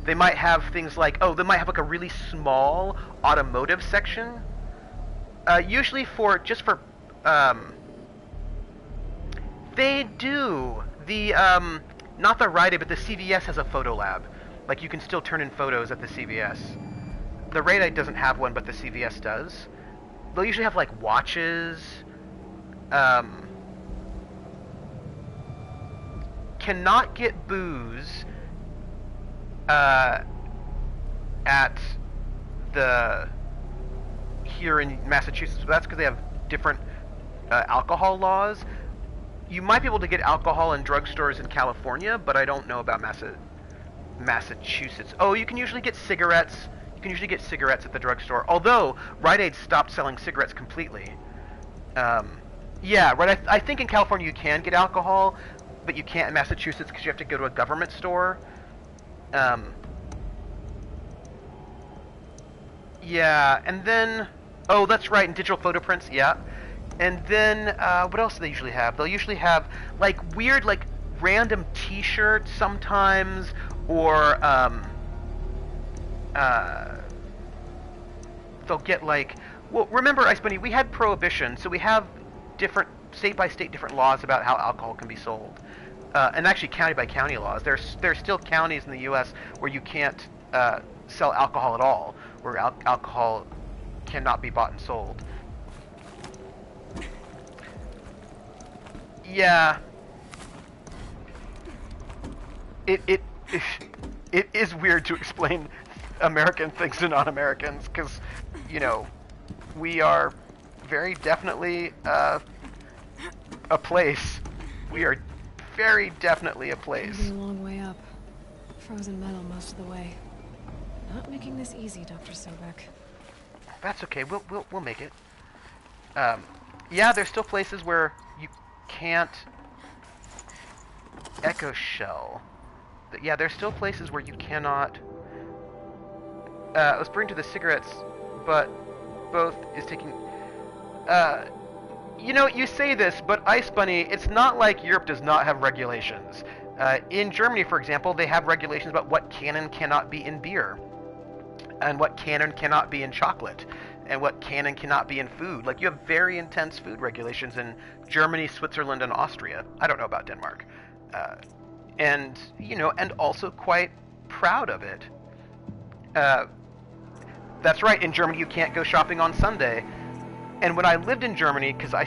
They might have things like, they might have like a really small automotive section. Usually they do. Not the Rite Aid, but the CVS has a photo lab. Like you can still turn in photos at the CVS. The Rite Aid doesn't have one, but the CVS does. They'll usually have like watches. Cannot get booze here in Massachusetts. So that's because they have different alcohol laws. You might be able to get alcohol in drugstores in California, but I don't know about Massachusetts. Oh, you can usually get cigarettes. You can usually get cigarettes at the drugstore. Although Rite Aid stopped selling cigarettes completely. Yeah, right. I think in California you can get alcohol, but you can't in Massachusetts because you have to go to a government store. Yeah, and then... Oh, that's right, and digital photo prints, yeah. And then, what else do they usually have? They'll usually have, like, weird, like, random t-shirts sometimes, or, they'll get, like... Well, remember, Ice Bunny, we had Prohibition, so we have different, state-by-state different laws about how alcohol can be sold. And actually county-by-county laws. There's still counties in the U.S. where you can't sell alcohol at all, where alcohol cannot be bought and sold. Yeah. It is weird to explain American things to non-Americans, because, you know, we are very definitely a place. We are very definitely a place. Maybe a long way up. Frozen metal most of the way. Not making this easy, Dr. Sobek. That's okay. We'll make it. Yeah, there's still places where you can't echo shell. Yeah, there's still places where you cannot. Let's bring to the cigarettes, but both is taking. You know, you say this, but Ice Bunny, it's not like Europe does not have regulations. In Germany, for example, they have regulations about what can and cannot be in beer, and what can and cannot be in chocolate, and what can and cannot be in food. Like, you have very intense food regulations in Germany, Switzerland, and Austria. I don't know about Denmark. And, you know, and also quite proud of it. That's right, in Germany you can't go shopping on Sunday. And when I lived in Germany, because I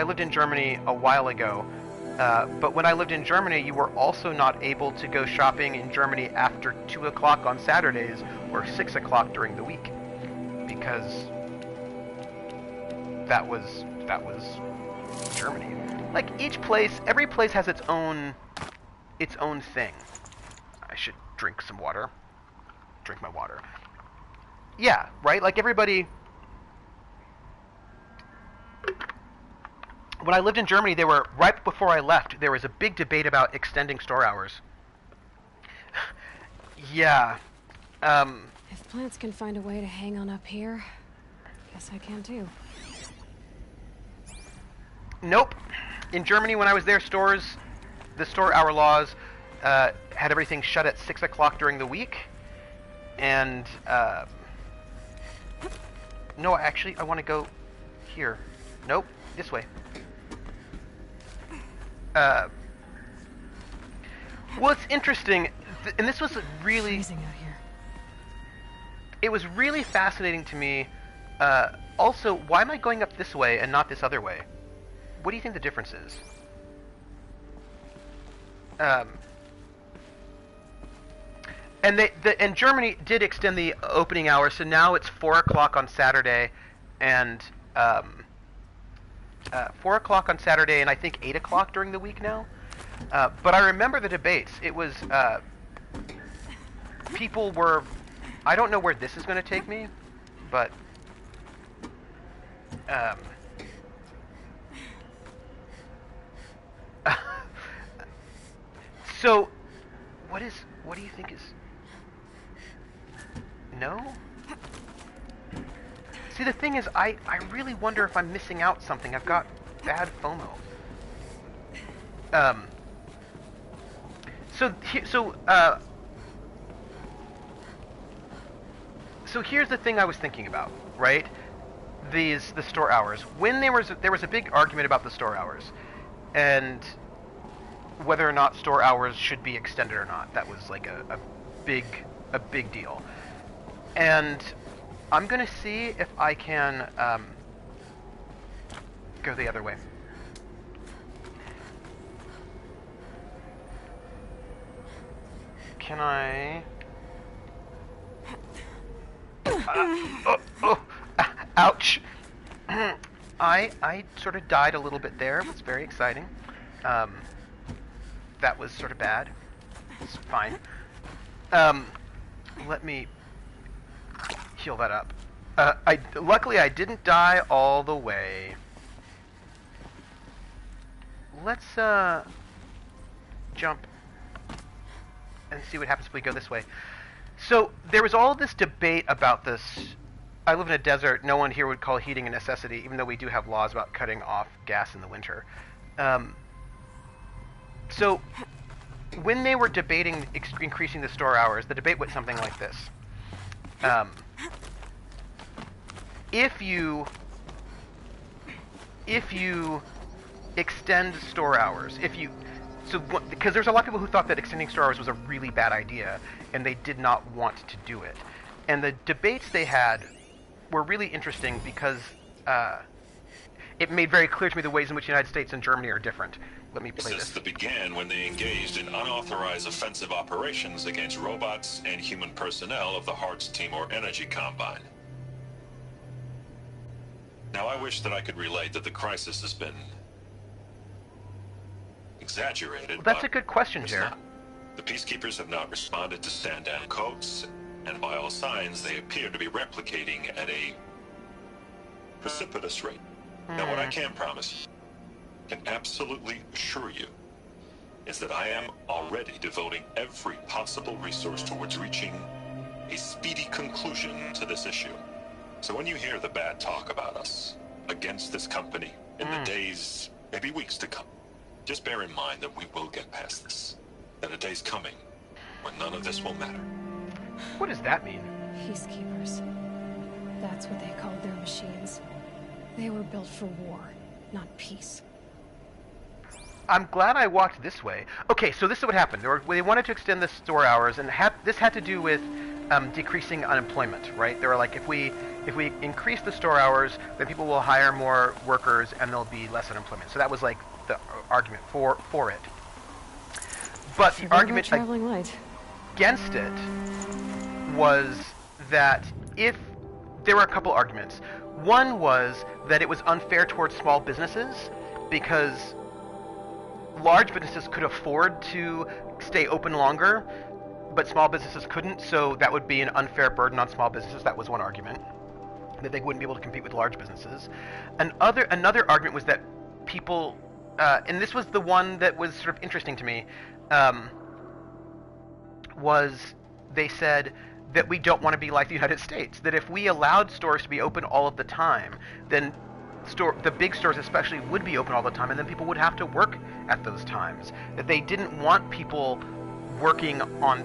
lived in Germany a while ago, but when I lived in Germany, you were also not able to go shopping in Germany after 2 o'clock on Saturdays or 6 o'clock during the week, because that was Germany. like every place has its own thing. I should drink some water. Drink my water. Yeah, right? Like everybody... When I lived in Germany, right before I left, there was a big debate about extending store hours. Yeah. If plants can find a way to hang on up here, guess I can too. Nope. In Germany, when I was there, the store hour laws had everything shut at 6 o'clock during the week. And, no, actually, I want to go here. Nope, this way. Well, it's interesting, and this was really... Freezing out here. It was really fascinating to me. Also, why am I going up this way and not this other way? What do you think the difference is? And Germany did extend the opening hours, so now it's 4 o'clock on Saturday, and 4 o'clock on Saturday, and I think 8 o'clock during the week now. But I remember the debates. It was people were. I don't know where this is going to take me, but so what do you think is no? See, the thing is, I really wonder if I'm missing out something. I've got bad FOMO. So here's the thing I was thinking about, right? The store hours. When there was a big argument about the store hours, and whether or not store hours should be extended or not. That was like a big deal. And I'm gonna see if I can go the other way. Can I? Ouch! I sort of died a little bit there. It was very exciting. That was sort of bad. It's fine. Let me heal that up. Luckily I didn't die all the way. Let's jump and see what happens if we go this way. So there was all this debate about this. I live in a desert. No one here would call heating a necessity, even though we do have laws about cutting off gas in the winter. So when they were debating increasing the store hours, the debate went something like this. If you extend store hours, because there's a lot of people who thought that extending store hours was a really bad idea, and they did not want to do it. And the debates they had were really interesting because it made very clear to me the ways in which the United States and Germany are different. Let me play this. That began when they engaged in unauthorized offensive operations against robots and human personnel of the Hearts Timor Energy Combine. Now, I wish that I could relate that the crisis has been exaggerated. Well, that's a good question, Jer. The peacekeepers have not responded to stand-down codes, and by all signs, they appear to be replicating at a precipitous rate. Now, what I can promise, can absolutely assure you, is that I am already devoting every possible resource towards reaching a speedy conclusion to this issue. So when you hear the bad talk about us against this company in the days, maybe weeks to come, just bear in mind that we will get past this. That a day's coming when none of this will matter. What does that mean? Peacekeepers. That's what they called their machines. They were built for war, not peace. I'm glad I walked this way. Okay, so this is what happened. They wanted to extend the store hours, and this had to do with decreasing unemployment, right? They were like, if we increase the store hours, then people will hire more workers, and there'll be less unemployment. So that was like the argument for it. But the argument against it was that there were a couple arguments. One was that it was unfair towards small businesses because large businesses could afford to stay open longer, but small businesses couldn't, so that would be an unfair burden on small businesses. That was one argument, that they wouldn't be able to compete with large businesses. Another argument was that people, and this was the one that was sort of interesting to me, was they said that we don't want to be like the United States, that if we allowed stores to be open all of the time, then the big stores especially would be open all the time, and then people would have to work at those times. That they didn't want people working on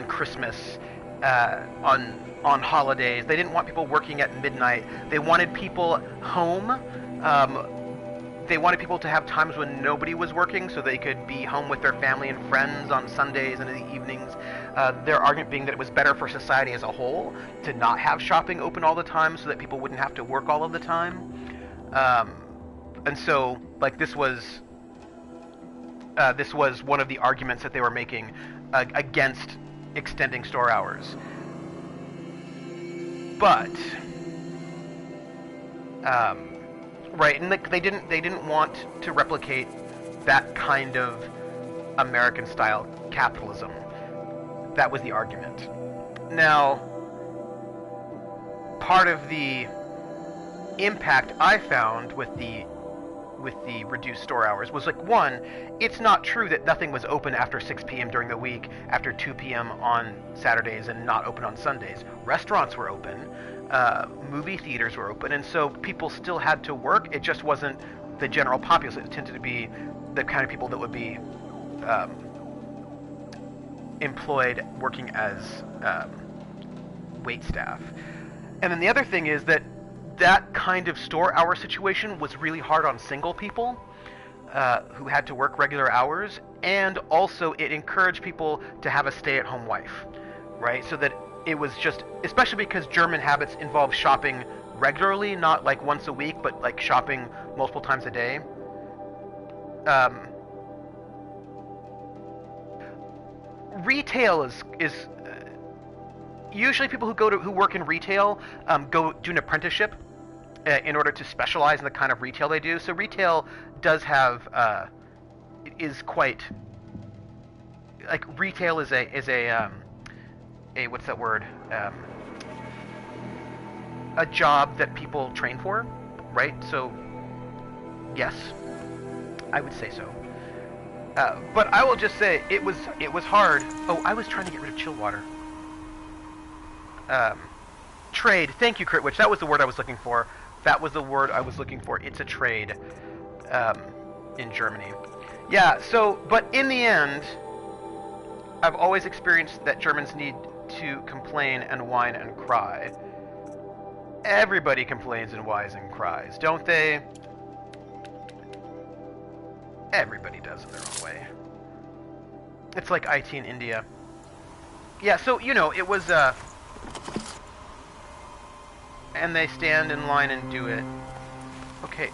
Christmas, on holidays. They didn't want people working at midnight. They wanted people home. They wanted people to have times when nobody was working so they could be home with their family and friends on Sundays and in the evenings. Their argument being that it was better for society as a whole to not have shopping open all the time so that people wouldn't have to work all of the time. And so, like, this was one of the arguments that they were making against extending store hours. But right, and they didn't want to replicate that kind of American-style capitalism. That was the argument. Now, part of the impact I found with the reduced store hours was, like, one, it's not true that nothing was open after 6 p.m. during the week, after 2 p.m. on Saturdays, and not open on Sundays. Restaurants were open. Movie theaters were open, and so people still had to work. It just wasn't the general populace. It tended to be the kind of people that would be employed working as wait staff. And then the other thing is that kind of store hour situation was really hard on single people who had to work regular hours, and also it encouraged people to have a stay-at-home wife, right? So that it was just, especially because German habits involve shopping regularly, not like once a week, but like shopping multiple times a day. Retail is usually people who work in retail go do an apprenticeship in order to specialize in the kind of retail they do. So retail does have is quite, like, retail is a what's that word? A job that people train for, right? So yes, I would say so. But I will just say it was hard. Oh, I was trying to get rid of chill water. Trade. Thank you, Critwitch. That was the word I was looking for. That was the word I was looking for. It's a trade in Germany. Yeah, so, but in the end, I've always experienced that Germans need to complain and whine and cry. Everybody complains and whines and cries, don't they? Everybody does in their own way. It's like IT in India. Yeah, so, you know, it was, and they stand in line and do it. Okay,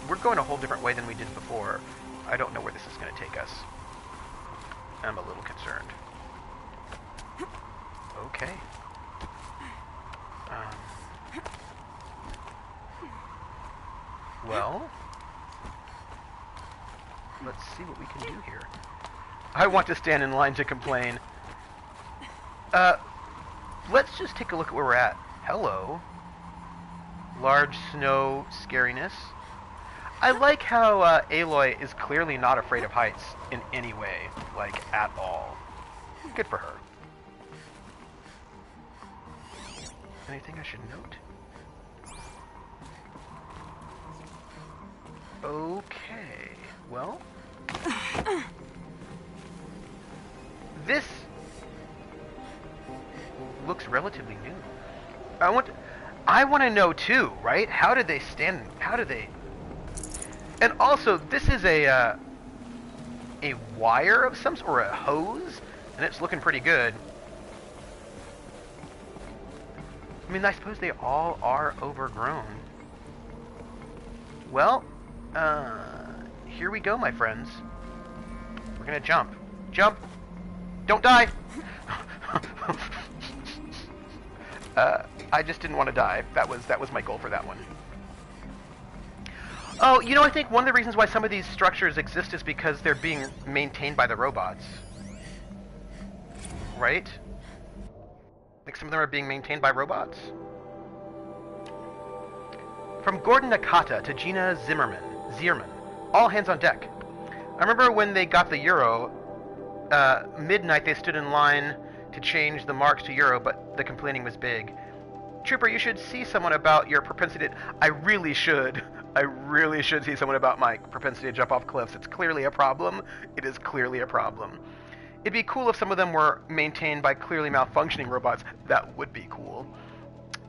we're going a whole different way than we did before. I don't know where this is going to take us. I'm a little concerned. Okay. Well, let's see what we can do here. I want to stand in line to complain. Let's just take a look at where we're at. Hello. Large snow scariness. I like how Aloy is clearly not afraid of heights in any way, like, at all. Good for her. Anything I should note? Okay, well, this looks relatively new. I want to know too, right? How did they stand? How did they? And also, this is a wire of some sort, or a hose, and it's looking pretty good. I mean, I suppose they all are overgrown. Well, here we go, my friends. We're gonna jump. Jump! Don't die! I just didn't want to die. That was my goal for that one. Oh, you know, I think one of the reasons why some of these structures exist is because they're being maintained by the robots. Right? Like some of them are being maintained by robots. From Gordon Nakata to Gina Zierman, all hands on deck. I remember when they got the Euro, midnight they stood in line to change the marks to Euro, but the complaining was big. Trooper, you should see someone about your propensity to... I really should see someone about my propensity to jump off cliffs. It's clearly a problem. It is clearly a problem. It'd be cool if some of them were maintained by clearly malfunctioning robots. That would be cool.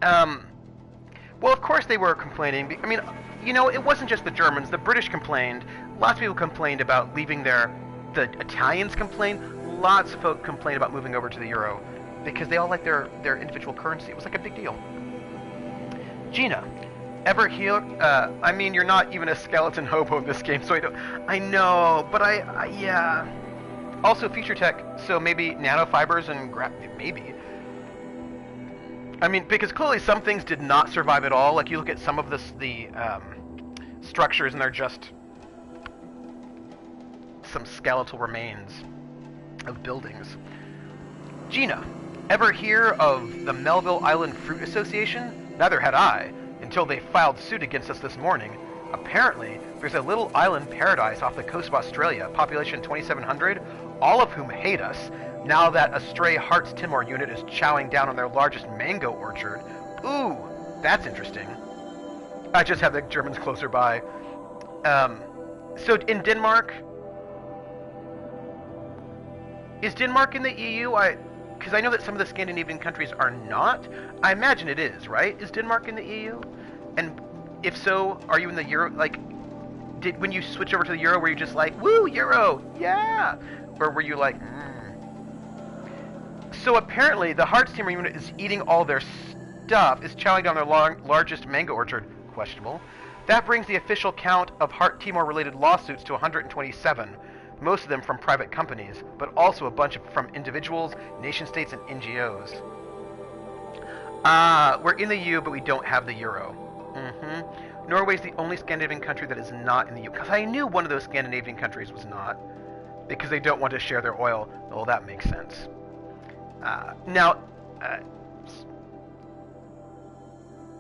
Well, of course they were complaining. I mean, you know, it wasn't just the Germans. The British complained. Lots of people complained about leaving the Italians complained. Lots of folk complained about moving over to the Euro because they all like their individual currency. It was like a big deal. Gina, ever hear? I mean, you're not even a skeleton hobo in this game, so I know, but yeah. Also, feature tech, so maybe nanofibers and maybe. I mean, because clearly some things did not survive at all. Like you look at some of the structures, and they're just some skeletal remains of buildings. Gina, ever hear of the Melville Island Fruit Association? Neither had I, until they filed suit against us this morning. Apparently, there's a little island paradise off the coast of Australia, population 2,700, all of whom hate us, now that a stray Hearts Timor unit is chowing down on their largest mango orchard. Ooh, that's interesting. I just have the Germans closer by. So in Denmark... Is Denmark in the EU? Because I know that some of the Scandinavian countries are not. I imagine it is, right? Is Denmark in the EU? And if so, are you in the Euro? Like, when you switch over to the Euro, were you just like, woo, Euro, yeah? Or were you like, So apparently, the Hearts Timor unit is eating all their stuff, is chowing down their largest mango orchard. Questionable. That brings the official count of Heart Timor-related lawsuits to 127. Most of them from private companies, but also a bunch from individuals, nation-states, and NGOs. We're in the EU, but we don't have the Euro. Norway's the only Scandinavian country that is not in the EU. Because I knew one of those Scandinavian countries was not. Because they don't want to share their oil. Well, that makes sense.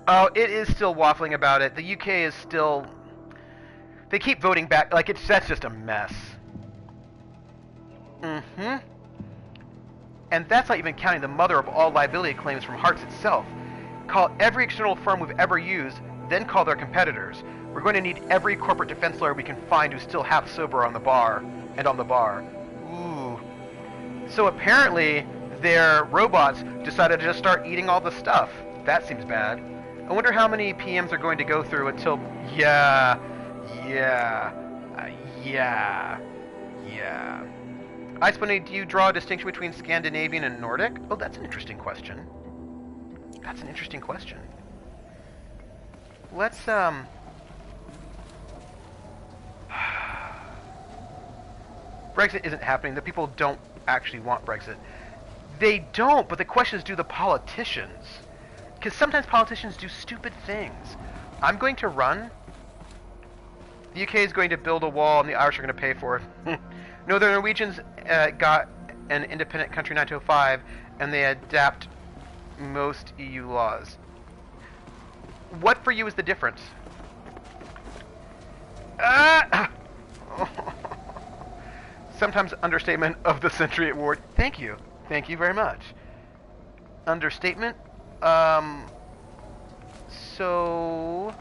Oh, it is still waffling about it. The UK is still... They keep voting back. Like, that's just a mess. And that's not even counting the mother of all liability claims from Hearts itself. Call every external firm we've ever used, then call their competitors. We're going to need every corporate defense lawyer we can find who's still half sober on the bar. Ooh. So apparently, their robots decided to just start eating all the stuff. That seems bad. I wonder how many PMs are going to go through until... Yeah. Ice Bunny, do you draw a distinction between Scandinavian and Nordic? Oh, that's an interesting question. Let's, Brexit isn't happening. The people don't actually want Brexit. They don't, but the question is, do the politicians? Because sometimes politicians do stupid things. I'm going to run. The UK is going to build a wall, and the Irish are going to pay for it. No, the Norwegians got an independent country in 1905, and they adapt most EU laws. What for you is the difference? Sometimes understatement of the century award. Thank you very much. Understatement. So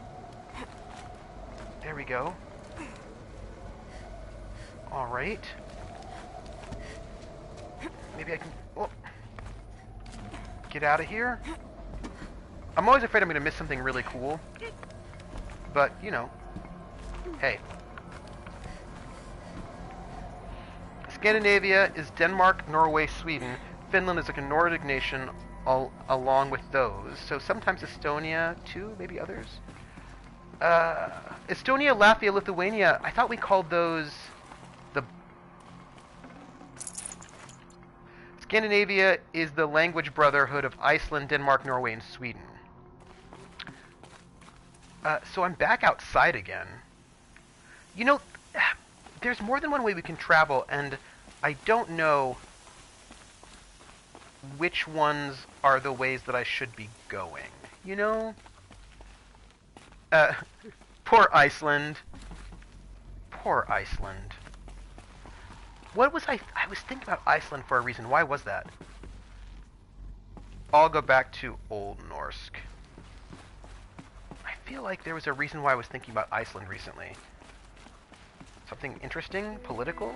there we go. All right. Maybe I can get out of here. I'm always afraid I'm going to miss something really cool. But, you know. Hey. Scandinavia is Denmark, Norway, Sweden. Finland is like a Nordic nation along with those. So sometimes Estonia, too, maybe others. Estonia, Latvia, Lithuania, I thought we called those... Scandinavia is the language brotherhood of Iceland, Denmark, Norway, and Sweden. So I'm back outside again. You know, there's more than one way we can travel, and I don't know which ones are the ways that I should be going. You know? Poor Iceland. Poor Iceland. What was I was thinking about Iceland for a reason. Why was that? I'll go back to Old Norse. I feel like there was a reason why I was thinking about Iceland recently. Something interesting? Political?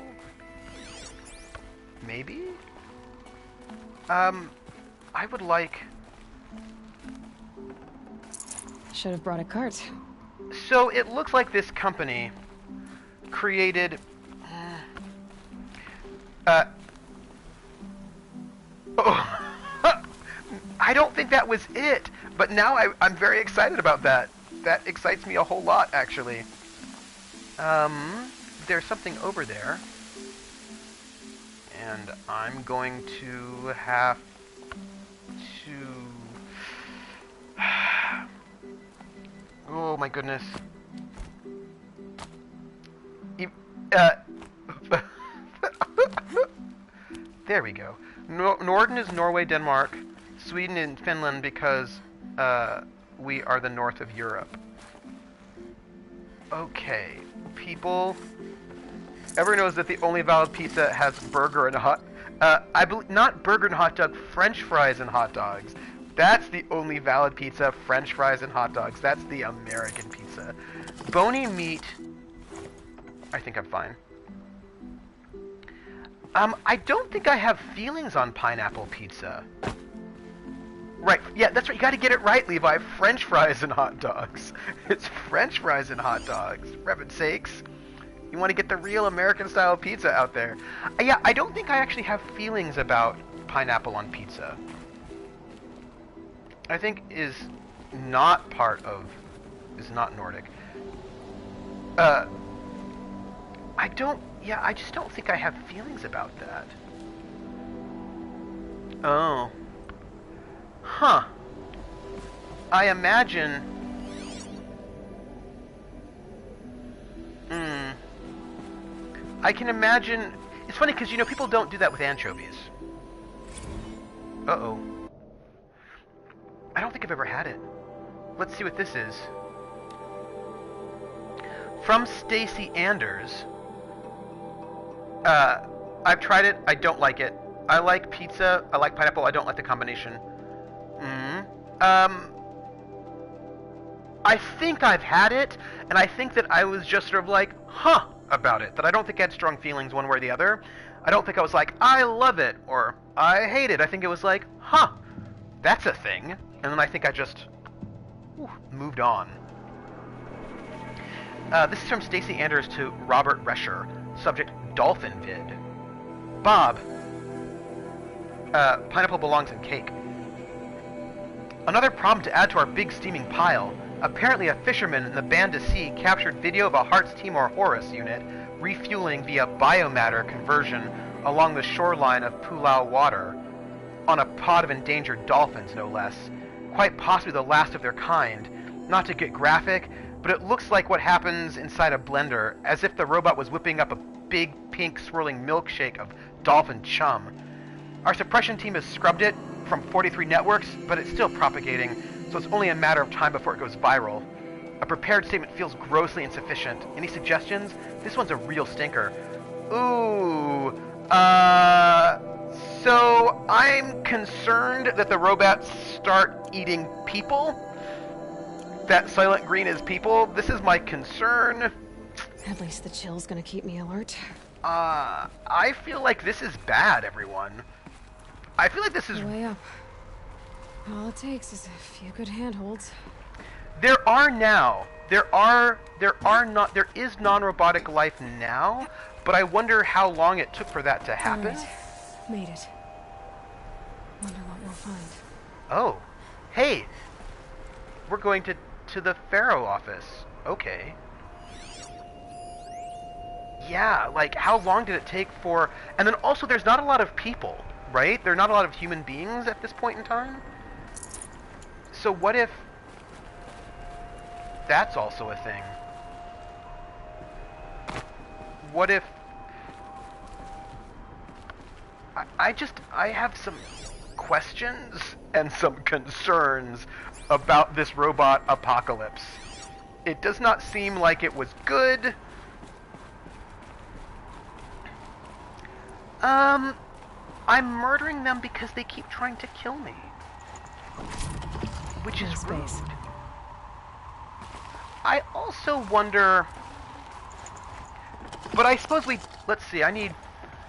Maybe? I would like... Should have brought a cart. So it looks like this company created... Oh. I don't think that was it, but now I'm very excited about that. That excites me a whole lot, actually. There's something over there. And I'm going to have to... Oh my goodness. There we go. Norden is Norway, Denmark. Sweden and Finland because we are the north of Europe. Okay, people. Everyone knows that the only valid pizza has burger and hot. I believe not burger and hot dog, French fries and hot dogs. That's the only valid pizza, French fries and hot dogs. That's the American pizza. Bony meat. I think I'm fine. I don't think I have feelings on pineapple pizza. Right, yeah, that's right. You gotta get it right, Levi. French fries and hot dogs. It's French fries and hot dogs. For heaven's sakes. You want to get the real American-style pizza out there. Yeah, I don't think I actually have feelings about pineapple on pizza. I think is not Nordic. I just don't think I have feelings about that. Oh. Huh. I imagine... I can imagine... It's funny because, you know, people don't do that with anchovies. Uh-oh. I don't think I've ever had it. Let's see what this is. From Stacy Anders. I've tried it. I don't like it. I like pizza. I like pineapple. I don't like the combination. I think I've had it, and I think that I was just sort of like, huh, about it. That I don't think I had strong feelings one way or the other. I don't think I was like, I love it, or I hate it. I think it was like, huh, that's a thing. And then I think I just moved on. This is from Stacey Anders to Robert Rescher. Subject, Dolphin Vid. Bob. Pineapple belongs in cake. Another problem to add to our big steaming pile. Apparently a fisherman in the Banda Sea captured video of a Hearts Timor Horus unit refueling via biomatter conversion along the shoreline of Pulau Water on a pod of endangered dolphins, no less. Quite possibly the last of their kind. Not to get graphic, but it looks like what happens inside a blender, as if the robot was whipping up a big pink swirling milkshake of dolphin chum. Our suppression team has scrubbed it from 43 networks, but it's still propagating, so it's only a matter of time before it goes viral. A prepared statement feels grossly insufficient. Any suggestions? This one's a real stinker. Ooh, so I'm concerned that the robots start eating people. That Silent Green is people. This is my concern. At least the chill's gonna keep me alert. I feel like this is bad, everyone. I feel like this is... Way up. All it takes is a few good handholds. There is non-robotic life now, but I wonder how long it took for that to happen. Right. Made it. Wonder what we'll find. Oh. Hey. We're going to the Pharaoh office. Okay. Yeah, like, how long did it take for... And then also, there's not a lot of people, right? There are not a lot of human beings at this point in time. So what if... that's also a thing? what if... I have some questions and some concerns about this robot apocalypse. It does not seem like it was good. I'm murdering them because they keep trying to kill me. Which is rude. I also wonder... But I suppose let's see, I need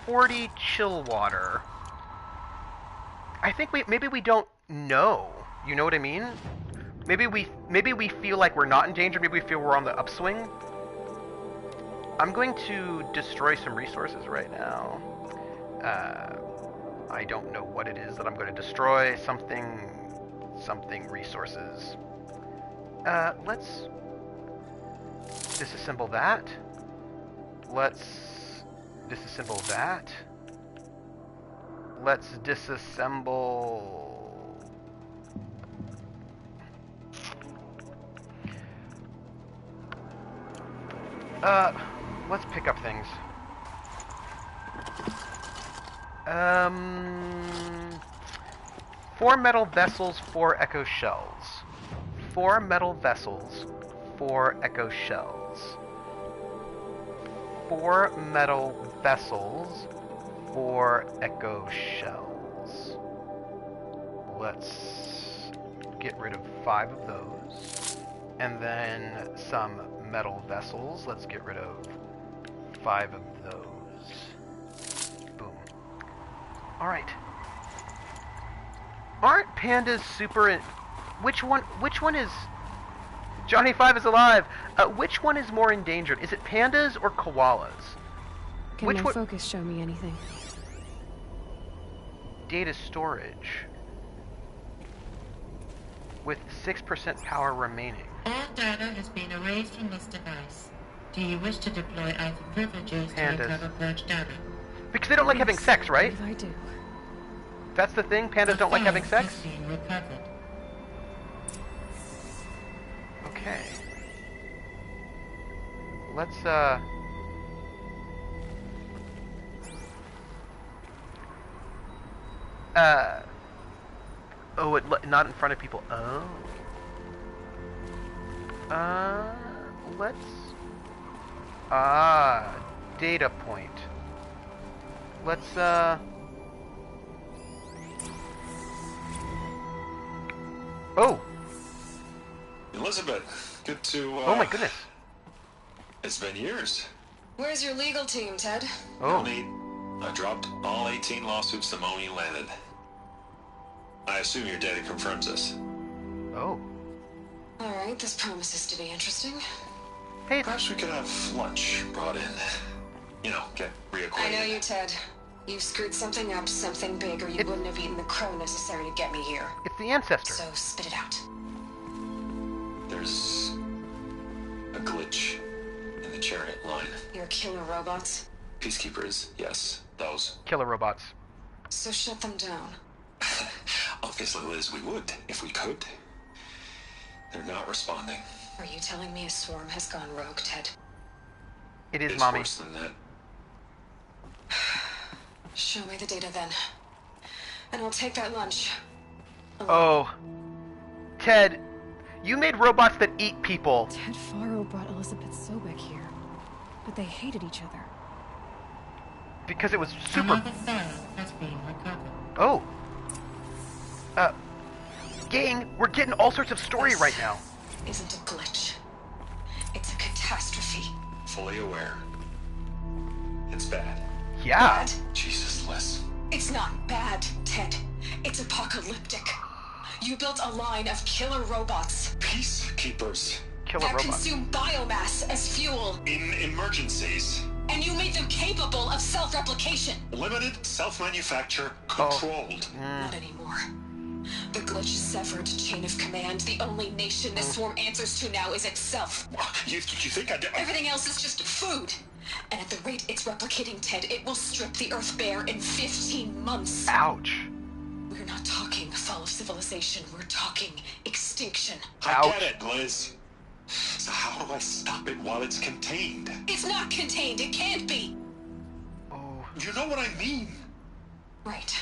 40 chill water. I think maybe we don't know. You know what I mean? Maybe we feel like we're not in danger, maybe we feel we're on the upswing. I'm going to destroy some resources right now. I don't know what it is that I'm going to destroy. Something resources. Let's disassemble that. Let's disassemble that. Let's disassemble... let's pick up things. 4 metal vessels, 4 echo shells. 4 metal vessels, 4 echo shells. 4 metal vessels, 4 echo shells. Let's get rid of 5 of those. And then some metal vessels. Let's get rid of 5 of those. Boom. Alright. Aren't pandas super... Which one is... Johnny 5 is alive! Which one is more endangered? Is it pandas or koalas? Can Which my one... focus show me anything? Data storage. With 6% power remaining. All data has been erased from this device. Do you wish to deploy either privileges to recover purged data? Because they don't like having sex, right? I do. That's the thing? Pandas don't like having sex? Okay. Let's, oh, not in front of people. Oh. Let's... data point. Let's, Oh! Elizabeth, good to, Oh my goodness. It's been years. Where's your legal team, Ted? No need. I dropped all 18 lawsuits the moment you landed. I assume your data confirms this. Oh. Alright, this promises to be interesting. Hey, perhaps we could have lunch brought in. You know, get reacquainted. I know you, Ted. You screwed something up, something big, or you wouldn't have eaten the crow necessary to get me here. It's the ancestor. So spit it out. There's a glitch in the chariot line. Your killer robots? Peacekeepers, yes, those. Killer robots. So shut them down. Obviously, Liz, we would, if we could. They're not responding. Are you telling me a swarm has gone rogue, Ted? It is, it's Mommy. Worse than that. Show me the data then. And I'll take that lunch. Oh. Ted, you made robots that eat people. Ted Faro brought Elizabeth Sobek here, but they hated each other. Because it was super... Another cell has been recovered. Oh. Gang, we're getting all sorts of story right now. Isn't a glitch. It's a catastrophe. Fully aware. It's bad. Yeah. Bad? Jesus, Liz. It's not bad, Ted. It's apocalyptic. You built a line of killer robots. Peacekeepers. Killer that robots. consume biomass as fuel. In emergencies. And you made them capable of self-replication. Limited, self-manufacture, controlled. Not anymore. The glitch severed chain of command. The only nation this swarm answers to now is itself. You think I... Everything else is just food. And at the rate it's replicating, Ted, it will strip the Earth bare in 15 months. Ouch. We're not talking fall of civilization. We're talking extinction. I get it, Liz. So how do I stop it while it's contained? It's not contained. It can't be. You know what I mean? Right.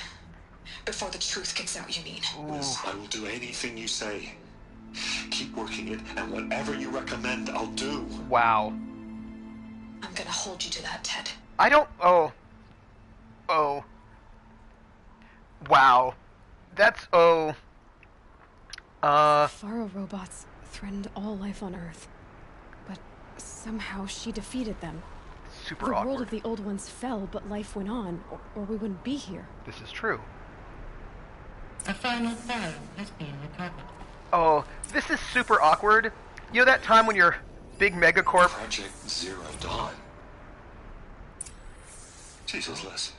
Before the truth gets out, you mean? Liz, I will do anything you say. Keep working it, and whatever you recommend, I'll do. Wow. I'm gonna hold you to that, Ted. I don't... Oh. Oh. Wow. That's... Oh. Faro robots threatened all life on Earth. But somehow she defeated them. Super the awkward. world of the old ones fell, but life went on, or we wouldn't be here. This is true. A final file has been recovered. Oh, this is super awkward. You know that time when your big megacorp... Project Zero Dawn. Jesus, Liz.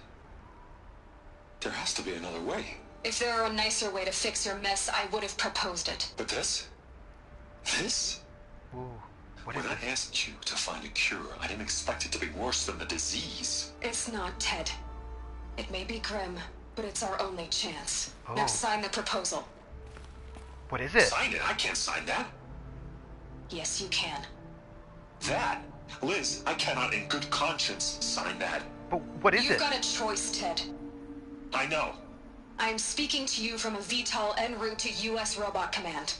There has to be another way. If there were a nicer way to fix your mess, I would have proposed it. But this? This? Ooh, what When is I this? asked you to find a cure, I didn't expect it to be worse than the disease. It's not, Ted. It may be grim, but it's our only chance. Oh. Now sign the proposal. What is it? Sign it? I can't sign that. Yes, you can. That? Liz, I cannot in good conscience sign that. But what is You've it? got a choice, Ted. I know. I am speaking to you from a VTOL en route to U.S. Robot Command.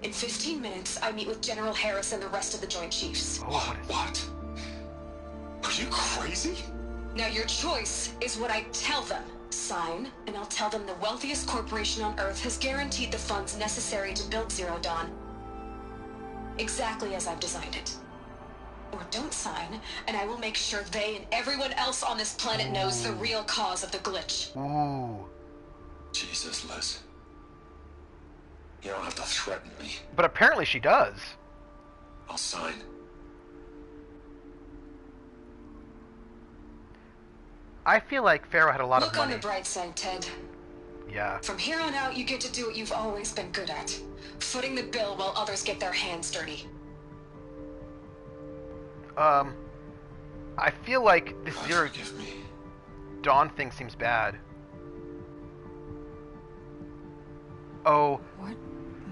In 15 minutes, I meet with General Harris and the rest of the Joint Chiefs. Oh, What? Are you crazy? Now your choice is what I tell them. Sign, and I'll tell them the wealthiest corporation on Earth has guaranteed the funds necessary to build Zero Dawn. Exactly as I've designed it. Or don't sign, and I will make sure they and everyone else on this planet knows the real cause of the glitch. Ooh. Jesus, Liz. You don't have to threaten me. But apparently she does. I'll sign. I feel like Pharaoh had a lot Look of money. on the bright side, Ted. Yeah. From here on out, you get to do what you've always been good at. Footing the bill while others get their hands dirty. I feel like this God, Zero forgive me. Dawn thing seems bad. Oh, What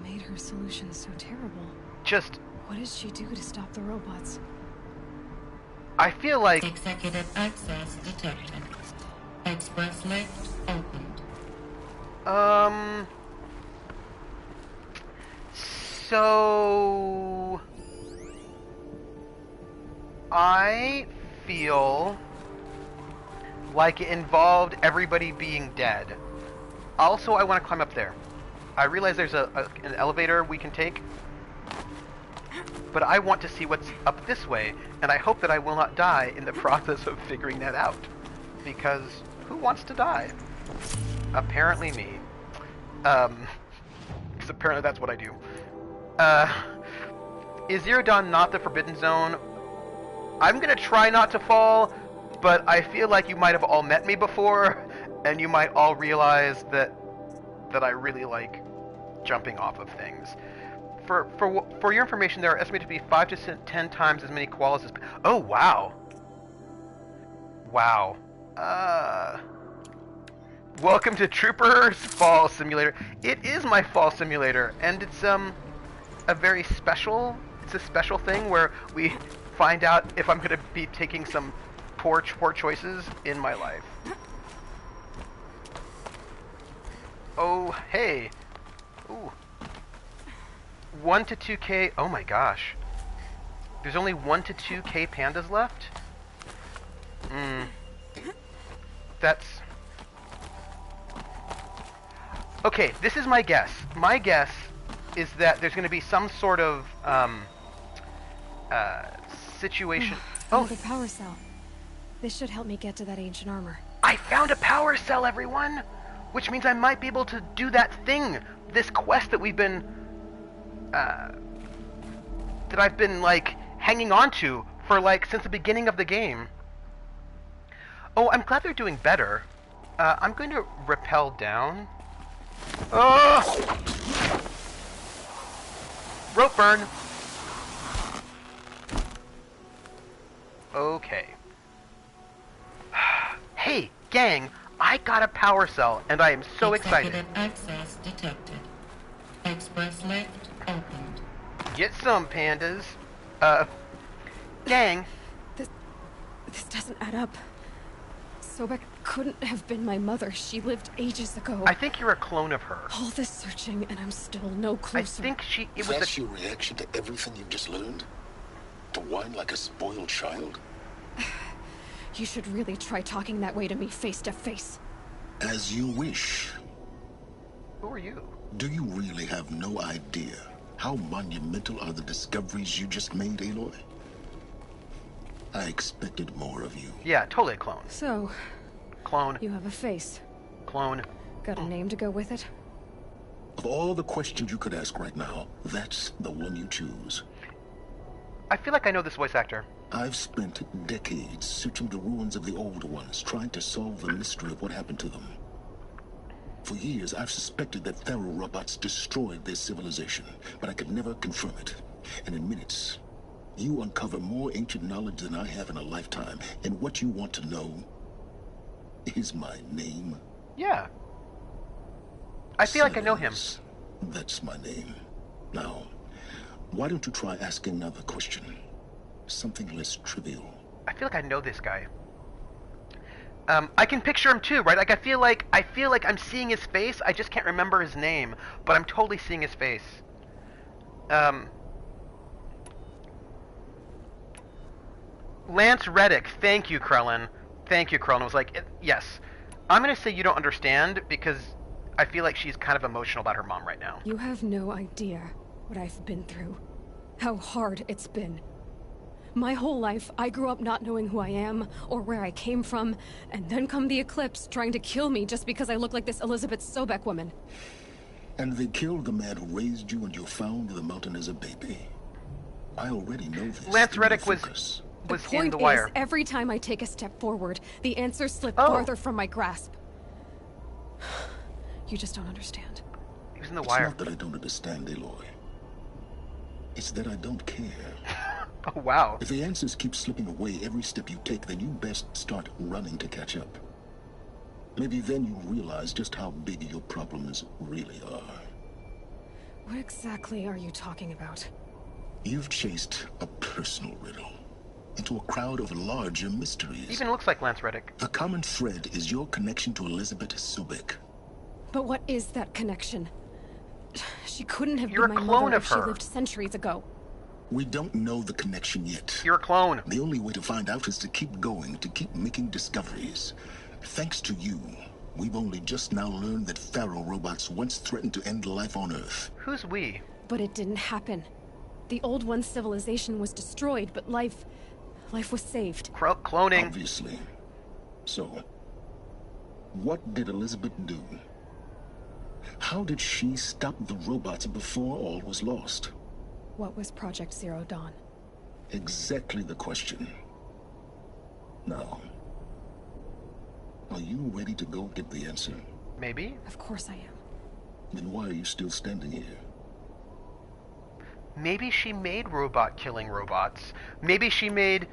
made her solution so terrible? just... What did she do to stop the robots? I feel like... Executive access detected. Express lift opened. So... I feel like it involved everybody being dead. Also, I want to climb up there. I realize there's an elevator we can take, but I want to see what's up this way, and I hope that I will not die in the process of figuring that out. Because who wants to die? Apparently me. Because apparently that's what I do. Is Zero Dawn not the Forbidden Zone? I'm gonna try not to fall, but I feel like you might have all met me before, and you might all realize that I really like jumping off of things. For your information, there are estimated to be 5 to 10 times as many koalas as... Oh, wow. Wow. Welcome to Trooper's Fall Simulator. It is my fall simulator, and it's a very special... It's a special thing where we find out if I'm going to be taking some poor choices in my life. Oh, hey. Ooh. 1 to 2K. Oh my gosh. There's only 1 to 2K pandas left? That's... Okay, this is my guess. My guess is that there's going to be some sort of, situation... Another power cell. This should help me get to that ancient armor. I found a power cell, everyone! Which means I might be able to do that thing, this quest that we've been, that I've been, like, hanging on to for, like, since the beginning of the game. Oh, I'm glad they're doing better. I'm going to rappel down. Oh! Rope burn! Okay. Hey, gang! I got a power cell, and I am so excited. Executive access detected. Express lift opened. Get some, pandas. Gang. This doesn't add up. Sobek couldn't have been my mother. She lived ages ago. I think you're a clone of her. All this searching, and I'm still no closer. I think it was That's your reaction to everything you've just learned? To whine like a spoiled child? You should really try talking that way to me face to face. As you wish. Who are you? Do you really have no idea how monumental are the discoveries you just made, Aloy? I expected more of you. Yeah, totally a clone. So... Clone. You have a face. Clone. Got a name to go with it? Of all the questions you could ask right now, that's the one you choose. I feel like I know this voice actor. I've spent decades searching the ruins of the old ones, trying to solve the mystery of what happened to them. For years, I've suspected that Thero robots destroyed their civilization, but I could never confirm it. And in minutes, you uncover more ancient knowledge than I have in a lifetime. And what you want to know is my name. Yeah. I feel like I know him. That's my name. Now, why don't you try asking another question? Something less trivial. I feel like I know this guy. I can picture him too, right? Like I feel like I'm seeing his face. I just can't remember his name, but I'm totally seeing his face. Lance Reddick. Thank you, Krellin. Thank you, Krellin. I was like, yes. I'm gonna say you don't understand because I feel like she's kind of emotional about her mom right now. You have no idea what I've been through. How hard it's been. My whole life, I grew up not knowing who I am or where I came from, and then come the Eclipse trying to kill me just because I look like this Elizabeth Sobek woman. And they killed the man who raised you and you found in the mountain as a baby. I already know this. Lance Reddick was in The Wire. Every time I take a step forward, the answers slip farther from my grasp. You just don't understand. He was in The Wire. It's not that I don't understand, Aloy. It's that I don't care. Oh, wow. If the answers keep slipping away every step you take, then you best start running to catch up. Maybe then you'll realize just how big your problems really are. What exactly are you talking about? You've chased a personal riddle into a crowd of larger mysteries. Even looks like Lance Reddick. The common thread is your connection to Elizabeth Sobek. But what is that connection? She couldn't have You're been a my clone mother of if she her. lived centuries ago. We don't know the connection yet. You're a clone. The only way to find out is to keep going, to keep making discoveries. Thanks to you, we've only just now learned that Thero robots once threatened to end life on Earth. Who's we? But it didn't happen. The old one's civilization was destroyed, but life was saved. Cloning. Obviously. So, what did Elizabeth do? How did she stop the robots before all was lost? What was Project Zero Dawn? Exactly the question. Now, are you ready to go get the answer? Maybe. Of course I am. Then why are you still standing here? Maybe she made robot killing robots. I have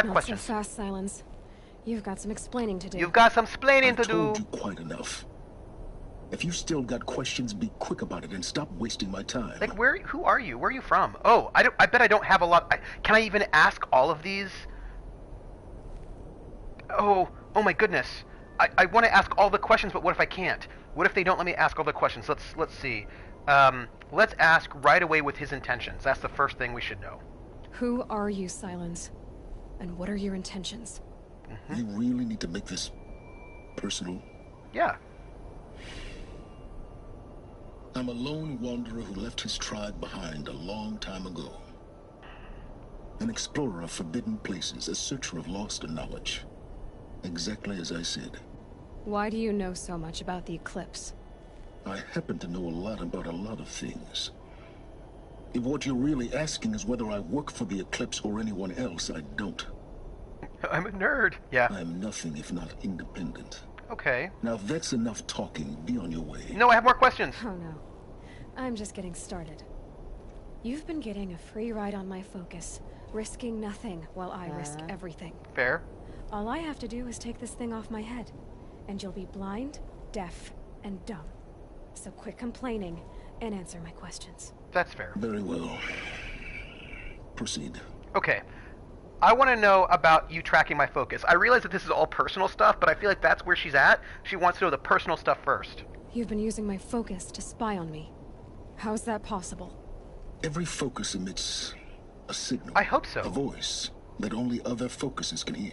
Not questions. so fast, Silence. You've got some explaining to do. You've got some splaining to I told do. you quite enough. If you still got questions, be quick about it and stop wasting my time. Like, who are you? Where are you from? Oh, I bet I don't have a lot. Can I even ask all of these? Oh my goodness. I want to ask all the questions, but what if I can't? What if they don't let me ask all the questions? Let's see. Let's ask right away with his intentions. That's the first thing we should know. Who are you, Silence? And what are your intentions? You really need to make this personal? Yeah. I'm a lone wanderer who left his tribe behind a long time ago. An explorer of forbidden places, a searcher of lost knowledge. Exactly as I said. Why do you know so much about the Eclipse? I happen to know a lot about a lot of things. If what you're really asking is whether I work for the Eclipse or anyone else, I don't. I'm a nerd. Yeah. I'm nothing if not independent. Okay. Now, if that's enough talking, be on your way. No, I have more questions. Oh no. I'm just getting started. You've been getting a free ride on my focus, risking nothing while I risk everything. Fair. All I have to do is take this thing off my head, and you'll be blind, deaf, and dumb. So quit complaining and answer my questions. That's fair. Very well. Proceed. Okay. I want to know about you tracking my focus. I realize that this is all personal stuff, but I feel like that's where she's at. She wants to know the personal stuff first. You've been using my focus to spy on me. How's that possible? Every focus emits a signal. I hope so. A voice that only other focuses can hear.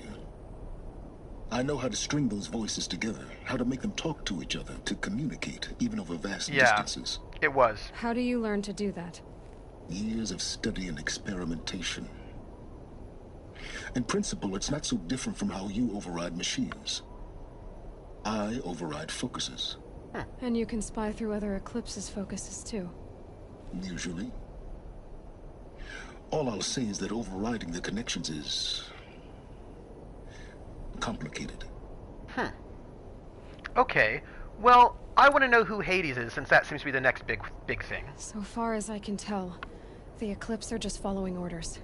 I know how to string those voices together, how to make them talk to each other, to communicate, even over vast distances. It was. How do you learn to do that? Years of study and experimentation. In principle, it's not so different from how you override machines. I override focuses. And you can spy through other Eclipse's focuses too. Usually. All I'll say is that overriding the connections is complicated. Okay. Well, I want to know who Hades is, since that seems to be the next big thing. So far as I can tell, the Eclipse are just following orders.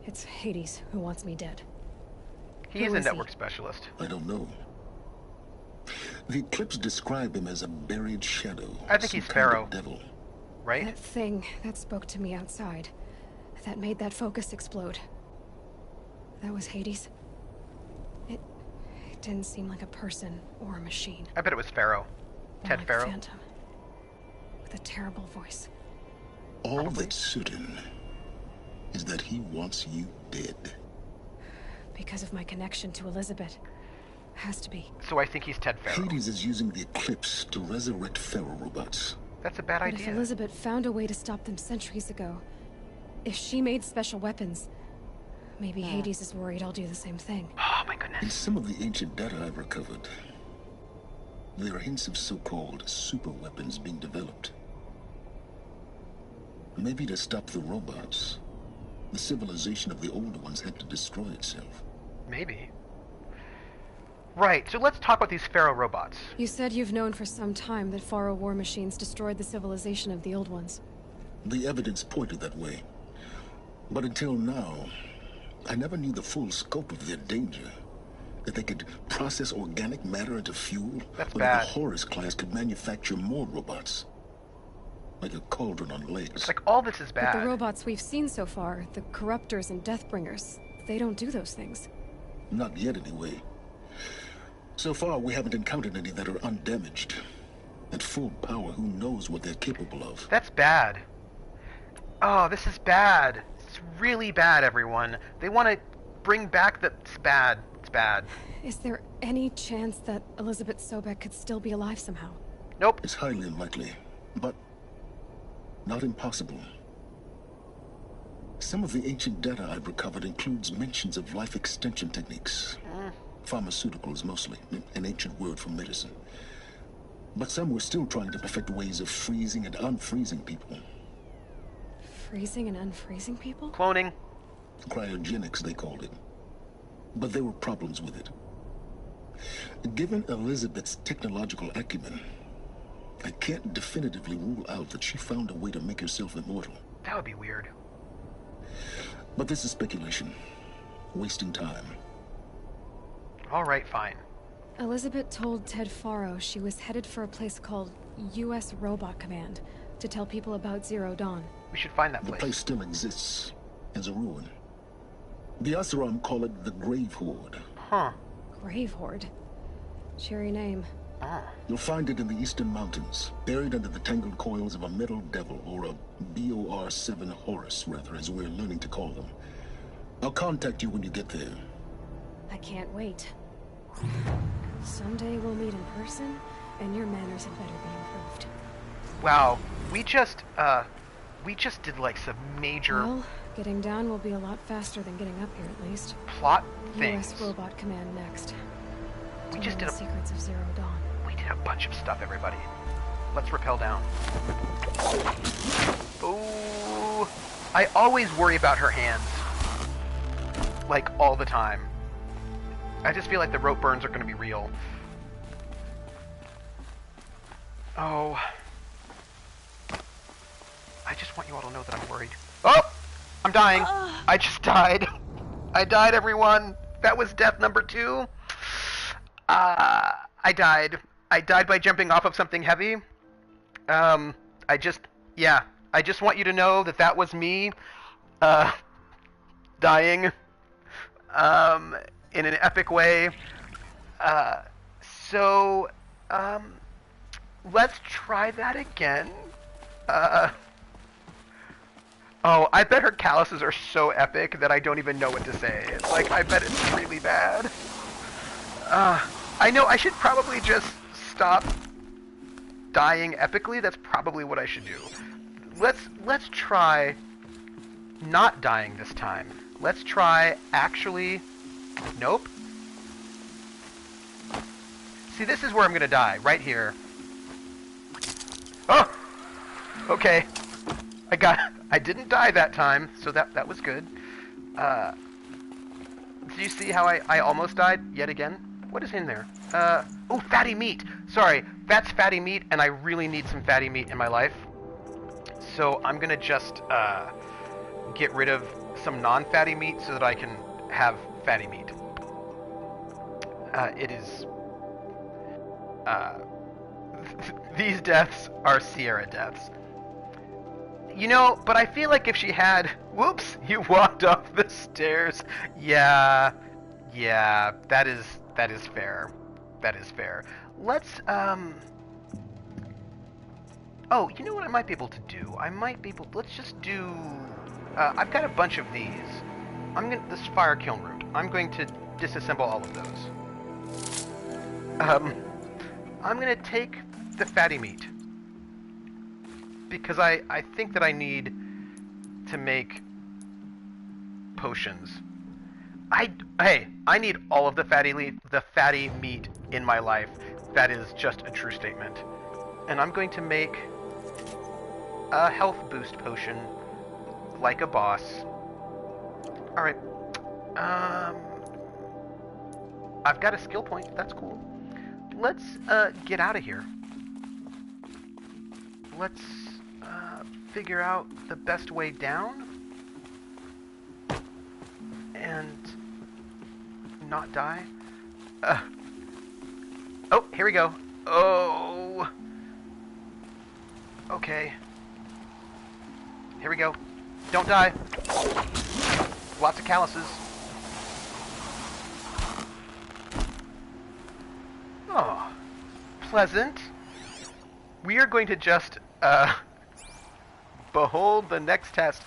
It's Hades who wants me dead. He's a network specialist. I don't know. The Eclipse describe him as a buried shadow. I think he's Pharaoh. Devil. Right? That thing that spoke to me outside, that made that focus explode. That was Hades. It didn't seem like a person or a machine. I bet it was Pharaoh. Ted like Pharaoh. A phantom. With a terrible voice. All that's certain is that he wants you dead. Because of my connection to Elizabeth. Has to be. So I think he's Ted Pharaoh. Hades is using the Eclipse to resurrect Pharaoh robots. That's a bad But idea. if Elizabeth found a way to stop them centuries ago, if she made special weapons, maybe Hades is worried I'll do the same thing. Oh my goodness. In some of the ancient data I've recovered, there are hints of so-called super weapons being developed. Maybe to stop the robots, the civilization of the older ones had to destroy itself. Maybe. Right, so let's talk about these Pharaoh robots. You said you've known for some time that Pharaoh war machines destroyed the civilization of the old ones. The evidence pointed that way. But until now, I never knew the full scope of their danger. That they could process organic matter into fuel. That's or bad. that the Horus class could manufacture more robots. Like a cauldron on legs. It's like all this is bad. But the robots we've seen so far, the Corruptors and Deathbringers, they don't do those things. Not yet, anyway. So far, we haven't encountered any that are undamaged. At full power, who knows what they're capable of? That's bad. Oh, this is bad. It's really bad, everyone. They want to bring back the... It's bad. It's bad. Is there any chance that Elizabeth Sobek could still be alive somehow? Nope. It's highly unlikely, but not impossible. Some of the ancient data I've recovered includes mentions of life extension techniques. Pharmaceuticals, mostly, an ancient word for medicine. But some were still trying to perfect ways of freezing and unfreezing people. Freezing and unfreezing people? Cloning. Cryogenics, they called it. But there were problems with it. Given Elizabeth's technological acumen, I can't definitively rule out that she found a way to make herself immortal. That would be weird. But this is speculation. Wasting time. All right, fine. Elizabeth told Ted Faro she was headed for a place called U.S. Robot Command to tell people about Zero Dawn. We should find that The place. place still exists as a ruin. The Asaram call it the Grave Horde. Huh. Grave Horde. Cheery name. You'll find it in the eastern mountains, buried under the tangled coils of a metal devil, or a BOR-7 Horus, rather, as we're learning to call them. I'll contact you when you get there. I can't wait. Someday we'll meet in person, and your manners had better be improved. Wow. We just did like some major Well, getting down will be a lot faster than getting up here, at least. plot things. U.S. Robot Command next. We To just learn did the a secrets of Zero Dawn. We did a bunch of stuff, everybody. Let's rappel down. Ooh. I always worry about her hands. Like, all the time. I just feel like the rope burns are going to be real. Oh. I just want you all to know that I'm worried. Oh! I'm dying. I just died. I died, everyone. That was death number 2. I died. I died by jumping off of something heavy. I just want you to know that that was me. dying in an epic way. So let's try that again. Oh, I bet her calluses are so epic that I don't even know what to say. It's like, I bet it's really bad. I know I should probably just stop dying epically. That's probably what I should do. Let's try not dying this time. Let's try actually... Nope. See, this is where I'm gonna die, right here. Oh! Okay. I didn't die that time, so that was good. Do you see how I almost died yet again? What is in there? Oh, fatty meat! Sorry, that's fatty meat, and I really need some fatty meat in my life. So I'm gonna just, get rid of some non-fatty meat so that I can have fatty meat. It is... these deaths are Sierra deaths. You know, but I feel like if she had... Whoops! You walked off the stairs. Yeah, that is fair. That is fair. Let's, Oh, you know what I might be able to do? I might be able... Let's just do... I've got a bunch of these. This fire kiln root. I'm going to disassemble all of those. I'm gonna take the fatty meat. Because I think that I need to make potions. Hey, I need all of the fatty meat in my life. That is just a true statement. And I'm going to make a health boost potion like a boss. Alright. I've got a skill point. That's cool. Let's get out of here. Let's figure out the best way down and not die. Oh, here we go. Oh. Okay. Here we go. Don't die. Lots of calluses. Oh. Pleasant. We are going to just, behold the next test.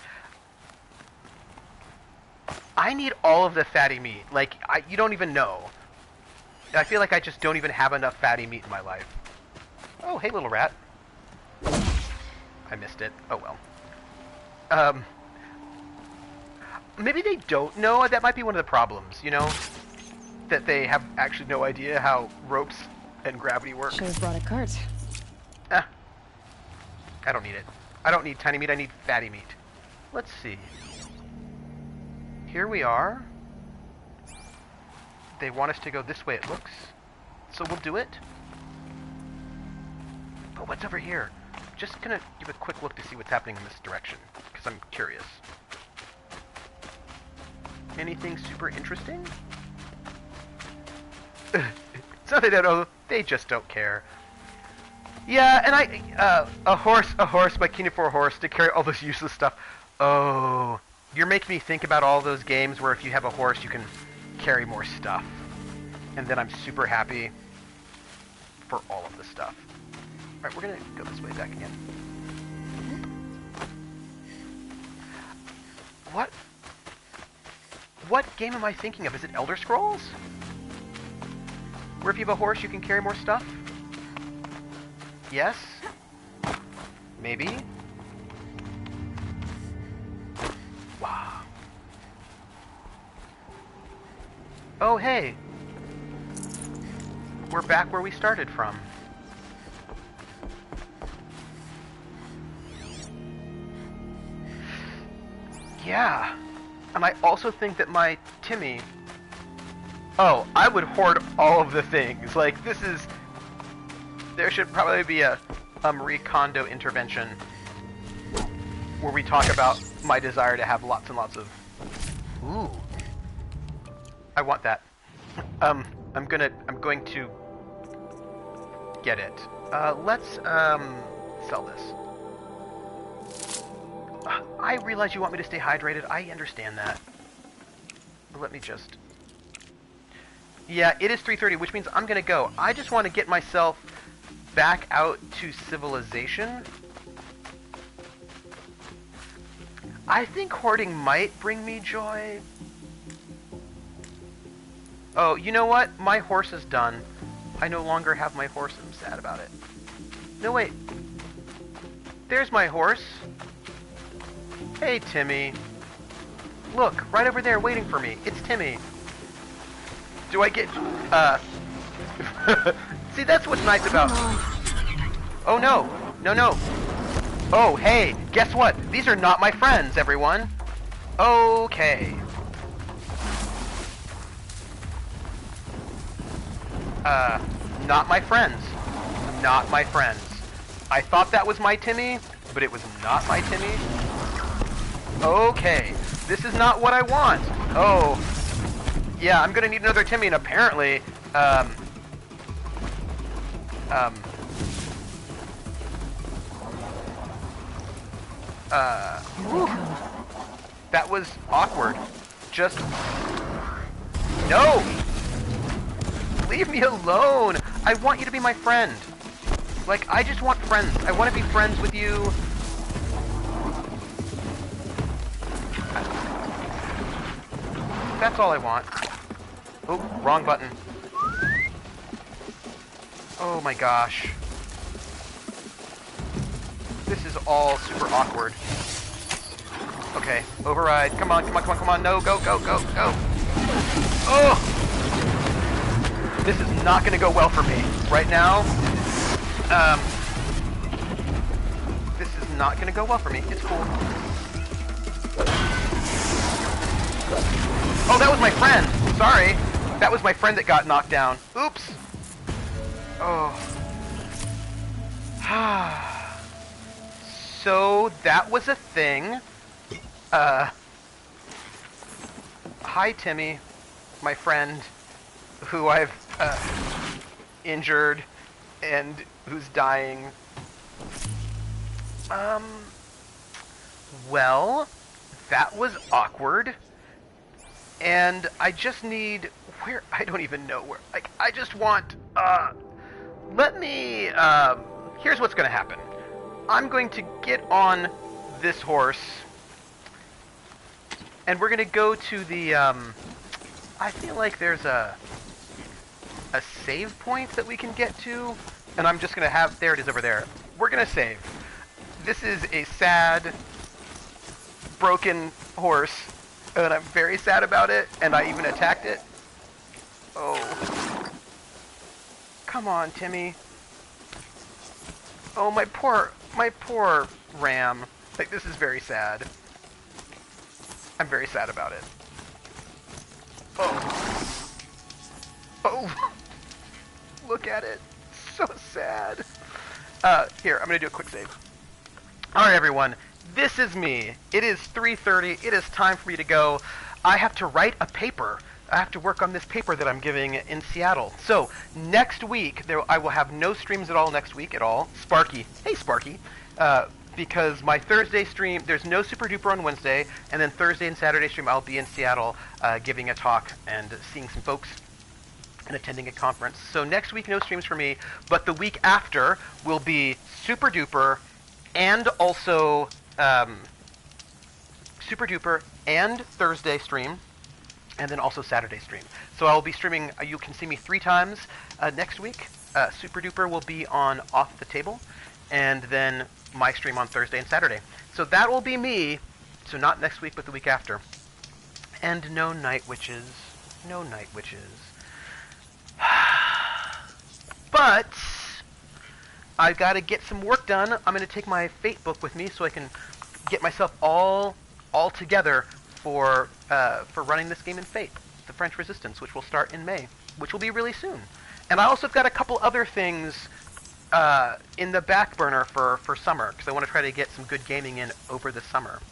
I need all of the fatty meat. Like, you don't even know. I feel like I just don't even have enough fatty meat in my life. Oh, hey, little rat. I missed it. Oh, well. Maybe they don't know. That might be one of the problems, you know? That they have actually no idea how ropes and gravity work. Should have brought a cart. I don't need it. I don't need tiny meat. I need fatty meat. Let's see. Here we are. They want us to go this way, it looks. So we'll do it. But what's over here? Just gonna give a quick look to see what's happening in this direction, because I'm curious. Anything super interesting? It's not that they don't know, they just don't care. Yeah, and a horse, my Kingdom 4 horse, to carry all this useless stuff. Oh, you're making me think about all those games where if you have a horse, you can carry more stuff. And then I'm super happy for all of the stuff. Alright, we're gonna go this way back again. What game am I thinking of? Is it Elder Scrolls? Where if you have a horse, you can carry more stuff? Yes? Maybe? Wow. Oh, hey. We're back where we started from. Yeah. And I also think that my Timmy... Oh, I would hoard all of the things. Like, this is... There should probably be a Marie Kondo intervention where we talk about my desire to have lots and lots of... Ooh. I want that. I'm going to get it. Let's, sell this. I realize you want me to stay hydrated. I understand that. let me just... Yeah, it is 3:30, which means I'm gonna go. I just want to get myself back out to civilization. I think hoarding might bring me joy. Oh, you know what? My horse is done. I no longer have my horse. I'm sad about it. No, wait. There's my horse. Hey, Timmy. Look, right over there waiting for me. It's Timmy. Do I get... See, that's what's nice about... Oh, no. No, no. Oh, hey, guess what? These are not my friends, everyone. Okay. Not my friends. Not my friends. I thought that was my Timmy, but it was not my Timmy. Okay. This is not what I want. Oh. Yeah, I'm gonna need another Timmy, and apparently, whew. That was awkward. Just... No! Leave me alone! I want you to be my friend. Like, I just want friends. I want to be friends with you. That's all I want. Oh, wrong button. Oh my gosh. This is all super awkward. Okay, override. Come on, come on, come on, come on. No, go, go, go, go. Oh! This is not going to go well for me. Right now, this is not going to go well for me. It's cool. Oh, that was my friend. Sorry. That was my friend that got knocked down. Oops. Oh. So, that was a thing. Hi, Timmy. My friend, who I've, injured, and who's dying. Well, that was awkward. And I just need... Where? I don't even know where. Like, I just want... Let me... Here's what's going to happen. I'm going to get on this horse. And we're going to go to the... I feel like there's a save point that we can get to. And I'm just going to have... There it is over there. We're going to save. This is a sad, broken horse. And I'm very sad about it, and I even attacked it. Oh. Come on, Timmy. Oh, my poor ram. Like, this is very sad. I'm very sad about it. Oh. Oh. Look at it. So sad. Here, I'm gonna do a quick save. Alright, everyone. This is me. It is 3:30. It is time for me to go. I have to write a paper. I have to work on this paper that I'm giving in Seattle. So, next week, I will have no streams at all next week at all. Sparky. Hey, Sparky. Because my Thursday stream, there's no Super Duper on Wednesday, and then Thursday and Saturday stream, I'll be in Seattle giving a talk and seeing some folks and attending a conference. So next week, no streams for me, but the week after will be Super Duper and also... Super Duper and Thursday stream, and then also Saturday stream. So I'll be streaming, you can see me 3 times next week. Super Duper will be on Off the Table, and then my stream on Thursday and Saturday. So that will be me, so not next week, but the week after. And no Night Witches. No Night Witches. But... I've got to get some work done. I'm going to take my Fate book with me so I can get myself all together for running this game in Fate, the French Resistance, which will start in May, which will be really soon. And I also have got a couple other things in the back burner for summer, because I want to try to get some good gaming in over the summer.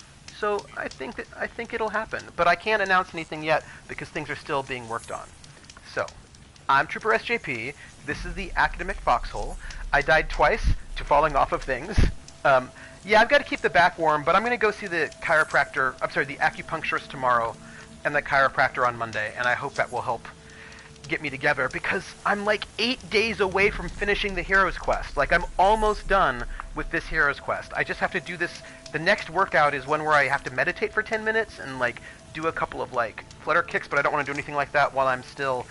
So I think it'll happen, but I can't announce anything yet because things are still being worked on. So I'm Trooper SJP. This is the Academic Foxhole. I died twice to falling off of things. Yeah, I've got to keep the back warm, but I'm going to go see the chiropractor, I'm sorry, the acupuncturist tomorrow. and the chiropractor on Monday, and I hope that will help get me together, because I'm like 8 days away from finishing the Hero's Quest. Like, I'm almost done with this Hero's Quest. I just have to do this. The next workout is one where I have to meditate for 10 minutes and, like, do a couple of, like, flutter kicks, but I don't want to do anything like that while I'm still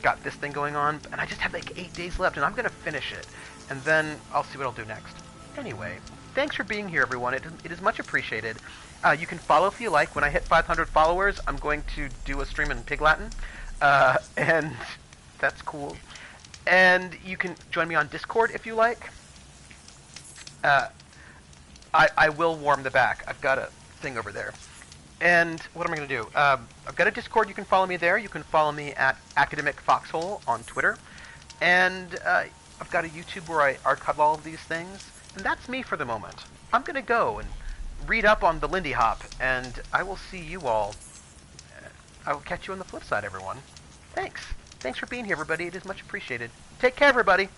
got this thing going on. And I just have, like, 8 days left, and I'm going to finish it. And then I'll see what I'll do next. Anyway, thanks for being here, everyone. It is much appreciated. You can follow if you like. When I hit 500 followers, I'm going to do a stream in Pig Latin. And that's cool. And you can join me on Discord if you like. I will warm the back. I've got a thing over there. And what am I going to do? I've got a Discord. You can follow me there. You can follow me at Academic Foxhole on Twitter. And I've got a YouTube where I archive all of these things. And that's me for the moment. I'm going to go and read up on the Lindy Hop. And I will see you all. I will catch you on the flip side, everyone. Thanks. Thanks for being here, everybody. It is much appreciated. Take care, everybody.